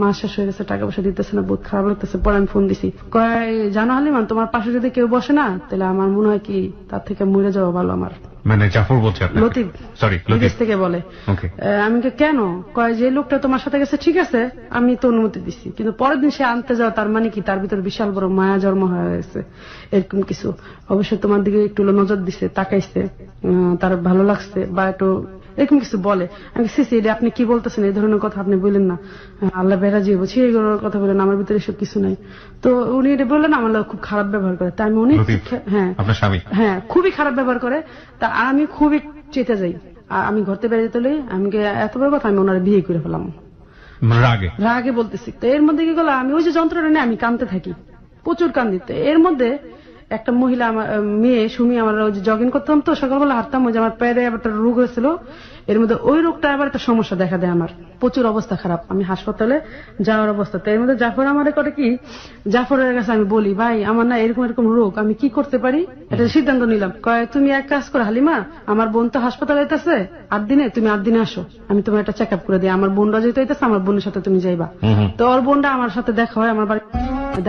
মাস শেষ হয়ে গেছে, টাকা পয়সা দিতেছে না, বহুত খারাপ লাগতেছে। পরে আমি ফোন দিছি, কয় জানো হালিমান, তোমার পাশে যদি কেউ বসে না, তাহলে আমার মনে হয় কি তার থেকে মরে যাওয়া ভালো আমার। মানে জাফর বলছে, লতিফ, সরি বিদেশ থেকে বলে। আমি কেন, কয় যে লোকটা তোমার সাথে গেছে ঠিক আছে, আমি তো অনুমতি দিছি, কিন্তু পরের দিন সে আনতে যাওয়া, তার মানে কি তার ভিতরে বিশাল বড় মায়া জন্ম হয়ে গেছে, এরকম কিছু। অবশ্যই তোমার দিকে একটু নজর দিছে, তাকাইছে, তার ভালো লাগছে, বা একটু এরকম কিছু বলে। আমি সিসি এটা আপনি কি বলতেছেন, এই ধরনের কথা আপনি বললেন না, আল্লাহ বেড়া যে বলছি এইগুলোর কথা বলেন, আমার ভিতরে এসব কিছু নাই। তো উনি এটা বললেন, আমার খুব খারাপ ব্যবহার করে। তা আমি অনেক হ্যাঁ আপনার স্বামী হ্যাঁ খুবই খারাপ ব্যবহার করে। তা আমি খুবই চেতে যাই, আর আমি ঘরতে বেড়ে যেতে হলে আমি এত বড় কথা, আমি ওনারা বিয়ে করে ফেলাম রাগে বলতেছি। তো এর মধ্যে কি করলাম, আমি ওই যে যন্ত্রটা নিয়ে আমি কাঁদতে থাকি, প্রচুর কান্দি। তো এর মধ্যে একটা মহিলা, আমার মেয়ে সুমি, আমার ওই যে জগিং করতাম তো সকালবেলা হাঁটতাম, ওই যে আমার পায়ে আবার একটা রোগ হয়েছিল। এর মধ্যে ওই রোগটা আবার একটা সমস্যা দেখা দেয়, আমার প্রচুর অবস্থা খারাপ, আমি হাসপাতালে যাওয়ার অবস্থা। তো এর মধ্যে জাফর আমার করে কি, জাফরের কাছে আমি বলি, ভাই আমার না এরকম এরকম রোগ, আমি কি করতে পারি, এটা সিদ্ধান্ত নিলাম। কয় তুমি এক কাজ করো হালিমা, আমার বোন তো হাসপাতালে যেতেছে 8 দিনে, তুমি 8 দিনে আসো, আমি তোমার একটা চেক আপ করে দিই। আমার বোনরা যেতে হইতেছে, আমার বোনের সাথে তুমি যাইবা। তো ওর বোনটা আমার সাথে দেখা হয়, আমার বাড়ি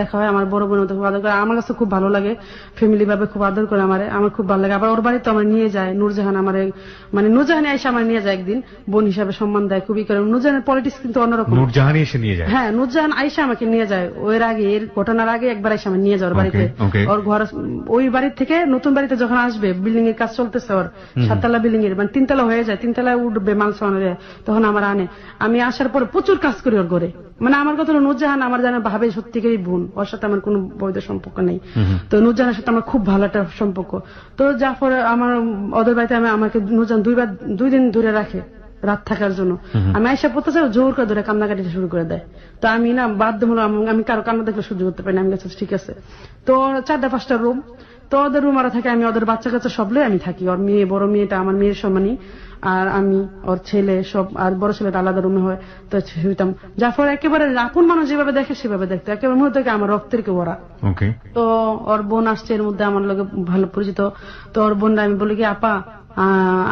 দেখা হয়, আমার বড় বোনের খুব আদর করে, আমার কাছে খুব ভালো লাগে, ফ্যামিলি ভাবে খুব আদর করে আমার খুব ভালো লাগে। আবার ওর বাড়িতে আমার নিয়ে যায়, নূরজাহান আমার মানে নূরজাহান আইসা আমার নিয়ে যায় একদিন, বোন হিসাবে সম্মান দেয় খুবই করে। নূরজাহানের পলিটিক্স কিন্তু অন্যরকম। নূরজাহান এসে নিয়ে যায়? হ্যাঁ, নূরজাহান আইসা আমাকে নিয়ে যায়। ওর আগে, এর ঘটনার আগে একবার আইসা আমার নিয়ে যায় ওর বাড়িতে। ওর ঘর ওই বাড়ি থেকে নতুন বাড়িতে যখন আসবে, বিল্ডিং এর কাজ চলতেছে ওর, 7 তলা বিল্ডিং এর, মানে 3 তলা হয়ে যায়, 3 তলায় উঠবে মাল সামানে, তখন আমার আনে। আমি আসার পরে প্রচুর কাজ করি ওর ঘরে। মানে আমার কথা হলো, নূরজাহান আমার জানা ভাবে সত্যিকারই বোন, ওর সাথে আমার কোনো বৈধ সম্পর্ক নেই। তো নূরজাহানের সাথে আমার খুব ভালো একটা সম্পর্ক। তো জাফর আমার ওদের বাড়িতে আমাকে নূরজাহান 2 দিন ধরে রাখে রাত থাকার জন্য। আমি আইসা পড়তে চাই, জোর করে ধরে কান্নাকাটি শুরু করে দেয়। তো আমি না বাধ্য হলো, আমি কারো কান্না দেখলে সহ্য করতে পারি না। আমি কাছে ঠিক আছে। তো 4টা-5টা রুম, তো ওদের রুম আর থাকে, আমি ওদের বাচ্চা কাচ্চা সব লয়ে আমি থাকি। ওর মেয়ে, বড় মেয়েটা আমার মেয়ের সমানই, আর আমি, ওর ছেলে সব, আর বড় ছেলেটা আলাদা রুমে হয়। তো শুইতাম। জাফর একেবারে আপন মানুষ যেভাবে দেখে সেভাবে দেখতো, একেবারে মনে থেকে আমার রক্তের কেউ ওরা। তো ওর বোন আসছে এর মধ্যে, আমার লোকে ভালো পরিচিত। তো ওর বোনরা আমি বলি কি, আপা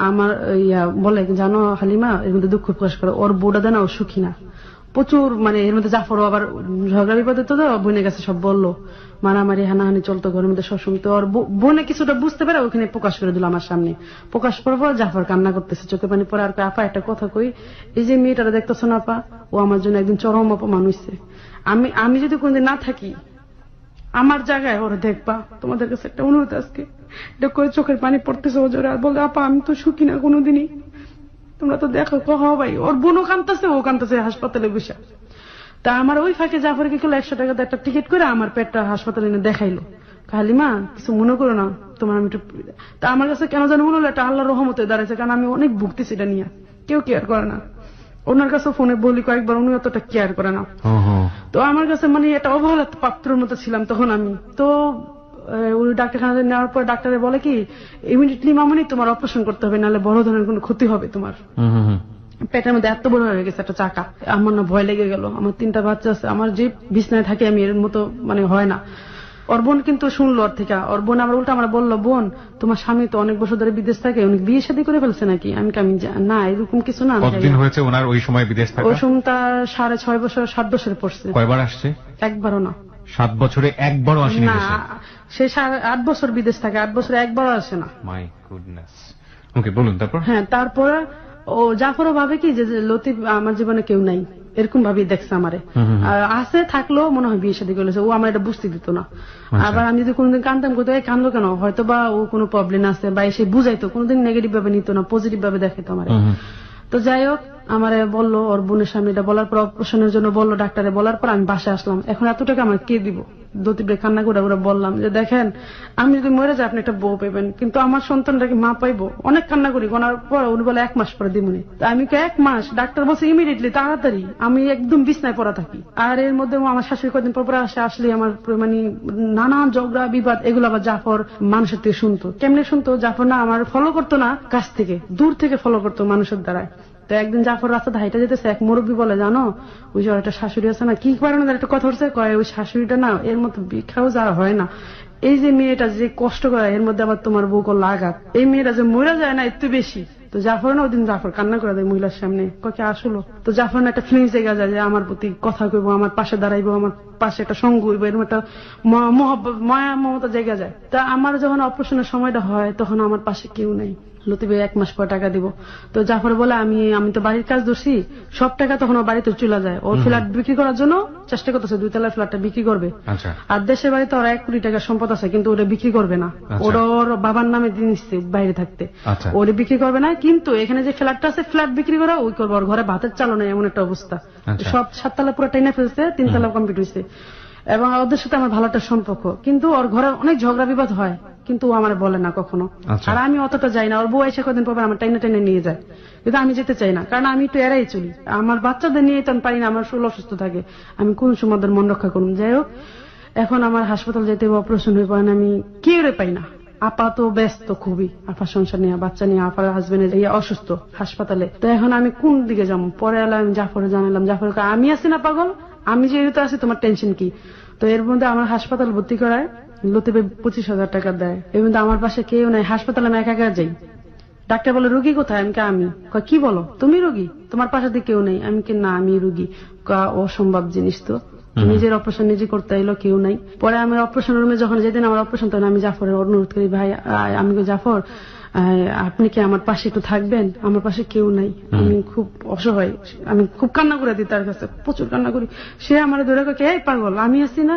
আমার বলে জানো হালিমা, এর মধ্যে দুঃখ প্রকাশ করে, ওর বউটা দেয় না, ও সুখী না প্রচুর। মানে এর মধ্যে জাফরও আবার ঝগড়া বিপদে তো বোনের কাছে সব বললো, মারামারি হানাহানি চলতো ঘরের মধ্যে সবসময়। তো ওর বোনে কিছুটা বুঝতে পারে, ওখানে প্রকাশ করে দিল আমার সামনে। প্রকাশ করার পর জাফর কান্না করতেছে, চোখে পানি পরে। আর আপা একটা কথা কই, এই যে মেয়েটারা দেখতেছো না আপা, ও আমার জন্য একদিন চরম অপমান হইছে। আমি যদি কোনদিন না থাকি আমার জায়গায় ওরা দেখবা, তোমাদের কাছে একটা অনুরোধ আজকে, এটা করে চোখের পানি পড়তেছে ও জোরে। আর বলতে, আপা আমি তো সুখী না কোনোদিনই, তোমরা তো দেখো কহ ভাই। ওর বোনও কাঁদতেছে, ও কাঁদতেছে হাসপাতালে বসে। তা আমার ওই ফাঁকে জাফর কি করলো, 100 টাকা একটা টিকিট করে আমার পেটটা হাসপাতালে এনে দেখাইলো। হালিমা কিছু মনে করো না, তোমার আমি একটু। তা আমার কাছে কেন জানো মনে হলো একটা আল্লাহর রহমতে দাঁড়াইছে, কারণ আমি অনেক ভুগতেছি এটা নিয়ে, কেউ কেয়ার করে না। ওনার কাছে ফোনে বলি কয়েকবার, উনি অতটা কেয়ার করে না। তো আমার কাছে মানে একটা অবহেলা পাত্রের মতো ছিলাম তখন আমি। তো ওই ডাক্তারখানা নেওয়ার পর ডাক্তারে বলে কি, ইমিডিয়েটলি মামনি তোমার অপারেশন করতে হবে, নাহলে বড় ধরনের কোনো ক্ষতি হবে তোমার। পেটের মধ্যে এত বড় হয়ে গেছে একটা চাকা। আমার না ভয় লেগে গেল, আমার 3টা বাচ্চা আছে, আমার যে বিছনায় থাকে আমি এর মতো মানে হয় না। ওর বোন কিন্তু শুনলো ওর থেকে, ওর বোন আমার উল্টা আমার বললো, বোন তোমার স্বামী তো অনেক বছর ধরে বিদেশ থাকে, উনি বিয়ে শাদী করে ফেলছে নাকি? আমি না এরকম কিছু না। কতদিন হয়েছে ওনার ওই সময় বিদেশ থাকা? ওই সময় তার 6.5 বছর 7 বছরে পড়ছে। কয়বার আসছে? একবারও না। 7 বছরে একবারও আসেনি না, সে 8 বছর বিদেশ থাকে, 8 বছরে একবারও আসে না। My goodness. ওকে বলুন তারপর। হ্যাঁ, তারপরে ও জাফরও ভাবে কি যে লতিফ আমার জীবনে কেউ নাই, এরকম ভাবেই দেখছে আমারে। আছে থাকলেও মনে হয় বিয়ে শাদী করেছে, ও আমার এটা বুঝতে দিত না। আবার আমি যদি কোনোদিন কান্দতাম, কোথাও কান্দো কেন, হয়তো বা ও কোনো প্রবলেম আছে বা এসে বুঝাইতো, কোনোদিন নেগেটিভ ভাবে নিত না, পজিটিভ ভাবে দেখাইতো আমার। তো যাই হোক, আমারে বললো ওর বোনের সামনে এটা বলার পর, অপারেশনের জন্য বললো ডাক্তারে, বলার পর আমি বাসায় আসলাম। এখন এত টাকা আমার কে দিব? দতিবে কান্না করে ওরা বললাম যে দেখেন, আমি যদি মরে যাই আপনি একটা বউ পাইবেন, কিন্তু আমার সন্তানটাকে মা পাইবো। অনেক কান্না করি, গোনার পর উনি বলে 1 মাস পরে দিমুনি। আমি 1 মাস, ডাক্তার বলছে ইমিডিয়েটলি তাড়াতাড়ি। আমি একদম বিছনায় পড়া থাকি। আর এর মধ্যে আমার শাশুড়ি কদিন পর আসলে আমার মানে নানান ঝগড়া বিবাদ, এগুলো আবার জাফর মানুষের থেকে শুনতো। কেমনে শুনতো? জাফর না আমার ফলো করতো না, কাছ থেকে দূর থেকে ফলো করতো মানুষের দ্বারা। তো একদিন জাফর রাস্তাতে হাইটা যেতেছে, এক মুরব্বী বলে, জানো ওই যে একটা শাশুড়ি আছে না, কি কারণে একটা কথা হচ্ছে, কয় ওই শাশুড়িটা না এর মতো বিখ্যাও যারা হয় না, এই যে মেয়েটা যে কষ্ট করে, এর মধ্যে আবার তোমার বউ করলো আঘাত, এই মেয়েটা যে মরে যায় না একটু বেশি। তো জাফর না ওই দিন জাফর কান্না করে দেয় মহিলার সামনে, কে আসলো। তো জাফর না একটা ফিলিংস জায়গা যায় যে আমার প্রতি কথা কইবো, আমার পাশে দাঁড়াইবো, আমার পাশে একটা সঙ্গ হইবো, এরকম একটা মহব্বত মায়া মমতা জায়গা যায়। তা আমার যখন অপারেশনের সময়টা হয়, তখন আমার পাশে কেউ নেই। লতিফে 1 মাস পর টাকা দিব। তো জাফর বলে আমি তো বাড়ির কাজ ধরছি, সব টাকা তখন ওর বাড়িতে চলে যায়। ওর ফ্ল্যাট বিক্রি করার জন্য চেষ্টা করতেছে, 2 তলার ফ্ল্যাটটা বিক্রি করবে। আর দেশের বাড়িতে ওরা 1 কোটি টাকার সম্পদ আছে, কিন্তু ওটা বিক্রি করবে না। ওর বাবার নামে দিচ্ছে বাইরে থাকতে, ওরে বিক্রি করবে না। কিন্তু এখানে যে ফ্ল্যাটটা আছে, ফ্ল্যাট বিক্রি করা ওই করবো। ওর ঘরে ভাতের চালও নেই, এমন একটা অবস্থা। সব 7 তলা পুরো টেনে ফেলছে, 3 তলা কমপ্লিট হয়েছে। এবং ওদের সাথে আমার ভালো একটা সম্পর্ক, কিন্তু ওর ঘরে অনেক ঝগড়া বিবাদ হয়, কিন্তু ও আমার বলে না কখনো। আর আমি অতটা যাই না। ওর বউ এসে কদিন পর আমার টেনে টেনে নিয়ে যায়, কিন্তু আমি যেতে চাই না, কারণ আমি একটু এড়াই চলি। আমার বাচ্চাদের নিয়ে তো আমি পারি না, আমার শরীর অসুস্থ থাকে, আমি কোন সময় ওদের মন রক্ষা করুন। যাই হোক, এখন আমার হাসপাতাল যেতে অপারেশন হয়ে পড়েন, আমি কেউ পাই না। আপা তো ব্যস্ত খুবই, আপার সংসার নিয়ে, বাচ্চা নিয়ে, আপার হাজবেন্ড অসুস্থ হাসপাতালে। তো এখন আমি কোন দিকে যাবো? পরে এলাম জাফরে, জানালাম জাফর আমি আছি না পাগল, আমি যেহেতু আছি, তোমার টেনশন কি? তো এর মধ্যে আমার হাসপাতাল ভর্তি করায় লতিফে 25,000 টাকা দেয়। এর মধ্যে আমার পাশে কেউ নাই, হাসপাতালে আমি একা একা যাই। ডাক্তার বলে রুগী কোথায়? আমি আমি কি বলো, তুমি রুগী? তোমার পাশে দিয়ে কেউ নেই? আমি না, আমি রুগী। অসম্ভব জিনিস তো, নিজের অপারেশন নিজে করতে এলো, কেউ নাই। পরে আমি অপারেশন রুমে যখন যেদিন আমার অপারেশন, তখন আমি জাফরের অনুরোধ করি, ভাই আমি জাফর, আপনি কি আমার পাশে একটু থাকবেন? আমার পাশে কেউ নাই, আমি খুব অসহায়। আমি খুব কান্না করে দিই তার কাছে, প্রচুর কান্না করি। সে আমার ধরে কে, এই পাগল, আমি আছি না,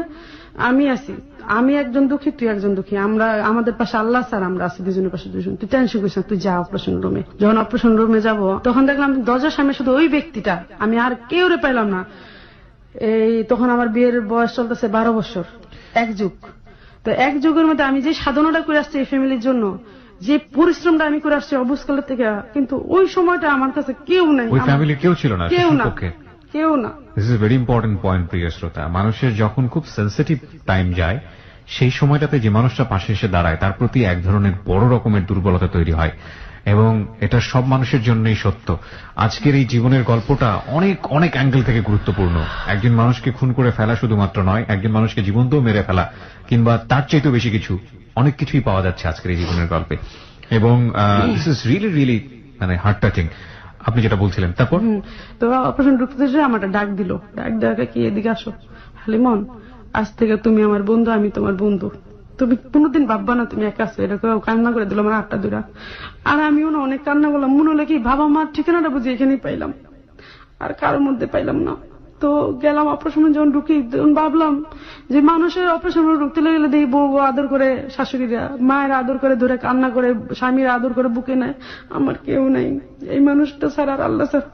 আমি আছি, আমি একজন দুঃখী, তুই একজন দুঃখী, আমরা আমাদের পাশে আল্লাহ স্যার, আমরা আছি দুজনের পাশে দুজন, তুই টেনশন করিস না, তুই যা অপারেশন রুমে। যখন অপারেশন রুমে যাব, তখন দেখলাম দরজার সামনে শুধু ওই ব্যক্তিটা, আমি আর কেউ পাইলাম না। এই তখন আমার বিয়ের বয়স চলতেছে 12 বছর, 1 যুগ। তো 1 যুগের মধ্যে আমি যে সাধনাটা করে আসছি এই ফ্যামিলির জন্য, যে পরিশ্রমটা আমি করে আসছি অবুজকালের থেকে, কিন্তু ওই সময়টা আমার কাছে কেউ নাই, ওই ফ্যামিলি কেউ ছিল না, কেউ না, কেউ না। This is very important point, প্রিয় শ্রোতা। মানুষের যখন খুব সেন্সিটিভ টাইম যায়, সেই সময়টাতে যে মানুষটা পাশে এসে দাঁড়ায়, তার প্রতি এক ধরনের বড় রকমের দুর্বলতা তৈরি হয়, এবং এটা সব মানুষের জন্যই সত্য। আজকের এই জীবনের গল্পটা অনেক অনেক অ্যাঙ্গেল থেকে গুরুত্বপূর্ণ। একজন মানুষকে খুন করে ফেলা শুধুমাত্র নয়, একজন মানুষকে জীবন্তও মেরে ফেলা, কিংবা তার চাইতেও বেশি কিছু, অনেক কিছুই পাওয়া যাচ্ছে আজকের এই জীবনের গল্পে। এবং দিস ইজ রিয়েলি রিয়েলি মানে হার্ট টাচিং। আপনি যেটা বলছিলেন, তারপর তো অপারেশন ঢুকতে আমার ডাক দিল, ডাক দেওয়া কি, এদিকে আসো হালিমন, আজ থেকে তুমি আমার বন্ধু, আমি তোমার বন্ধু, তুমি কোনোদিন ভাববা না তুমি একা আছো। এরকম কান্না করে দিল আমার 8টা 2টা। আর আমিও না অনেক কান্না করলাম, মনে হলো কি বাবা মার ঠিকানাটা বুঝি এখানেই পাইলাম, আর কারোর মধ্যে পাইলাম না। তো গেলাম অপারেশনে, যখন ঢুকি তখন ভাবলাম যে মানুষের অপারেশনে ঢুকতে গেলে দেখি বউ আদর করে, শাশুড়িরা মায়ের আদর করে ধরে কান্না করে, স্বামীরা আদর করে বুকে নেয়, আমার কেউ নাই এই মানুষটা ছাড়া, আর আল্লাহ স্যার।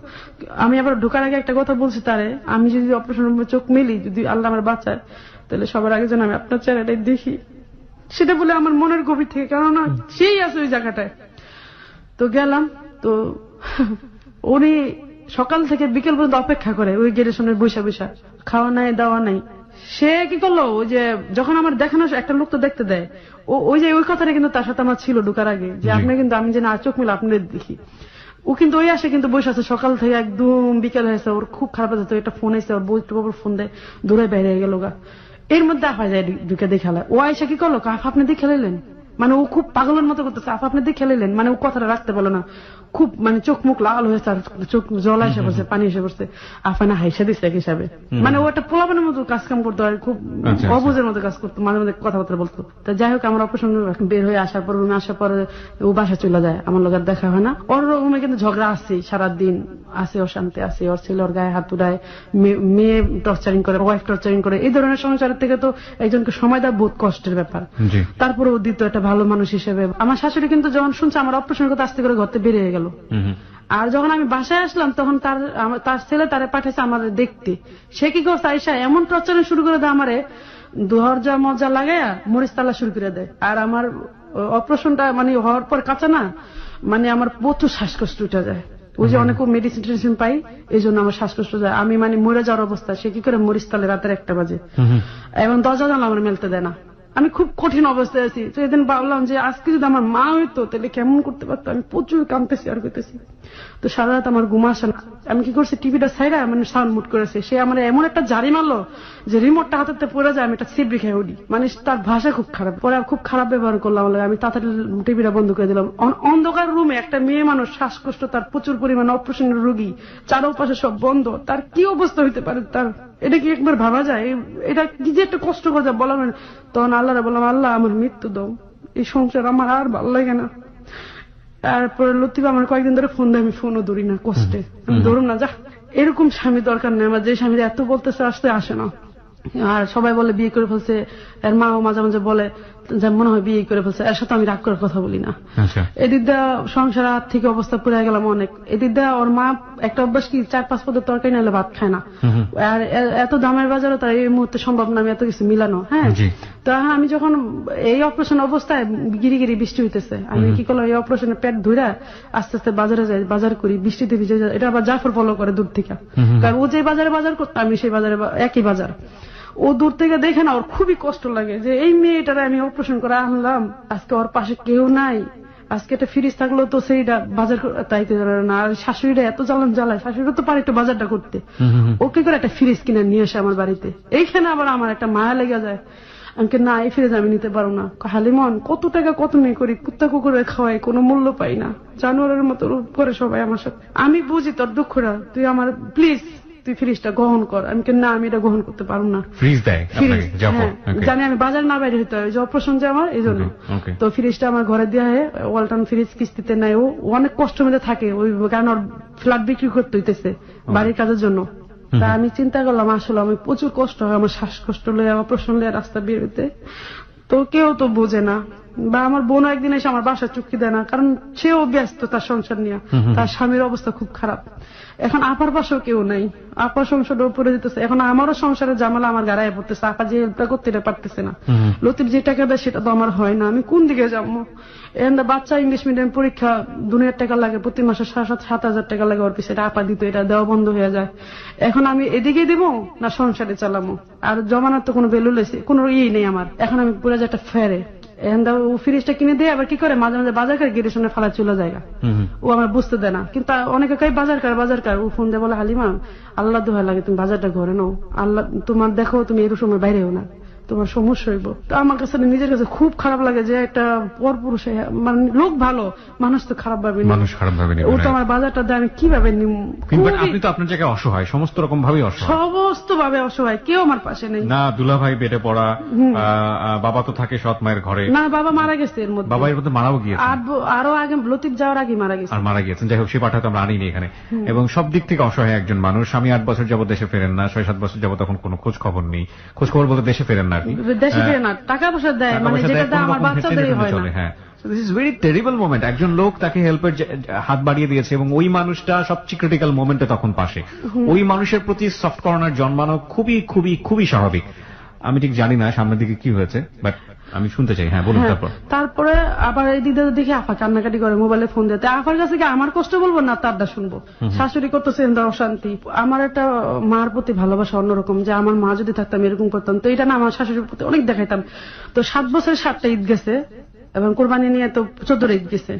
আমি আবার ঢোকার আগে একটা কথা বলছি তারে, আমি যদি অপারেশন চোখ মেলি, যদি আল্লাহ আমার বাঁচায়, তাহলে সবার আগে যেন আমি আপনার চেহারাটাই দেখি, সেটা বলে আমার মনের গভীর থেকে, কেননা সেই আছে ওই জায়গাটায়। তো গেলাম, তো উনি সকাল থেকে বিকেল পর্যন্ত অপেক্ষা করে ওই গেটের সামনে বৈশা বৈশা, খাওয়া নাই দাওয়া নাই। সে কি করলো, ওই যে যখন আমার দেখানো একটা লোক তো দেখতে দেয়, ওই যে ওই কথাটা কিন্তু তার সাথে আমার ছিল ঢুকার আগে, যে আপনি কিন্তু, আমি যেন আর চোখ মিলে আপনাদের দেখি। ও কিন্তু ওই আসে কিন্তু বসে আছে সকাল থেকে একদম বিকেল হয়েছে, ওর খুব খারাপ আছে। তো একটা ফোন এসে, ওর বউ একটু ফোন দেয়, দূরে বাইরে গেল গা। এর মধ্যে আফা যায় ঢুকে দেখে, ও আয়সা কি করলো, আফা আপনি দেখে খেলাইলেন, মানে ও খুব পাগলের মতো করতেছে, আফা আপনি দেখে খেলাইলেন, মানে ও কথাটা রাখতে পারলো না, খুব মানে চোখ মুখ লাল হয়েছে, আর চোখ জল এসে পড়ছে, পানি এসে পড়ছে। আফা না হাইসা দিচ্ছে এক হিসাবে, মানে ও একটা পোলাপানের মতো কাজ কাম করতো, আর খুব অবুজের মতো কাজ করতো, মাঝে মাঝে কথাবার্তা বলতো। তো যাই হোক, আমার অপারেশন বের হয়ে আসার পর, রুমে আসার পরে ও বাসা চলে যায়, আমার লোক আর দেখা হয় না। ওর রুমে কিন্তু ঝগড়া আসছে সারাদিন, আসে অশান্তি আছে, ওর ছেলে ওর গায়ে হাত উড়ায়, মেয়ে টর্চারিং করে, ওয়াইফ টর্চারিং করে। এই ধরনের সংসারের থেকে তো একজনকে সময় দেওয়া বহুত কষ্টের ব্যাপার। তারপরে ও দ্বিতীয় একটা ভালো মানুষ হিসেবে, আমার শাশুড়ি কিন্তু যখন শুনছে আমার অপারেশনের কথা, আস্তে করে ঘরতে বেরিয়ে গেল। আর যখন আমি বাসায় আসলাম, তখন তার ছেলে তারে পাঠাইছে আমার দেখতে। সে কি করছে, আইসা এমন টর্চারিং শুরু করে দেয় আমারে, দরজা মজা লাগাইয়া মরিচ তালা শুরু করে দেয়। আর আমার অপারেশনটা মানে হওয়ার পর কাঁচা না, মানে আমার প্রচুর শ্বাসকষ্ট উঠে যায়। ওই যে অনেক মেডিসিন টেডিসিন পাই, এই জন্য আমার শ্বাসকষ্ট যায়, আমি মানে মরে যাওয়ার অবস্থা। সে কি করে মরিচ তালে রাতের 1টা বাজে, এবং দরজা জানলা আমার মেলতে দেয় না। আমি খুব কঠিন অবস্থায় আছি। তো এদিন ভাবলাম যে আজকে যদি আমার মা হইতো তাহলে কেমন করতে পারতো। আমি প্রচুর কাঁদতেছি আর করতেছি। তো সারা রাত আমার ঘুম আসে না। আমি কি করছি, টিভিটা ছাইরা মানে সাউন্ড মুট করেছে। সে আমার এমন একটা জারি মারলো যে রিমোটটা হাতে পড়ে যায়, আমি একটা সিপ রেখে উঠি। মানে তার ভাষা খুব খারাপ, পরে খুব খারাপ ব্যবহার করলাম। আমি তাড়াতাড়ি টিভিটা বন্ধ করে দিলাম। অন্ধকার রুমে একটা মেয়ে মানুষ, শ্বাসকষ্ট, তার প্রচুর পরিমাণে অপারেশনের রোগী, চারপাশে সব বন্ধ, তার কি অবস্থা হইতে পারে তার, এটা কি একবার ভাবা যায়? এটা কি যে একটা কষ্ট করে যায় বলা হয়। তখন আল্লাহরে বললাম, আল্লাহ আমার মৃত্যু দাও, এই সংসার আমার আর ভালো লাগে না। তারপরে লতিফ আমার কয়েকদিন ধরে ফোন দেয়, আমি ফোনও ধরি না, কষ্টে আমি ধরুন না, যা এরকম স্বামী দরকার নেই আমার, যে স্বামীরা এত বলতেছে আসতে আসে না। আর সবাই বলে বিয়ে করে ফেলছে, এর মাও মাঝে মাঝে বলে যে মনে হয় বিয়ে করে ফেলছে, এর সাথে আমি রাগ করার কথা বলি না। এদিক দা সংসার আর্থিক অবস্থা পুরে গেলাম অনেক। এদিক দা ওর মা একটা অভ্যাস কি 4-5 পদের তরকারি নাহলে ভাত খায় না, আর এত দামের বাজারও তার এই মুহূর্তে সম্ভব না আমি এত কিছু মিলানো। হ্যাঁ, তো আমি যখন এই অপারেশন অবস্থায় গিরি গিরি বৃষ্টি হইতেছে, আমি কি করলাম, এই অপারেশনের পেট ধুইরা আস্তে আস্তে বাজারে যাই, বাজার করি, বৃষ্টিতে ভিজে যায়। এটা আবার জাফর ফলো করে দূর থেকে, কারণ ও যে বাজারে বাজার করতো আমি সেই বাজারে একই বাজার। ও দূর থেকে দেখে না, ওর খুবই কষ্ট লাগে যে এই মেয়েটারে আমি অপারেশন করে আনলাম, আজকে ওর পাশে কেউ নাই, আজকে একটা ফ্রিজ থাকলো তো সেইটা বাজার তাইতে না, আর শাশুড়িরা এত জ্বালায়, শাশুড়িরা তো পারে একটু বাজারটা করতে, ওকে করে একটা ফ্রিজ কিনে নিয়ে আসে আমার বাড়িতে। এইখানে আবার আমার একটা মায়া লেগে যায়, আমাকে না এই ফ্রিজ আমি নিতে পারবো না। হালিমন কত টাকা কত মেয়ে করি, কুত্তা কুকুরে খাওয়াই, কোনো মূল্য পাই না, জানোয়ারের মতো রূপ করে সবাই আমার সাথে। আমি বুঝি তোর দুঃখটা, তুই আমার প্লিজ তুই ফ্রিজটা গ্রহণ কর। আমি না, আমি এটা গ্রহণ করতে পারবো না। ফ্রিজ দেয় জানি আমি বাজার না বাইরে হইতে হয়, যে অপারেশন যে আমার, এই জন্য। তো ফ্রিজটা আমার ঘরে দেওয়া হয়, ওয়ালটন ফ্রিজ কিস্তিতে নেয়। ও অনেক কষ্টের মধ্যে থাকে, ওই কারণ ওর ফ্ল্যাট বিক্রি করতে হইতেছে বাড়ির কাজের জন্য। তা আমি চিন্তা করলাম আসলে আমি প্রচুর কষ্ট হয়, আমার শ্বাসকষ্ট লইয়া অপারেশন লইয়া রাস্তা বের হইতে, তো কেউ তো বোঝে না। বা আমার বোনও একদিন এসে আমার বাসায় চুক্তি দেয় না, কারণ সেও ব্যস্ত তার সংসার নিয়ে, তার স্বামীর অবস্থা খুব খারাপ। এখন আপার পাশেও কেউ নাই, আপার সংসারটা উপরে দিতেছে। এখন আমারও সংসারের জামালা আমার গাড়ায় পড়তেছে, আপা যে হেল্পটা করতে পারতেছে না, লতিফ যে টাকা দেয় সেটা তো আমার হয় না, আমি কোন দিকে যাবো? এখানে বাচ্চা ইংলিশ মিডিয়াম পরীক্ষা দুনিয়ার টাকা লাগে, প্রতি মাসে 7,000 টাকা লাগে ওর পিছনে, আপা দিত, এটা দেওয়া বন্ধ হয়ে যায়। এখন আমি এদিকে দিব না সংসারে চালামো, আর জমানার তো কোনো ভ্যালু লেছে, কোনো নেই আমার। এখন আমি পুরো যে একটা ফেরে ফ্রিজটা কিনে দিয়ে আবার কি করে মাঝে মাঝে বাজার করে গেটের সামনে ফালা চলে যায়, ও আমার বুঝতে দেয় না। কিন্তু অনেকে কই বাজার কর, ও ফোন দিয়ে বলে হালিমা আল্লাহ দোহাই লাগে তুমি বাজারটা ঘরে নাও, আল্লাহ তোমার দেখো তুমি এর সময় বাইরেও না, তোমার সমস্যা হইব। তো আমার কাছে নিজের কাছে খুব খারাপ লাগে যে একটা পরপুরুষ, মানে লোক ভালো, মানুষ তো খারাপ ভাবে, ও তো আমার বাজারটা দেয়, আমি কিভাবে নিব? আপনি তো আপনার জায়গায় অসহায়, সমস্ত রকম ভাবে অসহায়, সমস্ত ভাবে অসহায়, কেউ আমার পাশে নেই। না দুলাভাই বেডে পড়া, বাবা তো থাকে সৎ মায়ের ঘরে। না, বাবা মারা গেছে, এর মধ্যে বাবা এর মধ্যে মারাও গিয়েছে, আরো আগে লতিফ যাওয়ার আগে মারা গেছে, আর মারা গিয়েছেন। যাই হোক, সে পাঠাতে আমরা আনিনি এখানে। এবং সব দিক থেকে অসহায় একজন মানুষ। স্বামী 8 বছর যাবত দেশে ফেরেন না, 6-7 বছর যাবত তখন কোনো খোঁজ খবর নেই। খোঁজ খবর বলতে দেশে ফেরেন না, দেশে ফেরে না, টাকা পয়সা দেয়, মানে যেটা আমার বাচ্চাদেরই হয় না। হ্যাঁ, this is very terrible moment. একজন লোক তাকে হেল্পের হাত বাড়িয়ে দিয়েছে এবং ওই মানুষটা সবচেয়ে ক্রিটিক্যাল মোমেন্টে তখন পাশে। ওই মানুষের প্রতি সফট কর্নার জন্মানো খুবই খুবই খুবই স্বাভাবিক। আমি ঠিক জানি না সামনের দিকে কি হয়েছে, বাট আমি শুনতে চাই। হ্যাঁ, বলুন। তারপরে আবার এই দিদি দেখি আপা কান্নাকাটি করে, মোবাইলে ফোন দিতে। আপার কাছে কি আমার কষ্ট বলবো না তারটা শুনবো? শাশুড়ি করতেছে অশান্তি। আমার একটা মার প্রতি ভালোবাসা অন্যরকম, যে আমার মা যদি থাকতাম এরকম করতাম, তো এটা না আমার শাশুড়ির প্রতি অনেক দেখাইতাম। তো 7 বছরে 7টা ঈদ গেছে, এবং কোরবানি নিয়ে তো 14 ঈদ গেছে,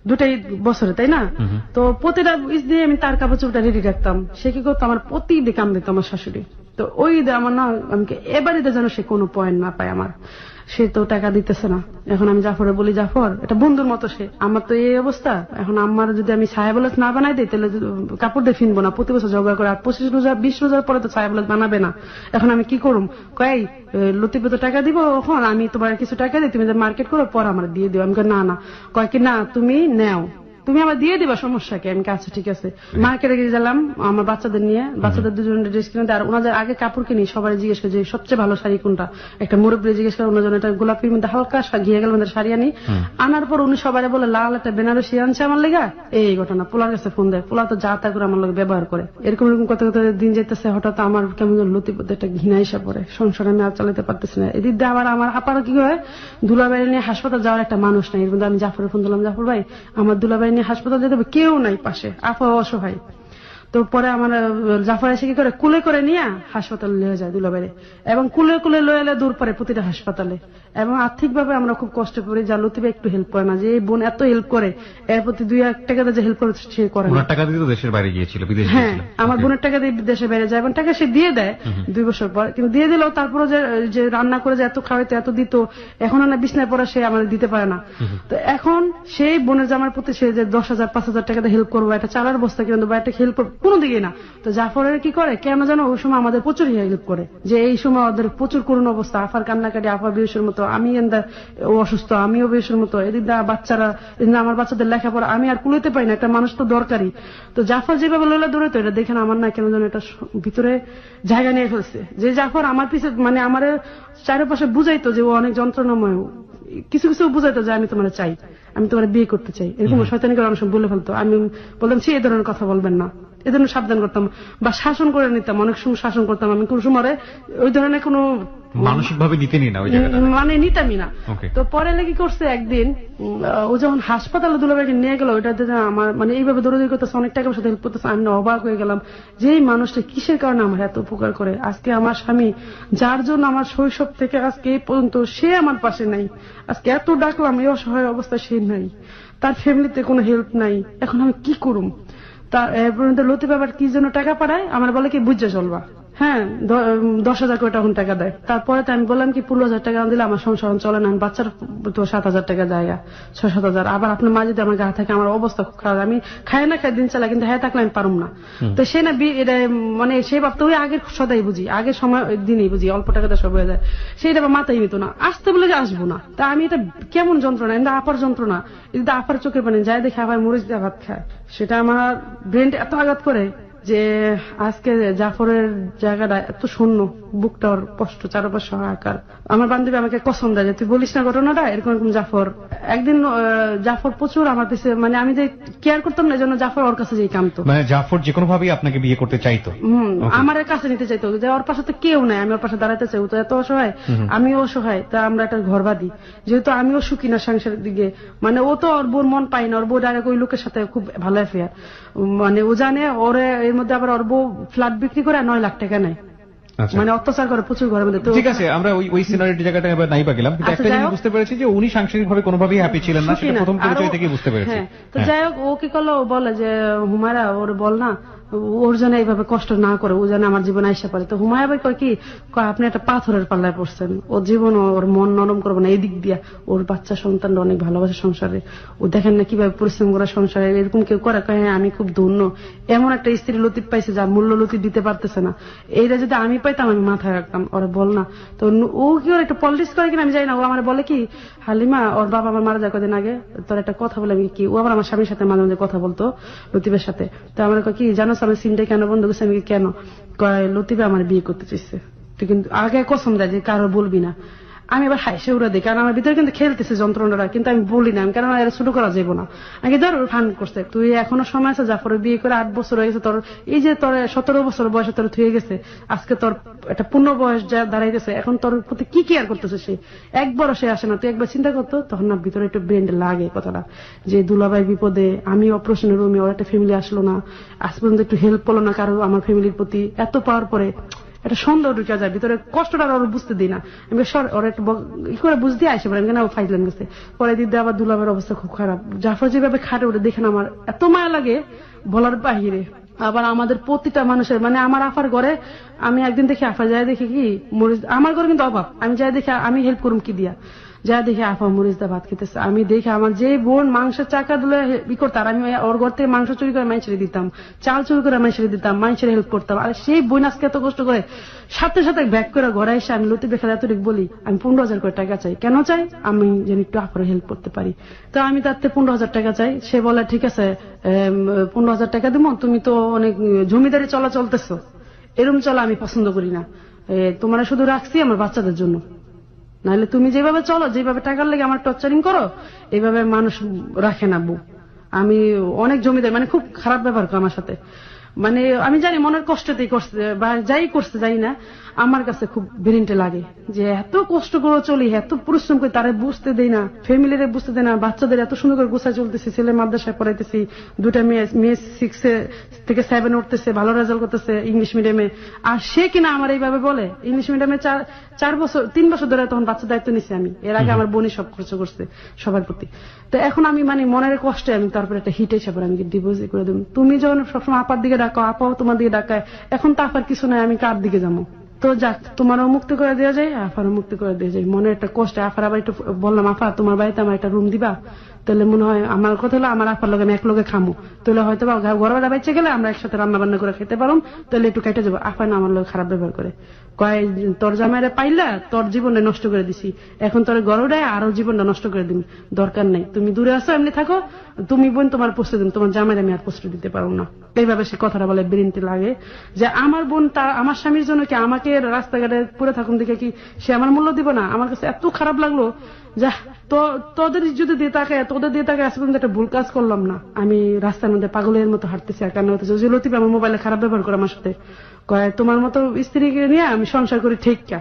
2টা ঈদ বছরে, তাই না? তো প্রতিটা ঈদ দিয়ে আমি তার কাপড় চোপড়টা রেডি রাখতাম। সে কি করতো, আমার প্রতি ঈদে কাম দিত আমার শাশুড়ি। তো ওই ঈদে আমার না, আমাকে এবার ঈদে যেন সে কোনো পয়েন্ট না পায় আমার, সে তো টাকা দিতেছে না। এখন আমি জাফরে বলি, জাফর এটা বন্ধুর মতো, সে আমার তো এই অবস্থা, এখন আমার যদি আমি ছায়া বলে না বানাই দিই তাহলে কাপড় দিয়ে ফিনবো না, প্রতি বছর ঝগড়া করে। আর 25 রোজা 20 রোজার পরে তো ছায়া বলে বানাবে না। এখন আমি কি করুম? কয় লতিফে তো টাকা দিব, এখন আমি তোমার কিছু টাকা দিই, তুমি মার্কেট করো, পর আমার দিয়ে দিও। আমি না না, কয় কি না তুমি নেও, তুমি আমার দিয়ে দিবা, সমস্যা কি? আমি আচ্ছা ঠিক আছে। মার্কেটে গিয়ে গেলাম আমার বাচ্চাদের নিয়ে, বাচ্চাদের 2জনের ড্রেস কিনে দেয়। আর ওনাদের আগে কাপড় কিনি, সবাই জিজ্ঞেস করে যে সবচেয়ে ভালো শাড়ি কোনটা। একটা মুরব্বী জিজ্ঞেস করে, ওনার জন্য একটা গোলাপির মধ্যে হালকা ঘিয়ে গেল শাড়ি আনি। আনার পর উনি সবাই বলে লাল একটা বেনারসি আনছে আমার লেগা। এই ঘটনা পোলার কাছে ফোন দেয়, পোলা তো যা তা করে আমার লোক ব্যবহার করে। এরকম এরকম কথা কথা দিন যেতেছে, হঠাৎ আমার কেমন লতিপথ একটা ঘৃণা এসে পড়ে, সংসার আমি আর চালাতে পারতেছি না। এদিক দিয়ে আবার আমার আপার কি হয়, দুলাবাড়ি নিয়ে হাসপাতাল যাওয়ার একটা মানুষ নাই। এর মধ্যে আমি জাফরের ফোন দিলাম, জাফর ভাই আমার দুলাবাড়ি নিয়ে হাসপাতাল যেতে হবে, কেউ নাই পাশে, আপা অসহায়। তো পরে আমার জাফর এসে কি করে, কুলে করে নিয়ে হাসপাতালে নিয়ে যায় দুলাবাড়ি, এবং কুলে কুলে লয়ে এলে দূর পরে প্রতিটা হাসপাতালে। এবং আর্থিক ভাবে আমরা খুব কষ্ট করি, যা লতিফে একটু হেল্প করে না, যে এই বোন এত হেল্প করে, এর প্রতি 2-1 টাকা যে হেল্প করে সে করে না। টাকা দিয়ে তো দেশের বাইরে গিয়েছিল, বিদেশে। হ্যাঁ, আমার বোনের টাকা দিয়ে দেশের বাইরে যায়, এবং টাকা সে দিয়ে দেয় 2 বছর পর। কিন্তু দিয়ে দিলেও তারপরে যে রান্না করে যে এত খাওয়াইতে এত দিত, এখন না বিছনায় পড়া সে আমাদের দিতে পারে না। তো এখন সেই বোনের জামার প্রতি সে যে 10,000-5,000 টাকা দিয়ে হেল্প করবো, একটা চালার বস্তা কিনে দেবো, একটা হেল্প কোনো দিকে না। তো জাফরের কি করে কেন জানো, ওই সময় আমাদের প্রচুর হেল্প করে, যে এই সময় ওদের প্রচুর করুণ অবস্থা, আফার কান্নাকাটি, আফার বেহুশের মতো, আমি ও অসুস্থ, আমিও বেহুশের মতো, এদিক দা বাচ্চারা, আমার বাচ্চাদের লেখাপড়া আমি আর কুলাতে পারি না, একটা মানুষ তো দরকারি। তো জাফর যেভাবে লইলা দৌড়ে, তো এটা দেখেন আমার না কেন যেন এটা ভিতরে জায়গা নিয়ে ফেলছে, যে জাফর আমার পিছে মানে আমার চারপাশে বুঝাইতো যে ও অনেক যন্ত্রণাময়, কিছু কিছু বুঝাইতো যে আমি তোমার চাই, আমি তোমার বিয়ে করতে চাই, এরকম শয়তানি করে অনেক সময় বলে ফেলতো। আমি বলতাম সে এই ধরনের কথা বলবেন না, এই ধরনের সাবধান করতাম বা শাসন করে নিতাম, অনেক সময় শাসন করতাম আমি, কোন সময় ওই ধরনের কোনো মানসিক ভাবে নিতে নি না ওই জায়গাটা, মানে নিতামই না। তো পরে লেগে করছে একদিন ও যখন হাসপাতালে দুলাভাইকে নিয়ে গেল, ওইটাতে আমার মানে এইভাবে দৌড়াদৌড়ি করতেছে, অনেক টাকার সাথে হেল্প করতেছে, আমি অবাক হয়ে গেলাম যে এই মানুষটা কিসের কারণে আমার এত উপকার করে। আজকে আমার স্বামী, যার জন্য আমার শৈশব থেকে আজকে এই পর্যন্ত, সে আমার পাশে নাই, আজকে এত ডাকলাম, এই অসহায় অবস্থায় সে নাই, তার ফ্যামিলিতে কোনো হেল্প নাই, এখন আমি কি করুম। তা পর্যন্ত লতিফ আবার কি জন্য টাকা পাঠায়, আমার বলে কি বুঝে চলবা, হ্যাঁ 10,000 করে তখন টাকা দেয়। তারপরে তো আমি বললাম কি 15,000 টাকা দিলে আমার সংসার চলে না, বাচ্চার তো 7,000 টাকা জায়গা, 6-7,000, আবার আপনার মা যদি আমার গা থাকে, আমার অবস্থা খুব খারাপ, আমি খাই না খাই দিন চালাই, কিন্তু হ্যাঁ থাকলে আমি পারুম না। তো সে না এটা মানে সেই ভাবতে ওই আগের সদাই বুঝি, আগের সময় দিনই বুঝি, অল্প টাকাতে সব হয়ে যায়, সেইটা মাথায় নিত না, আসতে বলে যে আসবো না। তা আমি এটা কেমন যন্ত্রণা, এটা আপার যন্ত্রণা, এটা আপার চোখের পানি যাই দেখে আবার মরিচ দিয়ে ভাত খায়, সেটা আমার ব্রেন এত আঘাত করে যে আজকে জাফরের জায়গাটা এত শূন্য, বুকটা ওর কষ্ট, চারপাশে হাহাকার। আমার বান্ধবী আমাকে কসম দেয় যে তুই বলিস না ঘটনাটা, এরকম এরকম জাফর একদিন, জাফর প্রচুর আমার পিছে, মানে আমি যে কেয়ার করতাম না, জন্য জাফর ওর কাছে যেই কামতো, মানে জাফর যে কোনো ভাবেই আপনাকে বিয়ে করতে চাইতো, আমার কাছে নিতে চাইতো, যে ওর পাশে তো কেউ নাই, আমি ওর পাশে দাঁড়াতে চাই, ও তো এত অসহায়, আমিও অসহায়, তা আমরা একটা ঘর বাঁধি, যেহেতু আমিও সুখী না সংসারের দিকে, মানে ও তো ওর বোর মন পাই না, ওর বউ ডাইরেক্ট ওই লোকের সাথে খুব ভালো অ্যাফেয়ার, মানে ও জানে ওরে, এর মধ্যে আবার ওর বউ ফ্ল্যাট বিক্রি করে 9 লাখ টাকা নেয়, মানে অত্যাচার করে প্রচুর ঘরের মধ্যে। তো ঠিক আছে, আমরা ওই সিনারিটি জায়গাটা এবার নাই বা গেলাম, কিন্তু একটা জিনিস বুঝতে পেরেছি যে উনি সাংসারিক ভাবে কোনোভাবেই হ্যাপি ছিলেন না, সেটা প্রথম পরিচয় থেকে বুঝতে পেরেছি। তো যাই হোক, ও কি করলো, ও বলে যে হুমায়রা ওর বল না, ওর জন্য এইভাবে কষ্ট না করে, ও যেন আমার জীবনে আইসা পারে। তো হুমায়রা ভাই কয় কি, আপনি একটা পাথরের পাল্লায় পড়ছেন, ওর জীবন ওর মন নরম করবো না এই দিক দিয়া, ওর বাচ্চা সন্তানরা অনেক ভালোবাসে সংসারে, ও দেখেন না কিভাবে পরিশ্রম করে সংসারে, এরকম কেউ করে, কয় হ্যাঁ আমি খুব ধন্য, এমন একটা স্ত্রী লতিফ পাইছে যা মূল্য লতিফ দিতে পারতেছে না, এইটা যদি আমি পাইতাম আমি মাথায় রাখতাম, ওরা বল না। তো ও কি ওর একটা পলিটিক্স করে কিনা আমি জানি না, ও আমার বলে কি, হালিমা ওর বাবা আমার মারা যায় কদিন আগে, তোর একটা কথা বলে, আমি কি, ও আবার আমার স্বামীর সাথে মাঝে মাঝে কথা বলতো লতিফের সাথে, তো আমার কি জানো আমি সিমটা কেন বন্ধ করছি, আমি কেন, কয় লতিফে আমার বিয়ে করতে চাইছে, তুই কিন্তু আগে কসম দেয় যে কারো বলবি না। আমি এবার হাইসে উড়া দিই, কারণ আমার ভিতরে কিন্তু খেলতেছে যন্ত্রণাটা, কিন্তু আমি বলি না, কারণ এরা ছোট করা যাবো না। আগে ধর ফান করছে, তুই এখনো সময় আছে, জাফরের বিয়ে করে 8 বছর হয়ে গেছে, তোর এই যে তোর 17 বছর বয়সে তোর থুয়ে গেছে, আজকে তোর একটা পূর্ণ বয়স যা দাঁড়াইতেছে, এখন তোর প্রতি কি কেয়ার করতেছে সে, একবারও সে আসে না, তুই একবার চিন্তা করতো, তখন না ভিতরে একটু ব্রেন্ড লাগে কথাটা, যে দুলাভাই বিপদে, আমি অপারেশনের রুমে, ওর একটা ফ্যামিলি আসলো না, আজ পর্যন্ত একটু হেল্প করলো না কারো আমার ফ্যামিলির প্রতি, এত পাওয়ার পরে একটা সন্দেহ ঢুকে যায় ভিতরে, কষ্টটা ওর বুঝতে দিই না, আমি ওর একটা ই করে বুঝতে আসে পারে, কেন ফাইজলাম গেছে। পরে দিদি আবার দুলাভাইয়ের অবস্থা খুব খারাপ, জাফর যেভাবে খাটে ওটা দেখেন আমার এত মায়া লাগে বলার বাহিরে। আবার আমাদের প্রতিটা মানুষের, মানে আমার আফার ঘরে আমি একদিন দেখি, আফা যায় দেখি কি মরিচ, আমার ঘরে কিন্তু অভাব, আমি যাই দেখি আমি হেল্প করুম কি দিয়া, যা দেখি আফা মরিচ দা ভাত খেতেছে, আমি দেখি আমার যে বোন মাংসের চাকা দুলে ই করতাম, আমি ওর ঘর থেকে মাংস চুরি করে মাইছেড়ে দিতাম, চাল চুরি করে মাইছেড়ে দিতাম, মাইছের হেল্প করতাম, আর সেই বোন আজকে এত কষ্ট করে সাথে সাথে ব্যাক করে ঘরে এসে আমি লতিফ বেখার এতটুকু বলি, আমি 15,000 করে টাকা চাই, কেন চাই, আমি যেন একটু আফারে হেল্প করতে পারি। তো আমি তাতে 15,000 টাকা চাই, সে বলে ঠিক আছে 15,000 টাকা দিব, তুমি তো অনেক জমিদারি চলা চলতেছো, এরম চলা আমি পছন্দ করি না, তোমার শুধু রাখছি আমার বাচ্চাদের জন্য, নাহলে তুমি যেভাবে চলো, যেভাবে টাকার লেগে আমার টর্চারিং করো, এইভাবে মানুষ রাখে না বউ। আমি অনেক জমিদার, মানে খুব খারাপ ব্যবহার করে আমার সাথে, মানে আমি জানি মনের কষ্টতেই করছে বা যাই করছে যাই না, আমার কাছে খুব বিরিনটে লাগে যে এত কষ্ট করে চলি, এত পরিশ্রম করে, তারা বুঝতে দেয় না, ফ্যামিলিরে বুঝতে দেয় না, বাচ্চাদের এত সুন্দর করে গুছায় চলতেছি, ছেলে মাদ্রাসায় পড়াইতেছি, 2টা মেয়ে 6 থেকে 7 উঠতেছে, ভালো রেজাল্ট করতেছে ইংলিশ মিডিয়ামে, আর সে কিনা আমার এইভাবে বলে, ইংলিশ মিডিয়ামে 3 বছর ধরে তখন বাচ্চার দায়িত্ব নিছি আমি, এর আগে আমার বোনই সব খরচ করছে সবার প্রতি। তো এখন আমি মানে মনের কষ্টে আমি তারপরে একটা হিট হিসাবে আমি ডিভোর্স করে দেব, তুমি যখন সবসময় আপার দিকে ডাকাও, আপাও তোমার দিকে ডাকায়, এখন তো আপার কিছু নাই, আমি কার দিকে যাবো, তো যাক তোমারও মুক্তি করে দেওয়া যায়, আফারও মুক্তি করে দেওয়া যায়, মনে একটা কষ্ট। আফার আবার একটু বললাম, আফা তোমার বাড়িতে আমার একটা রুম দিবা, তাহলে মনে হয় আমার কথা হলো আমার আপার লগে আমি এক লগে খামো, তাহলে হয়তো বা গরবাটা বেঁচে গেলে আমরা একসাথে রান্না বান্না করে খেতে পারো, তাহলে একটু কেটে যাবো। আপা না আমার লগে খারাপ ব্যবহার করে, কয় তোর জামাইরা পাইলা তোর জীবনটা নষ্ট করে দিছি, এখন তোর গরুটায় আরো জীবনটা নষ্ট করে দিন, দরকার নাই, তুমি দূরে আসো এমনি থাকো, তুমি বোন তোমার পোস্টে দিন, তোমার জামাইরা আমি আর পোস্টে দিতে পারবো না। এইভাবে সে কথাটা বলে বিরিনটি লাগে যে আমার বোন তার আমার স্বামীর জন্য কি আমাকে রাস্তাঘাটে পড়ে থাকুন দেখে কি সে আমার মূল্য দিব না? আমার কাছে এত খারাপ লাগলো যা তোদের যদি দিয়ে তাকে তোদের দিয়ে তাকে আজ পর্যন্ত একটা ভুল কাজ করলাম না। আমি রাস্তার মধ্যে পাগলের মতো হাঁটতেছি আর কান্না করতেছি, লতিফ আমার মোবাইলে খারাপ ব্যবহার করে আমার সাথে, কয় তোমার মতো স্ত্রীকে নিয়ে আমি সংসার করি ঠিক কা,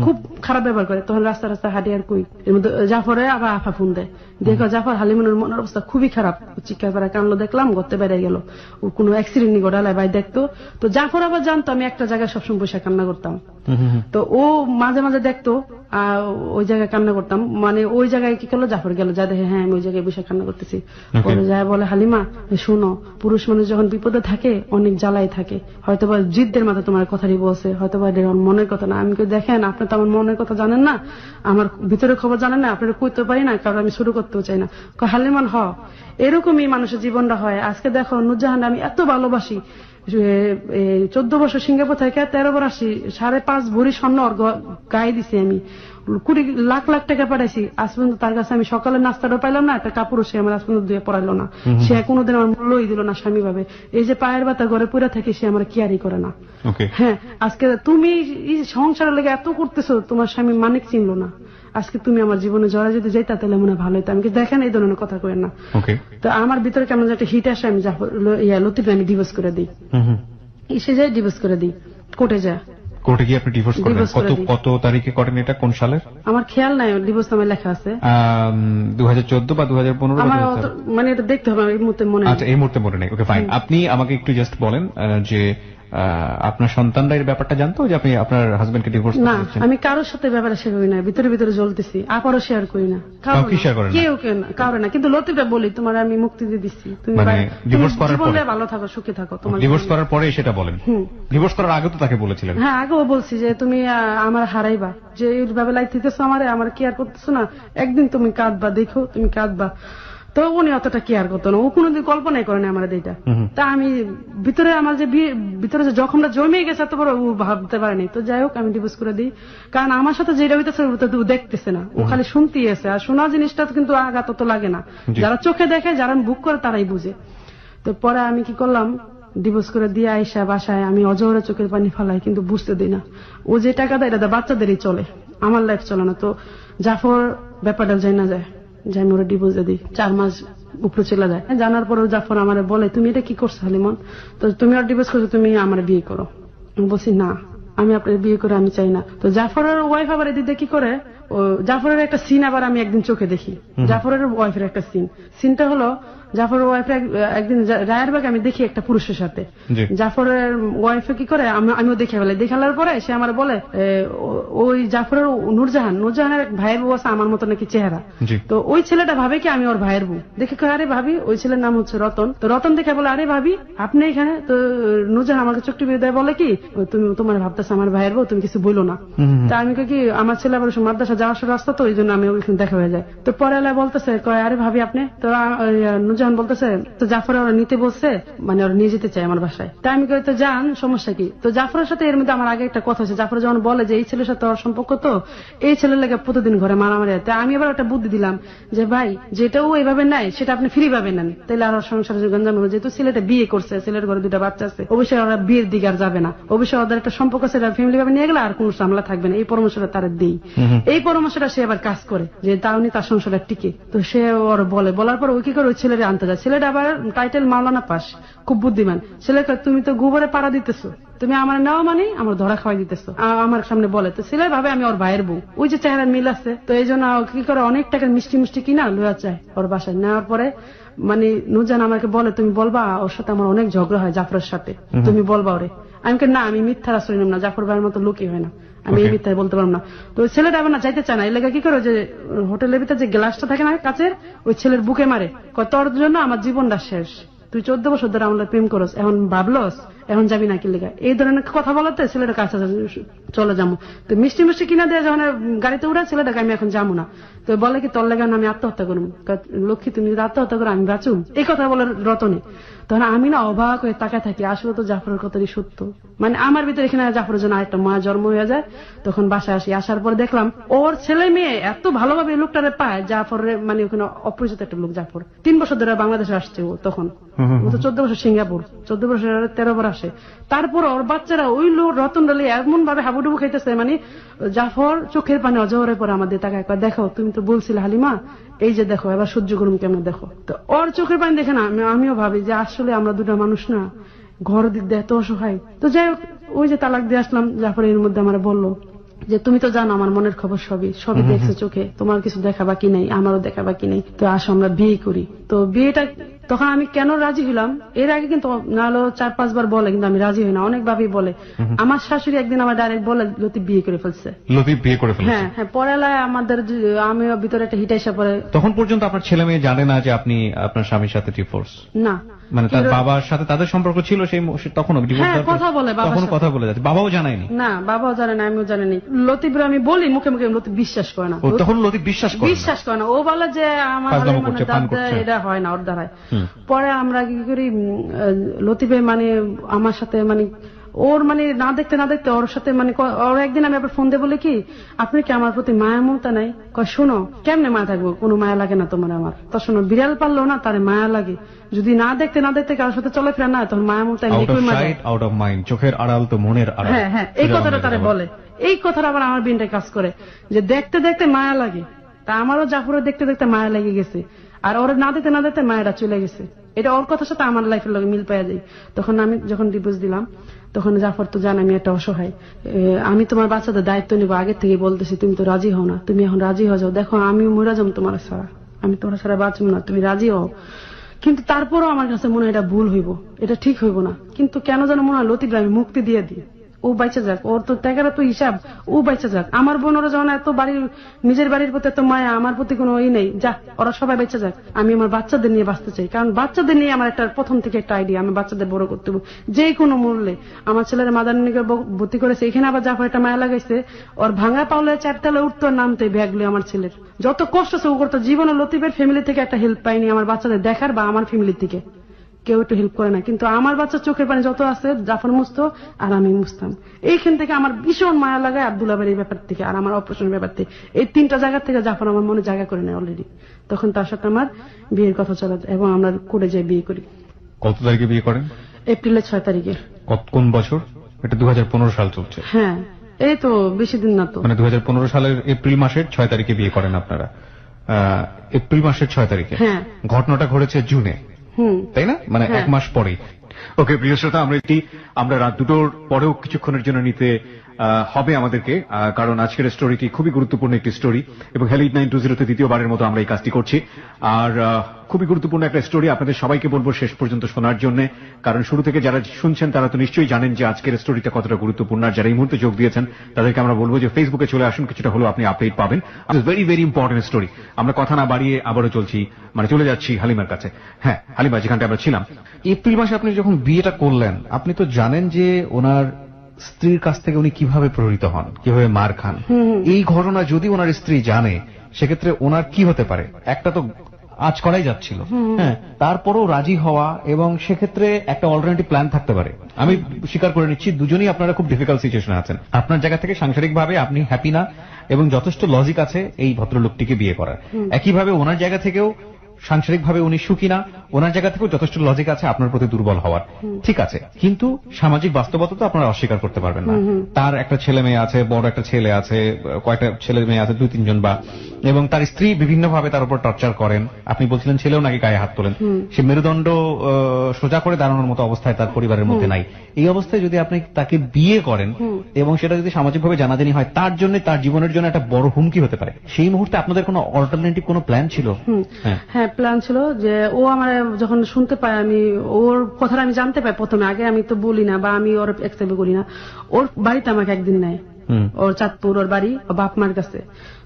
খুব খারাপ ব্যবহার করে। তখন রাস্তা রাস্তা হাঁটি আর কই, এর মধ্যে জাফরে আবার আফা ফোন দেয়, দেখো জাফর হালিমনের মনের অবস্থা খুবই খারাপ, চিৎকার করে কানলো, দেখলাম গর্তে বেড়ে গেল, ও কোনো অ্যাক্সিডেন্ট ঘটালায় ভাই দেখতো। তো জাফর আবার জানতো আমি একটা জায়গায় সবসময় বসে কান্না করতাম, তো ও মাঝে মাঝে দেখতো ওই জায়গায় কান্না করতাম, মানে ওই জায়গায় কি করলো জাফর গেল, যা দেখে হ্যাঁ আমি ওই জায়গায় বসে কান্না করতেছি, পরে যায় বলে হালিমা শোনো, পুরুষ মানুষ যখন বিপদে থাকে অনেক জ্বালাই থাকে, হয়তোবা জিদ্দের মাথায় তোমার কথাটি বলছে, হয়তোবা মনের কথা না। আমি দেখেন আপনি তো আমার মনের কথা জানেন না, আমার ভিতরের খবর জানেন না, আপনারা কইতে পারি না, কারণ আমি শুরু করতেও চাই না। হালিমান এরকমই মানুষের জীবনটা হয়। আজকে দেখো নুরজাহান আমি এত ভালোবাসি, 14 বছর সিঙ্গাপুর থেকে 13 বার আসি, 5.5 ভরি স্বর্ণ গায়ে দিছি, আমি কোটি লাখ লাখ টাকা পাঠাইছি, আজ পর্যন্ত তার কাছে আমি সকালে নাস্তাটা পাইলাম না, একটা কাপড়ও সে আমার আজ পর্যন্ত ধুয়ে পড়াইলো না, সে কোনোদিন আমার মূল্যই দিল না স্বামী ভাবে। এই যে পায়ের ব্যথা ঘরে পুরা থাকে সে আমার কেয়ারই করে না। হ্যাঁ আজকে তুমি সংসারের লেগে এত করতেছো, তোমার স্বামী মানিক চিনলো না, আজকে তুমি আমার জীবনে জড়া যদি যাইতা তাহলে মনে ভালো হইতো। আমি দেখেন এই ধরনের কথা কই না। তো আমার ভিতরে কেমন একটা হিট আসে, আমি লতিফ আমি ডিভোর্স করে দিই, এসে যাই ডিভোর্স করে দিই, কোর্টে যা কোর্টে গিয়ে আপনি ডিভোর্স করলেন? কত তারিখে করেন এটা, কোন সালের? আমার খেয়াল নাই, ডিভোর্স নামে লেখা আছে 2014 বা 2015, আমার মানে এটা দেখতে হবে, এই মুহূর্তে মনে নেই। আচ্ছা এই মুহূর্তে মনে নেই, ওকে ফাইন। আপনি আমাকে একটু জাস্ট বলেন যে আপনার সন্তানরা এর ব্যাপারটা জানতো যে আপনি আপনার হাজবেন্ডকে ডিভোর্স না? আমি কারোর সাথে ব্যাপারে শেয়ার করি না, ভিতরে ভিতরে জ্বলতেছি, আপারও শেয়ার করি না, কেউ কারো না। কিন্তু লতিফে বলি তোমার আমি মুক্তি দিয়ে দিচ্ছি, তুমি ডিভোর্স করার পরে ভালো থাকো, সুখে থাকো। তোমার ডিভোর্স করার পরে সেটা বলেন? ডিভোর্স করার আগে তো তাকে বলেছিলেন? হ্যাঁ আগেও বলছি যে তুমি আমার হারাইবা, যে এইভাবে লাইট দিতেছো আমার কেয়ার করতেছো না, একদিন তুমি কাঁদবা, দেখো তুমি কাঁদবা। তো উনি অতটা কেয়ার করতো না, ও কোনোদিন কল্পনাই করে না আমার এইটা। তা আমি ভিতরে আমার যে ভিতরে যে জখমটা জমে গেছে এত বড় ও ভাবতে পারেনি। তো যাই হোক আমি ডিভোর্স করে দিই, কারণ আমার সাথে যেটা হইতেছে ওটা তো দেখতেছে না, ও খালি শুনতেই আছে, আর শোনা জিনিসটা কিন্তু আঘাত তো লাগে না, যারা চোখে দেখে যারা বুক করে তারাই বুঝে। তো পরে আমি কি করলাম, ডিভোর্স করে দিয়ে আইসা বাসায় আমি অজরে চোখের পানি ফালাই, কিন্তু বুঝতে দিই না ও যে টাকা দেয় এটা বাচ্চাদেরই চলে, আমার লাইফ চলে না। তো জাফর ব্যাপারটা যাই না যায় যে আমি ওরা ডিভোর্স দিই, 4 মাস উপরে চলে যায়। জানার পরেও জাফর আমার বলে তুমি এটা কি করছো হালিমন, তো তুমি আর ডিভোর্স করছো, তুমি আমার বিয়ে করো। আমি বলছি না, আমি আপনার বিয়ে করে আমি চাই না। তো জাফরের ওয়াইফ আবার এদিকে কি করে, ও জাফরের একটা সিন আবার আমি একদিন চোখে দেখি, জাফরের ওয়াইফের একটা সিনটা হলো জাফরের ওয়াইফ একদিন রায়েরবাগ আমি দেখি একটা পুরুষের সাথে, জাফরের ওয়াইফে কি করে আমিও দেখে ফেলাই, দেখালার পরে সে আমার বলে ওই জাফরের নুরজাহানের ভাইয়ের বউ আছে আমার মতো নাকি চেহারা। তো ওই ছেলেটা ভাবে কি আমি ওর ভাইয়ের বউ, দেখে আরে ভাবি, ওই ছেলের নাম হচ্ছে রতন। তো রতন দেখে বলে আরে ভাবি আপনি এখানে। তো নুরজাহান আমাকে চোখটি বেঁধে দেয়, বলে কি তুমি তোমার ভাবতেছো আমার ভাইয়ের বউ, তুমি কিছু বইলো না। তা আমি কি আমার ছেলে আবার মাদ্রাসা যাওয়ার রাস্তা, তো ওই জন্য আমি ওইখানে দেখা হয়ে যায়। তো পরে এলা বলতেছে আরে ভাবি আপনি, তো নুরজাহান বলতেছে তো জাফর ওরা নিতে বলছে, মানে ওরা নিয়ে যেতে চায় আমার বাসায়। তাই আমি কই তো যান, সমস্যা কি। তো জাফরের সাথে এর মধ্যে আমার আগে একটা কথা আছে, জাফর যখন বলে যে এই ছেলের সাথে ওর সম্পর্ক, তো এই ছেলের লেগে প্রতিদিন ঘরে মারামারি হয়। আমি এবার একটা বুদ্ধি দিলাম যে ভাই যেটাও এইভাবে নাই সেটা আপনি ফ্রি ভাবে নেন, তাহলে আর সংসারের গঞ্জাম হবে। যেহেতু ছেলেটা বিয়ে করছে, ছেলের ঘরে 2টা বাচ্চা আছে, অবশ্যই ওরা বিয়ের দিকে আর যাবে না, অবশ্যই ওদের একটা সম্পর্ক আছে, ফ্যামিলি ভাবে নিয়ে গেলে আর কোনো সামলা থাকবে না। এই পরামর্শটা তারা দিই, এই পরামর্শটা সে আবার কাজ করে যে তাহলে তার সংসারটা টিকে। তো সে ওর বলার পর ওই কি করে ওই ছেলেটা আনতে যায়। ছেলেটা আবার টাইটেল মাওলানা পাস, খুব বুদ্ধিমান ছেলে। তুমি তো গোবরে পাড়া দিতেছো, তুমি আমার নেওয়া মানে আমার ধরা খাওয়াই দিতেছো, আমার সামনে বলে। তো ছেলে ভাবে আমি ওর ভাইয়ের বউ, ওই যে চেহারা মিল আছে। তো এই জন্য কি করে অনেক টাকার মিষ্টি কিনা লইয়া চায় ওর বাসায়। নেওয়ার পরে মানে নুরজাহান আমাকে বলে তুমি বলবা ওর সাথে আমার অনেক ঝগড়া হয় জাফরের সাথে, তুমি বলবা ওরে। আমি না, আমি মিথ্যার আশ্রয় নিলাম না, জাফর ভাইয়ের মতো লোকই হয় না, আমি এই মিথ্যায় বলতে পারলাম না। তো ওই ছেলেটা আবার না যাইতে চায় না, এই লেগে কি করে যে হোটেলের ভিতরে যে গ্লাসটা থাকে না কাচের, ওই ছেলের বুকে মারে, তোর জন্য আমার জীবনটা শেষ, তুই 14 বছর ধরে আমরা প্রেম করস, এখন ভাবলস এখন যাবি নাকি লেগা, এই ধরনের কথা বলাতে ছেলেটা কাছে চলে যাবো। তো মিষ্টি মিষ্টি কিনা দেওয়া যখন গাড়িতে উঠে ছেলেটাকে আমি এখন যাবো না, তো বলে কি তোর লেগে আমি আত্মহত্যা করবো, লক্ষ্মী তুমি যদি আত্মহত্যা করো আমি বাঁচুম, এই কথা বলে রতনে। তখন আমি না অবাক হয়ে তাকায় থাকি, আসলে তো জাফরের কথাই সত্য। মানে আমার ভিতরে এখানে জাফরের জন্য আরেকটা মায়া জন্ম হয়ে যায়। তখন বাসায় আসি, আসার পর দেখলাম ওর ছেলে মেয়ে এত ভালোভাবে লোকটারে পায়, জাফরের মানে ওখানে অপরিচিত একটা লোক জাফর 3 বছর ধরে বাংলাদেশে আসছে ও, তখন ও তো 14 বছর সিঙ্গাপুর, 14 বছর 13 বার আসে। তারপর ওর বাচ্চারা ওই লোক রতন ডালি এমন ভাবে হাবুডুবু খাইতেছে, মানে জাফর চোখের পানি অজহরে পরে আমাদের তাকায়, দেখো তুমি তো বলছিলে হালিমা, এই যে দেখো এবার সহ্য করুন কেমন দেখো। তো ওর চোখের পানি দেখে না আমিও ভাবি যে আসলে আমরা দুটা মানুষ না, ঘর দিক দিয়ে এত অসহায়। তো যাই হোক, ওই যে তালাক দিয়ে আসলাম, জাফর এর মধ্যে আমার বললো যে তুমি তো জানো আমার মনের খবর সবই দেখছো চোখে, তোমার কিছু দেখা বাকি নেই, আমারও দেখা বাকি নেই, তো আসো আমরা বিয়ে করি। তো বিয়েটা তখন আমি কেন রাজি হলাম, এর আগে কিন্তু নাহলে 4-5 বার বলে, কিন্তু আমি রাজি হই না, অনেক ভাবেই বলে। আমার শাশুড়ি একদিন আমার ডাইরেক্ট বলে লতিফ বিয়ে করে ফেলছে। লতিফ বিয়ে করে ফেলছে? হ্যাঁ হ্যাঁ, পরে আমাদের আমিও ভিতরে একটা হিট এসে পরে। তখন পর্যন্ত আপনার ছেলে মেয়ে জানে না যে আপনি আপনার স্বামীর সাথে ডিভোর্স? না, মানে তার বাবার সাথে তাদের সম্পর্ক ছিল সেই তখন কথা বলে, তখন কথা বলে যাচ্ছে, বাবাও জানায়নি? না, বাবাও জানে না, আমিও জানি। লতিফ আমি বলি মুখে মুখে, লতিফ বিশ্বাস করে না। তখন লতিফ বিশ্বাস করে না, ও বলে যে আমার এটা হয় না ওর দ্বারায়। পরে আমরা কি করি, লতিফে মানে আমার সাথে মানে ওর মানে না দেখতে ওর সাথে মানে ওর একদিন আমি আবার ফোন দিয়ে বলি কি আপনি কি আমার প্রতি মায়া মমতা নাই? শোনো কেমনে মায়া থাকবো, কোনো মায়া লাগে না তোমার আমার। তো শোনো, বিড়াল পারলো না তার মায়া লাগে, যদি না দেখতে কারোর সাথে চলে ফেরা না তখন মায়া মমতা আউট অফ মাইন্ড, চোখের আড়াল তো মনের আড়াল। হ্যাঁ হ্যাঁ, এই কথাটা তারা বলে। এই কথাটা আবার আমার বিনটা কাজ করে যে দেখতে মায়া লাগে, তা আমারও জাফরের দেখতে মায়া লেগে গেছে, আর ওরা না দেখতে মায়েরা চলে গেছে। এটা ওর কথার সাথে আমার লাইফের লগে মিল পাওয়া যায়। তখন আমি যখন ডিভোর্স দিলাম, তখন জাফর তো জানে আমি একটা অসহায়, আমি তোমার বাচ্চাদের দায়িত্ব নিব, আগে থেকে বলতেছি, তুমি তো রাজি হও না, তুমি এখন রাজি হয়ে যাও, দেখো আমি মরে যাবো তোমার ছাড়া, আমি তোমার ছাড়া বাঁচবো না, তুমি রাজি হও। কিন্তু তারপরও আমার কাছে মনে হয় এটা ভুল হইব, এটা ঠিক হইব না। কিন্তু কেন যেন মনে হয় লতিফ আমি মুক্তি দিয়ে দিই, ও বাইচা যাক, ওর তো টাকার তো হিসাব, ও বাইচা যাক। আমার বোন ওরা যখন এত নিজের বাড়ির প্রতি এত মায়া, আমার প্রতি কোনো ই নেই, যা ওরা সবাই বেঁচে যাক, আমি আমার বাচ্চাদের নিয়ে বাঁচতে চাই। কারণ বাচ্চাদের নিয়ে আমার একটা প্রথম থেকে একটা আইডিয়া, আমি বাচ্চাদের বড় করতে হবে যে কোনো মূল্যে। আমার ছেলের মাদারনিকে ভর্তি করেছে, এখানে আবার জাফর একটা মায়া লাগাইছে, ওর ভাঙা পাওলে 4 তলা উঠতো নামতে ব্যাগগুলো আমার ছেলের যত কষ্ট সে করতো, জীবনে লতিফের ফ্যামিলি থেকে একটা হেল্প পাইনি আমার বাচ্চাদের দেখার বা আমার ফ্যামিলি থেকে কেউ একটু হেল্প করে না। কিন্তু আমার বাচ্চার চোখের পানি যত আছে জাফর মুছতো আর আমি মুছতাম। এইখান থেকে আমার ভীষণ মায়া লাগায় আব্দুল্লাহ বাড়ির ব্যাপার থেকে আর আমার অপারেশনের ব্যাপার থেকে, এই 3টা জায়গা থেকে জাফর আমার মনে জায়গা করে নেয় অলরেডি। তখন তার সাথে আমার বিয়ের কথা চলে এবং আমরা করে যাই বিয়ে করি। কত তারিখে বিয়ে করেন? এপ্রিলের 6 তারিখে। কোন বছর এটা? 2015 সাল চলছে? হ্যাঁ, এই তো বেশি দিন না তো, মানে 2015 সালের এপ্রিল মাসের 6 তারিখে বিয়ে করেন আপনারা? এপ্রিল মাসের 6 তারিখে? হ্যাঁ। ঘটনাটা ঘটেছে জুনে, তাই না? মানে 1 মাস পরেই। ওকে প্রিয় শ্রোতা, আমরা রাত 2টোর পরেও কিছুক্ষণের জন্য নিতে হবে আমাদেরকে, কারণ আজকের স্টোরিটি খুবই গুরুত্বপূর্ণ একটি স্টোরি এবং হেলিড 920 দ্বিতীয়বারের মতো আমরা এই কাজটি করছি। আর খুবই গুরুত্বপূর্ণ একটা স্টোরি, আপনাদের সবাইকে বলবো শেষ পর্যন্ত শোনার জন্য, কারণ শুরু থেকে যারা শুনছেন তারা তো নিশ্চয়ই জানেন যে আজকের স্টোরিটা কতটা গুরুত্বপূর্ণ। আর যারা এই মুহূর্তে যোগ দিয়েছেন তাদেরকে আমরা বলবো যে ফেসবুকে চলে আসুন, কিছুটা হলেও আপনি আপডেট পাবেন। Very very important story. আমরা কথা না বাড়িয়ে আবারও চলে যাচ্ছি হালিমার কাছে। হ্যাঁ হালিমা, যেখানটা আমরা ছিলাম, এপ্রিল মাসে আপনি যখন বিয়েটা করলেন, আপনি তো জানেন যে ওনার স্ত্রীর কাছ থেকে উনি কিভাবে প্রভাবিত হন, কিভাবে মার খান। এই ঘটনা যদি ওনার স্ত্রী জানে, সেক্ষেত্রে ওনার কি হতে পারে? একটা তো আজ করাই যাচ্ছিল, হ্যাঁ, তারপরও রাজি হওয়া, এবং সেক্ষেত্রে একটা অল্টারনেটিভ প্ল্যান থাকতে পারে। আমি স্বীকার করে নিচ্ছি দুজনেই আপনারা খুব ডিফিকাল্ট সিচুয়েশনে আছেন। আপনার জায়গা থেকে সাংসারিকভাবে আপনি হ্যাপি না এবং যথেষ্ট লজিক আছে এই ভদ্রলোকটিকে বিয়ে করার। একইভাবে ওনার জায়গা থেকেও সাংসারিকভাবে উনি সুখী না, ওনার জায়গা থেকেও যথেষ্ট লজিক আছে আপনার প্রতি দুর্বল হওয়ার। ঠিক আছে, কিন্তু সামাজিক বাস্তবতা তো আপনারা অস্বীকার করতে পারবেন না। তার একটা ছেলে মেয়ে আছে, বড় একটা ছেলে আছে, কয়টা ছেলে মেয়ে আছে, 2-3 জন বা, এবং তার স্ত্রী বিভিন্নভাবে তার উপর টর্চার করেন। আপনি বলছিলেন ছেলেও নাকি গায়ে হাত তোলেন। সে মেরুদণ্ড সোজা করে দাঁড়ানোর মতো অবস্থায় তার পরিবারের মধ্যে নাই। এই অবস্থায় যদি আপনি তাকে বিয়ে করেন এবং সেটা যদি সামাজিকভাবে জানাজানি হয়, তার জন্য, তার জীবনের জন্য একটা বড় হুমকি হতে পারে। সেই মুহূর্তে আপনাদের কোনো অল্টারনেটিভ কোনো প্ল্যান ছিল? হ্যাঁ, প্ল্যান ছিল যে ও আমার যখন শুনতে পায়, আমি ওর কথাটা আমি জানতে পাই প্রথমে, আগে আমি তো বলি না বা আমি ওর একসেপ্ট করি না। ওর বাড়িতে আমাকে একদিন নেয়, ওর চাঁদপুর ওর বাড়ি, ওর বাপ মার কাছে।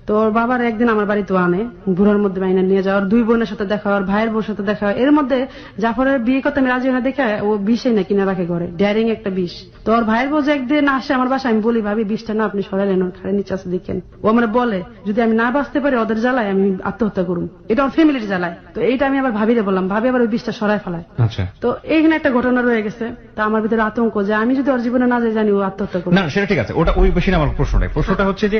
তো ওর বাবার একদিন আমার বাড়িতে আনে, বুড়ার মধ্যে বাইনা নিয়ে যাওয়ার, 2 বোনের সাথে দেখা, ওর ভাইয়ের বউর সাথে দেখা। এর মধ্যে জাফরের বিয়ে করতে আমি রাজি না দেখে ও বিষে না কিনে রাখে ঘরে, ড্যারিং একটা বিষ। তো ওর ভাইয়ের বউ যে একদিন আসে আমার বাসায়, আমি বলি ভাবি বিষটা না আপনি সরালেন, ওর খাড়ে নিচে আছে দেখেন। ও আমার বলে যদি আমি না বাঁচতে পারি ওদের জ্বালায় আমি আত্মহত্যা করুন, এটা ওর ফ্যামিলির জ্বালায়। তো এইটা আমি আবার ভাবিরে বললাম, ভাবি আবার ওই বিষটা সরাই ফেলায়। আচ্ছা, তো এইখানে একটা ঘটনা রয়ে গেছে। তা আমার ভিতরে আতঙ্ক যে আমি যদি ওর জীবনে না যাই জানি ও আত্মহত্যা করবে। না সেটা ঠিক আছে, ওটা ওই বেশি না আমার প্রশ্নটাই। প্রশ্নটা হচ্ছে যে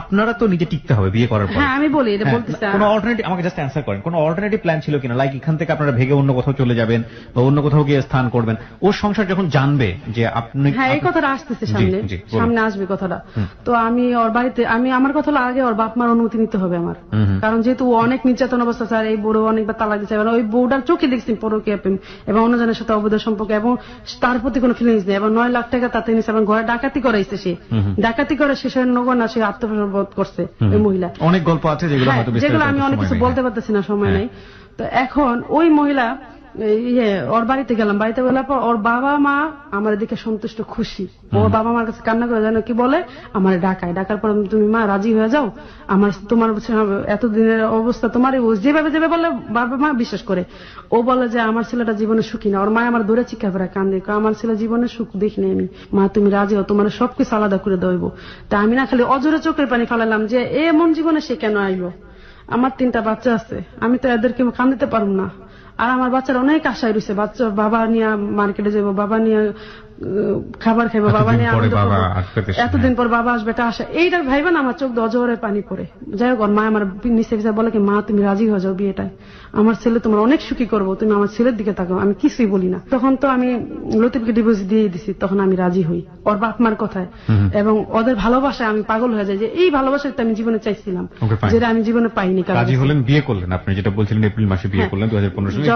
আপনারা তো নিজে টিকতে হবে বিয়ে করার পর। হ্যাঁ আমি বলি এটা বলতেছি। কোনো অল্টারনেটিভ আমাকে জাস্ট অ্যান্সার করেন, কোনো অল্টারনেটিভ প্ল্যান ছিল কিনা? লাইক এখান থেকে আপনারা ভেগে অন্য কোথাও চলে যাবেন বা অন্য কোথাও গিয়ে স্থান করবেন। ওর সংসার যখন জানবে যে আপনি, হ্যাঁ এই কথাটা আসতেছে সামনে, সামনে আসবে কথাটা। তো আমি ওর বাড়িতে, আমি আমার কথা হলো আগে ওর বাপ মার অনুমতি নিতে হবে আমার, কারণ যেহেতু ও অনেক নির্যাতন অবস্থা স্যার, এই বউও অনেকবার তালাক দিচ্ছে। ওই বউটার চোখে দেখছি পরকীয়া প্রেম এবং অন্যজনের সাথে অবৈধ সম্পর্ক, এবং তার প্রতি কোনো ফিলিংস নেই, এবং 9 লাখ টাকা তাতে নিচ্ছে, এবং ঘরে ডাকাতি করাইছে। সে ডাকাতি করে শেষের নগর না, সে আত্মপ্রবোধ করছে ওই মহিলা। অনেক গল্প আছে যেগুলো হয়তো যেগুলো আমি অনেক কিছু বলতে পারতেছি না, সময় নেই। তো এখন ওই মহিলা ওর বাড়িতে গেলাম, বাড়িতে গেলার পর ওর বাবা মা আমার দিকে সন্তুষ্ট, খুশি। ওর বাবা মার কাছে কান্না করে জানো কি বলে, আমার ডাকায়, ডাকার পর তুমি মা রাজি হয়ে যাও, আমার তোমার এতদিনের অবস্থা তোমার যেভাবে যেভাবে বলে বাবা মা বিশ্বাস করে। ও বলে যে আমার ছেলেটা জীবনে সুখী না। ওর মা আমার দৌড়ে চিৎকার করে কান্দে, আমার ছেলে জীবনে সুখ দেখিনি আমি, মা তুমি রাজি হও, তোমার সবকিছু আলাদা করে দেব। তা আমি না খালি অজরে চোখের পানি ফেলালাম যে এমন জীবনে সে কেন আইলো, আমার 3টা বাচ্চা আছে, আমি তো এদেরকে কান্দিতে পারবো না। আর আমার বাচ্চারা অনেক আশায় রয়েছে, বাচ্চা বাবা নিয়ে মার্কেটে যাবো, বাবা নিয়ে খাবার খাইবো, বাবা নিয়ে এতদিন পর বাবা আসবে, এটা আশা। এইটার ভাইবেন আমার চোখ অজরে পানি পড়ে। যাই হোক, মা আমার নিচে পিছিয়ে বলে কি, মা তুমি রাজি হয়ে যাও বিয়েটায়, আমার ছেলে তোমার অনেক সুখী করবো, তুমি আমার ছেলের দিকে তাকাও। আমি কিছুই বলি না। তখন তো আমি লতিফকে ডিভোর্স দিয়ে দিছি, তখন আমি রাজি হই ওর বাপ মার কথায়, এবং ওদের ভালোবাসায় আমি পাগল হয়ে যাই যে এই ভালোবাসাটা আমি জীবনে চাইছিলাম, যেটা আমি জীবনে পাইনি। রাজি হলেন, বিয়ে করলেন। আপনি যেটা বলছিলেন এপ্রিল মাসে বিয়ে করলেন 2015 সালে।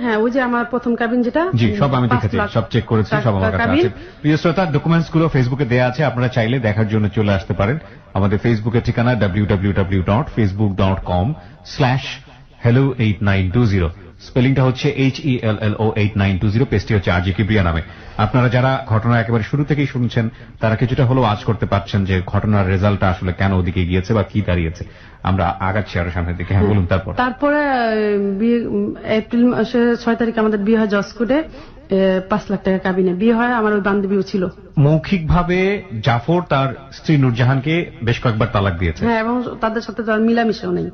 হ্যাঁ ওই যে আমার প্রথম কাবিন, যেটা জি সব আমি দেখেছি, সব চেক করেছি, সব আমার কাছে আছে। প্রিয় শ্রোতা, ডকুমেন্টস গুলো ফেসবুকে দেওয়া আছে, আপনারা চাইলে দেখার জন্য চলে আসতে পারেন। আমাদের ফেসবুকের ঠিকানা www.facebook.com/hello8920, স্পেলিংটা হচ্ছে HELLO8920, পেজটি হচ্ছে RJ কিবরিয়া নামে। আপনারা যারা ঘটনা একেবারে শুরু থেকেই শুনছেন তারা কিছুটা হলেও আজ করতে পারছেন যে ঘটনার রেজাল্টটা আসলে কেন ওদিকে গিয়েছে বা কি দাঁড়িয়েছে। আমরা আগাচ্ছি আরো সামনের দিকে। হ্যাঁ বলুন। তারপরে এপ্রিল মাসের 6 তারিখ আমাদের বিয়ে হয় জসকোটে, 5 লাখ টাকা কাবিনে বিয়ে হয়। আমার ওই বান্ধবীও ছিল। মৌখিকভাবে জাফর তার স্ত্রী নূরজাহানকে বেশ কয়েকবার তালাক দিয়েছে। হ্যাঁ, এবং তাদের সাথে তার মিলামিশাও নেই,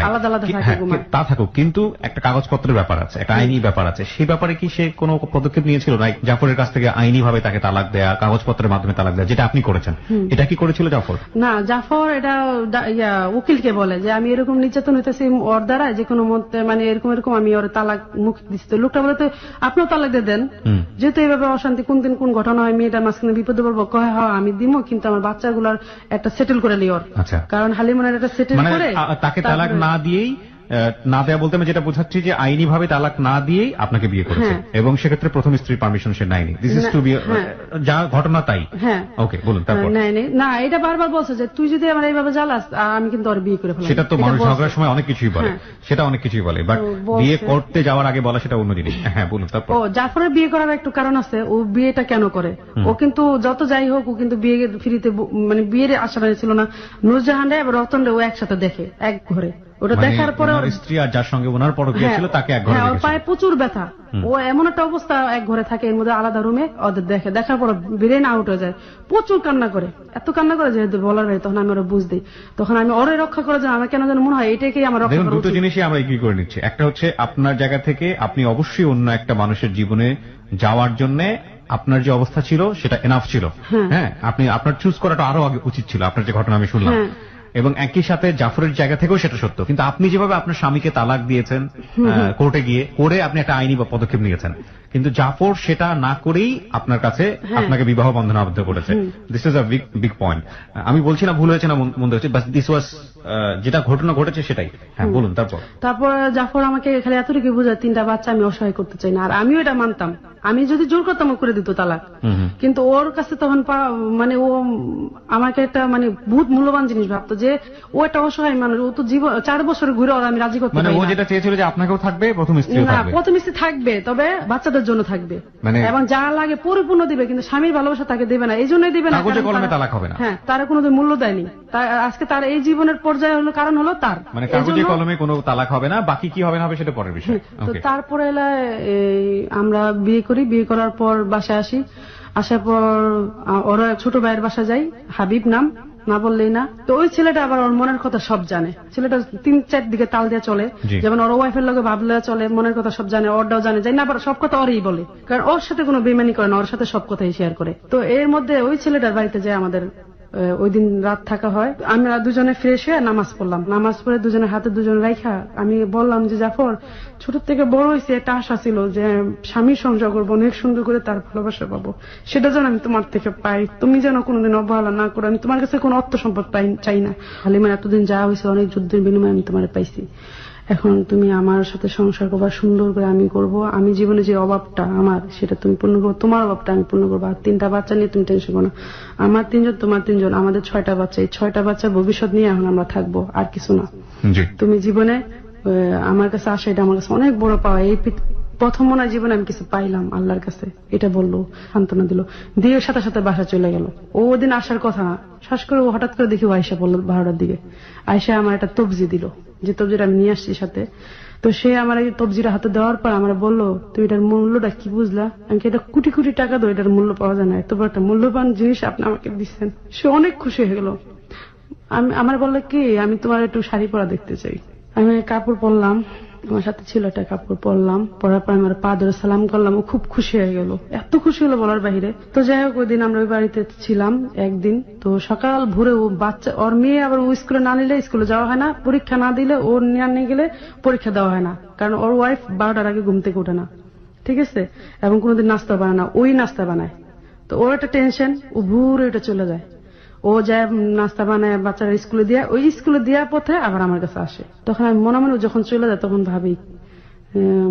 আলাদা আলাদা থাকে। তা থাকুক, কিন্তু একটা কাগজপত্রের ব্যাপার আছে, একটা আইনি ব্যাপার আছে। সেই ব্যাপারে কি সে কোনো পদক্ষেপ নিয়েছিল না? জাফরের কাছ থেকে আইনি ভাবে তাকে তালাক দেয়া, কাগজপত্রের মাধ্যমে তালাক দেয়া, যেটা আপনি করেছেন, এটা কি করেছিল জাফর? না, জাফর এটা উকিলকে বলে যে আমি এরকম নির্যাতন হইতেছি ওর দ্বারা, যে কোনো মতে মানে এরকম এরকম আমি ওর তালাক মুখ দিচ্ছি। তো লোকটা বলে তো আপনিও তালাক দিয়ে দেন, যেহেতু এইভাবে অশান্তি, কোন দিন কোন ঘটনা হয়, মেয়েটা মাঝখানে বিপদে পড়বো, কয় হয় আমি দিব, কিন্তু আমার বাচ্চাগুলার একটা সেটেল করে লিওর। কারণ হালিমনের একটা সেটেল করে তাকে তালাক না দিয়েই, না দেয়া বলতে আমি যেটা বোঝাচ্ছি যে আইনি ভাবে তালাক না দিয়েই আপনাকে বিয়ে করেছে, এবং সেক্ষেত্রে প্রথম স্ত্রীর পারমিশন সে নেয়নি। দিস ইজ টু বি যা ঘটনা তাই। হ্যাঁ ওকে, বলুন। তারপর না, এটা বারবার বলছে যে তুই যদি আমার এইভাবে জ্বালাস আমি কিন্তু ওর বিয়ে করে ফেলবো। সেটা তো মানুষ ঝগড়ার সময় অনেক কিছুই বলে, সেটা অনেক কিছুই বলে, বাট বিয়ে করতে যাওয়ার আগে বলা সেটা অন্য জিনিস। হ্যাঁ বলুন। তারপর জাফরের বিয়ে করার একটু কারণ আছে, ও বিয়েটা কেন করে। ও কিন্তু যত যাই হোক, ও কিন্তু বিয়ে ফ্রিতে মানে বিয়ের আশা ছিল না। নূরজাহান রে এবং রতন রে ও একসাথে দেখে এক ঘরে। ওটা দেখার পরে স্ত্রী আর যার সঙ্গে ওনার পরকীয়া ছিল তাকে এক ঘরে দেখেছে। ওর পায়ে প্রচুর ব্যথা, ও এমন একটা অবস্থা, এক ঘরে থাকে, এর মধ্যে আলাদা রুমে ওদের দেখে। দেখার পর ব্রেন আউট হয়ে যায়, প্রচুর কান্না করে, এত কান্না করে যেহেতু বলার বাইরে। তখন আমি ওরা বুঝ দিই, তখন আমি ওরে রক্ষা করে যাই। আমার কেন যেন মনে হয় এটাকেই আমার রক্ষা করা উচিত। দুটো জিনিসই আমরা এগ্রি করে নিচ্ছি। একটা হচ্ছে আপনার জায়গা থেকে আপনি অবশ্যই অন্য একটা মানুষের জীবনে যাওয়ার জন্য আপনার যে অবস্থা ছিল সেটা এনাফ ছিল। হ্যাঁ, আপনি আপনার চুজ করাটা আরো আগে উচিত ছিল, আপনার যে ঘটনা আমি শুনলাম। এবং একই সাথে জাফরের জায়গা থেকেও সেটা সত্য, কিন্তু আপনি যেভাবে আপনার স্বামীকে তালাক দিয়েছেন কোর্টে গিয়ে, করে আপনি একটা আইনি পদক্ষেপ নিয়েছেন, কিন্তু জাফর সেটা না করেই আপনার কাছে আপনাকে বিবাহ বন্ধনে আবদ্ধ করেছে। This is a big point. আমি বলছি না ভুল হয়েছে না মন্দ হয়েছে, বাট দিস ওয়াজ যেটা ঘটনা ঘটেছে সেটাই। হ্যাঁ বলুন। তারপর জাফর আমাকে খালি এতটুকু বোঝায়, 3টা বাচ্চা আমি অসহায় করতে চাই না। আর আমিও এটা মানতাম, আমি যদি জোর করতাম করে দিত তালাক। কিন্তু ওর কাছে তখন মানে ও আমাকে একটা মানে বহুত মূল্যবান জিনিস ভাবতো, যে ও একটা অসহায় মানুষ, ও তো জীবন 4 বছর ঘুরে ওর আমি রাজি করতে মানে পারি ও না। যেটা চেয়েছিল যে আপনাকেও থাকবে, প্রথম স্ত্রীও না, থাকবে। প্রথম স্ত্রী থাকবে, তবে বাচ্চাদের জন্য থাকবে, মানে- এবং যা লাগে পরিপূর্ণ দিবে, কিন্তু স্বামীর ভালোবাসা তাকে দেবে না। এই জন্যই দিবে না কাগজে কারণ কলমে তারা- তালাক হবে না। হ্যাঁ, তারা কোনোদিন মূল্য দেয়নি। আজকে তার এই জীবনের পর্যায়ে হলো কারণ হলো তার, মানে এই কাগজে জন্য- কলমে কোনো তালাক হবে না, বাকি কি হবে না হবে সেটা পরের বিষয়। তো ওকে। তারপরে আমরা বিয়ে করি, বিয়ে করার পর বাসায় আসি, আসার পর ওরা ছোট ভাইয়ের বাসা যাই, হাবিব নাম, না বললেই না। তো ওই ছেলেটা আবার ওর মনের কথা সব জানে। ছেলেটা 3-4 দিকে তাল দিয়ে চলে, জি। যেমন ওর ওয়াইফের লগে ভাবলে চলে, মনের কথা সব জানে, ওরটাও জানে, জানি না আবার সব কথা ওরই বলে, কারণ ওর সাথে কোনো বেমানি করে না, ওর সাথে সব কথাই শেয়ার করে। তো এর মধ্যে ওই ছেলেটার বাড়িতে যায় আমাদের ওই দিন রাত থাকা হয়। আমরা দুজনে ফ্রেশ হয়ে নামাজ পড়লাম, নামাজ পড়ে দুজনের হাতে দুজন রাইখা আমি বললাম যে জাফর, ছোট থেকে বড় হয়েছে একটা আশা ছিল যে স্বামীর সংসার করবো, অনেক সুন্দর করে তার ভালোবাসা পাবো, সেটা যেন আমি তোমার থেকে পাই, তুমি যেন কোনোদিন অবহেলা না করো, আমি তোমার কাছে কোনো অর্থ সম্পদ চাই না। হালিমার এতদিন যা হয়েছে অনেক যুদ্ধের বিনিময়ে আমি তোমার পাইছি, এখন তুমি আমার সাথে সংসার করবা, সুন্দর করে আমি করব, আমি জীবনে যে অভাবটা আমার সেটা তুমি পূর্ণ করবো, তোমার অভাবটা আমি পূর্ণ করবো। আর 3টা বাচ্চা নিয়ে তুমি টেনশন করো না, আমার 3জন তোমার 3জন, আমাদের 6টা বাচ্চা, এই 6টা বাচ্চার ভবিষ্যৎ নিয়ে এখন আমরা থাকবো, আর কিছু না। জি। তুমি জীবনে আমার কাছে আসা, এটা আমার কাছে অনেক বড় পাওয়া। এই প্রথম মনে হয় জীবনে আমি কিছু পাইলাম আল্লাহর কাছে, এটা বললো, সান্ত্বনা দিল, দিয়ে সাথে সাথে বাসা চলে গেল। ও ওদিন আসার কথা না, শ্বাস করে ও হঠাৎ করে দেখি আয়সা বললো 12টার দিকে, আয়সা আমার একটা তবজি দিল, যে তবজিটা আমি নিয়ে আসছি সাথে। তো সে আমার এই তবজিটা হাতে দেওয়ার পর আমার বললো, তুমি এটার মূল্যটা কি বুঝলা? আমি কি, এটা কোটি কোটি টাকা দো, এটার মূল্য পাওয়া যায় না, এত বড় একটা মূল্যবান জিনিস আপনি আমাকে দিচ্ছেন। সে অনেক খুশি হয়ে গেল। আমার বললো কি, আমি তোমার একটু শাড়ি পরা দেখতে চাই। আমি কাপড় পরলাম, আমার সাথে ছিল একটা কাপড় পরলাম, পরার পর আমার পা ধরে সালাম করলাম, ও খুব খুশি হয়ে গেল, এত খুশি হলো বলার বাহিরে। তো যাই হোক, ওই দিন আমরা ওই বাড়িতে ছিলাম একদিন। তো সকাল ভোরে ও বাচ্চা, ওর মেয়ে আবার ও স্কুলে না নিলে স্কুলে যাওয়া হয় না, পরীক্ষা না দিলে ওর নিয়ে গেলে পরীক্ষা দেওয়া হয় না, কারণ ওর ওয়াইফ 12টার আগে ঘুম থেকে ওঠে না, ঠিক আছে, এবং কোনোদিন নাস্তা বানায় না, ওই নাস্তা বানায়। তো ওর একটা টেনশন, ও ভোরে ওটা চলে যায়, ও যায় নাস্তা বানায় বাচ্চারা স্কুলে দিয়ে, ওই স্কুলে দেওয়ার পথে আবার আমার কাছে আসে। তখন আমি মনে মনে যখন চলে যায় তখন ভাবি,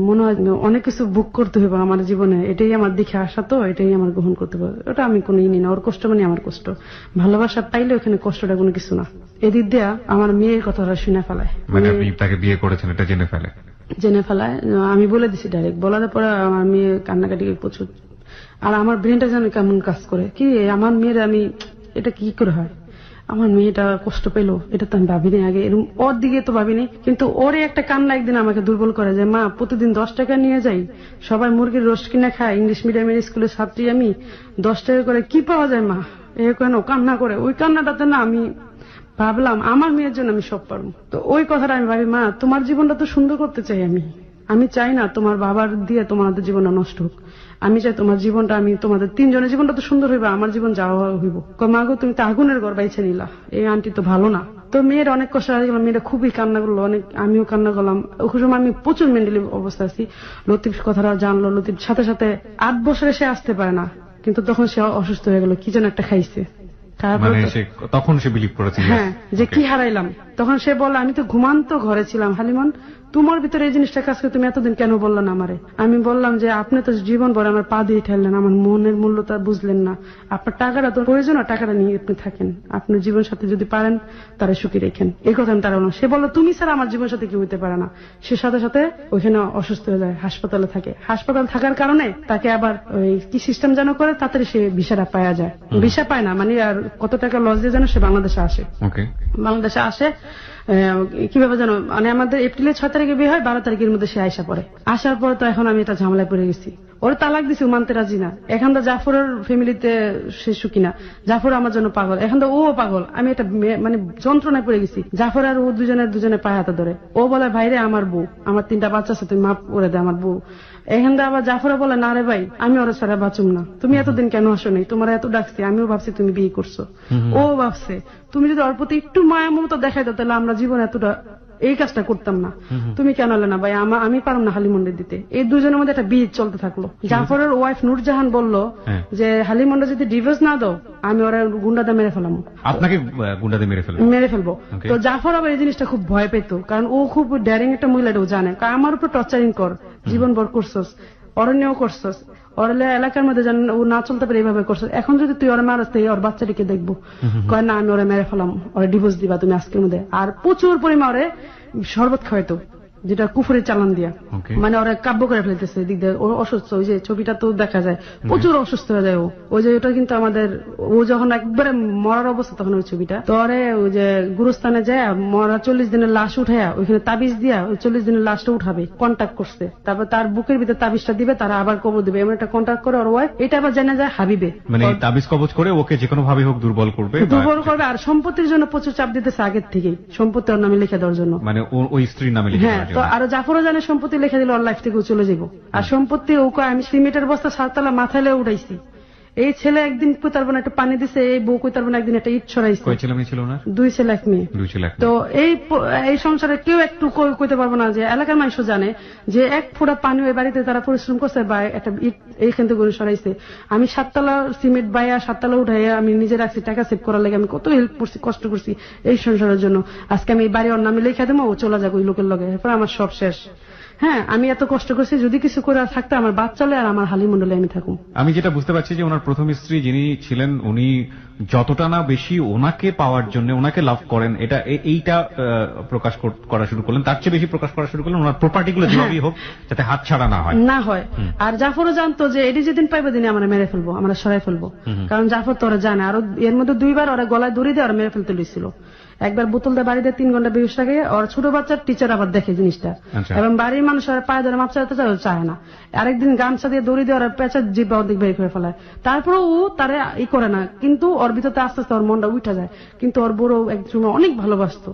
মনে হয় অনেক কিছু বুক করতে হবে আমার জীবনে, এটাই আমার দিকে আসা, তো এটাই আমার গ্রহণ করতে হবে, ওটা আমি কোনো নিই না, ওর কষ্ট মানে আমার কষ্ট, ভালোবাসা পাইলে ওখানে কষ্টটা কোনো কিছু না। এদিক দিয়া আমার মেয়ের কথাটা শুনে ফেলায়, মানে আপনি তাকে বিয়ে করেছেন এটা জেনে ফেলায়। আমি বলে দিছি ডাইরেক্ট, বলার পরে আমার মেয়ে কান্নাকাটি প্রচুর। আর আমার ব্রেনটা যেন কেমন কাজ করে, কি আমার মেয়ের আমি, এটা কি করে হয়, আমার মেয়েটা কষ্ট পেলো, এটা তো আমি ভাবিনি আগে, এরকম ওর দিকে তো ভাবিনি। কিন্তু ওরে একটা কান্না একদিন আমাকে দুর্বল করে, যে মা প্রতিদিন 10 টাকা নিয়ে যাই, সবাই মুরগির রোস্ট কিনে খায়, ইংলিশ মিডিয়ামের স্কুলের ছাত্রী আমি, 10 টাকা করে কি পাওয়া যায় মা, এ কেন কান্না করে। ওই কান্নাটাতে না আমি ভাবলাম আমার মেয়ের জন্য আমি সব পারবো। তো ওই কথাটা আমি ভাবি, মা তোমার জীবনটা তো সুন্দর করতে চাই আমি চাই না তোমার বাবার দিয়ে তোমাদের জীবনটা নষ্ট হোক, আমি চাই তোমার জীবনটা, আমি তোমাদের 3জনের জীবনটা তো সুন্দর হইবা, আমার জীবন যাওয়া হইব। মা গো, তুমি তো আগুনের ঘর বাইছে নিলা, এই আন্টি তো ভালো না। তো মেয়ের অনেক কষ্ট হয়ে গেল, মেয়েটা খুবই কান্না করলো, অনেক, আমিও কান্না করলাম। ওই সময় আমি প্রচুর মেন্টালি অবস্থা আছি। লতিফ কথাটা জানলো, লতিফ সাথে সাথে 8 বছরে সে আসতে পারে না, কিন্তু তখন সে অসুস্থ হয়ে গেল, কি যেন একটা খাইছে, মানে তখন সে বিলিভ করেছিল হ্যাঁ যে কি হারাইলাম। তখন সে বলল, আমি তো ঘুমান্ত ঘরে ছিলাম, হালিমন তোমার ভিতরে এই জিনিসটা কাজ করে, তুমি এতদিন কেন বললেন আমারে? আমি বললাম যে আপনি তো জীবন ভরে আমার পা দিয়ে ঠেললেন, আমার মনের মূল্যটা বুঝলেন না, আপনার টাকাটা তো প্রয়োজন, টাকাটা নিয়ে আপনি থাকেন, আপনার জীবন সাথে যদি পারেন তারা সুখী রেখেন, এই কথা আমি তারা বললাম। সে বললো, তুমি স্যার আমার জীবন সাথে কি হইতে পারে না। সে সাথে সাথে ওইখানে অসুস্থ হয়ে যায়, হাসপাতালে থাকে। হাসপাতাল থাকার কারণে তাকে আবার ওই কি সিস্টেম যেন করে, তাড়াতাড়ি সে ভিসাটা পাওয়া যায়, ভিসা পায় না, মানে আর কত টাকা লস দিয়ে যেন সে বাংলাদেশে আসে। বাংলাদেশে আসে কিভাবে জানো, মানে আমাদের এপ্রিলের 6 তারিখে বিয়ে হয়, 12 তারিখের মধ্যে সে আইসা পড়ে। আসার পর তো এখন আমি এটা ঝামেলায় পড়ে গেছি, ওর তালাক দিছি, মানতে রাজি না। এখন তো জাফরের ফ্যামিলিতে সে সুখী না, জাফর আমার জন্য পাগল, এখন তো ও পাগল, আমি এটা মানে যন্ত্রণায় পড়ে গেছি। জাফর আর ও দুজনে পায়ে হাতে ধরে, ও বলে ভাইরে আমার বউ, আমার 3টা বাচ্চা আছে, তুমি মাফ করে দে আমার বউ। এখান থেকে আবার জাফরে বলে, না রে ভাই, আমি ওরা ছাড়া বাঁচুম না, তুমি এতদিন কেন আসো নাই, তোমার এত ডাকছি, আমিও ভাবছি তুমি বিয়ে করছো। ও ভাবছে তুমি যদি ওর প্রতি একটু মায়া মমতা দেখাই দাও, তাহলে আমরা জীবন এতটা এই কাজটা করতাম না। তুমি কেন হলে না ভাই, আমি পারলাম না হালিমন্ডে দিতে। এই দুজনের মধ্যে একটা বিয়ে চলতে থাকলো। জাফরের ওয়াইফ নূরজাহান বলল যে হালিমন্ডে যদি ডিভোর্স না দাও, আমি ওরা গুন্ডাদা মেরে ফেলাম, আপনাকে গুন্ডাদে মেরে ফেলবো। তো জাফর আবার এই জিনিসটা খুব ভয় পেত, কারণ ও খুব ড্যারিং একটা মহিলা, ও জানে আমার উপর টর্চারিং কর, জীবন ভর করছস, অরণ্যও করছস, ওরলে এলাকার মধ্যে যেন ও না চলতে পারে এইভাবে করছস, এখন যদি তুই ওর মারস তুই ওর বাচ্চাটিকে দেখবো, কয় না আমি ওরে মেরে ফেলাম, ওরে ডিভোর্স দিবা তুমি আজকের মধ্যে। আর প্রচুর পরিমাণ ওরে শরবত খাওয়াইতো, যেটা কুফুরের চালান দিয়া, Okay. মানে ওরা কাব্য করে ফেলতেছে এদিক দিয়ে। ও অসুস্থ, ওই যে ছবিটা তো দেখা যায় প্রচুর অসুস্থ হয়ে যায় ও। ওই যে ওটা কিন্তু আমাদের, ও যখন একবারে মরার অবস্থা তখন ওই ছবিটা তো ওরে ওই যে গুরুস্থানে যায় মরা 40 দিনের লাশ উঠাইয়া ওইখানে তাবিজ দিয়া ওই 40 দিনের লাশটা উঠাবে, কন্ট্যাক্ট করছে, তারপর তার বুকের ভিতরে তাবিজটা দিবে, তারা আবার কবর দিবে, এমন একটা কন্ট্যাক্ট করে ওর ওয়াইফ। এটা আবার জানা যায় হাবিবে, মানে এই তাবিজ কবজ করে ওকে যে কোনো ভাবে হোক দুর্বল করবে বা- দুর্বল করবে। আর সম্পত্তির জন্য প্রচুর চাপ দিতেছে আগের থেকেই, সম্পত্তি ওর নামে লিখে দেওয়ার জন্য। মানে ওই স্ত্রীর নামে লিখে হ্যাঁ, দেওয়ার তো জন্য। আরো জাফরও জানে সম্পত্তি লিখে দিলে ওর লাইফ থেকে চলে যাবো। আর সম্পত্তি ও কয় আমি সিমেন্টের বস্তা 7 তলা মাথায় লয়ে উঠাইছি, এই ছেলে একদিন কই তারবো না একটা পানি দিছে, এই বউ কই তারবো না একদিন একটা ইট ছড়াইছে। কয় ছেলে মেয়ে ছিল ওনার? 2 ছেলে 1 মেয়ে। 2 ছেলে 1 তো এই সংসারে কেউ একটু কইতে পারবো না যে এলাকার মানুষ জানে যে 1 ফোঁটা পানি ওই বাড়িতে তারা পরিশ্রম করছে বা একটা ইট এইখান থেকে করে সরাইছে। আমি 7 তলা সিমেন্ট বাইয়া 7 তলা উঠাইয়া আমি নিজে রাখছি, টাকা সেভ করার লাগে আমি কত হেল্প করছি, কষ্ট করছি এই সংসারের জন্য। আজকে আমি এই বাড়ি ওর নামে লিখে দেবো, ও চলে যাবে ওই লোকের লগে, এরপর আমার সব শেষ। হ্যাঁ, আমি এত কষ্ট করছি, যদি কিছু করে থাকতে আমার বাচ্চা চলে আর আমার হালি মন্ডলে আমি থাকুম। আমি যেটা বুঝতে পারছি যে ওনার প্রথম স্ত্রী যিনি ছিলেন উনি যতটা না বেশি ওনাকে পাওয়ার জন্য ওনাকে লাভ করেন, এইটা প্রকাশ করা শুরু করলেন, তার চেয়ে বেশি প্রকাশ করা শুরু করলেন ওনার প্রপার্টি গুলো যেভাবেই হোক যাতে হাত ছাড়া না হয়। না হয়। আর জাফরও জানতো যে এটি যেদিন পাইবে দিনে আমরা মেরে ফেলবো, আমরা সরাই ফেলবো, কারণ জাফর তো ওরা জানে। আর এর মধ্যে 2 বার ওরা গলায় দড়ি দিয়ে ওরা মেরে ফেলতে লইছিল। একবার বোতল দিয়ে বাড়িতে 3 ঘন্টা বেহুশ থাকে, ওর ছোট বাচ্চার টিচার আবার দেখে জিনিসটা, আচ্ছা। এবং বাড়ির মানুষ ওরা পায়ে ধরে মাপ চাইতে চায় না। আরেকদিন গামছা দিয়ে দড়ি দিয়ে ওরা পেঁচা জিব্বা অর্ধেক বের করে ফেলায়, তারপরে ও তারে ই করে না, কিন্তু ওর ভিতরে আস্তে আস্তে ওর মনটা উঠা যায়। কিন্তু ওর বড় একসময় অনেক ভালোবাসতো,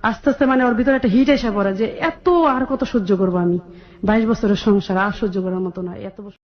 আস্তে আস্তে মানে ওর ভিতরে একটা হিট এসে পড়ে যে এত আর কত সহ্য করবো আমি, 22 বছরের সংসার আর সহ্য করার মতো না, এত বছর।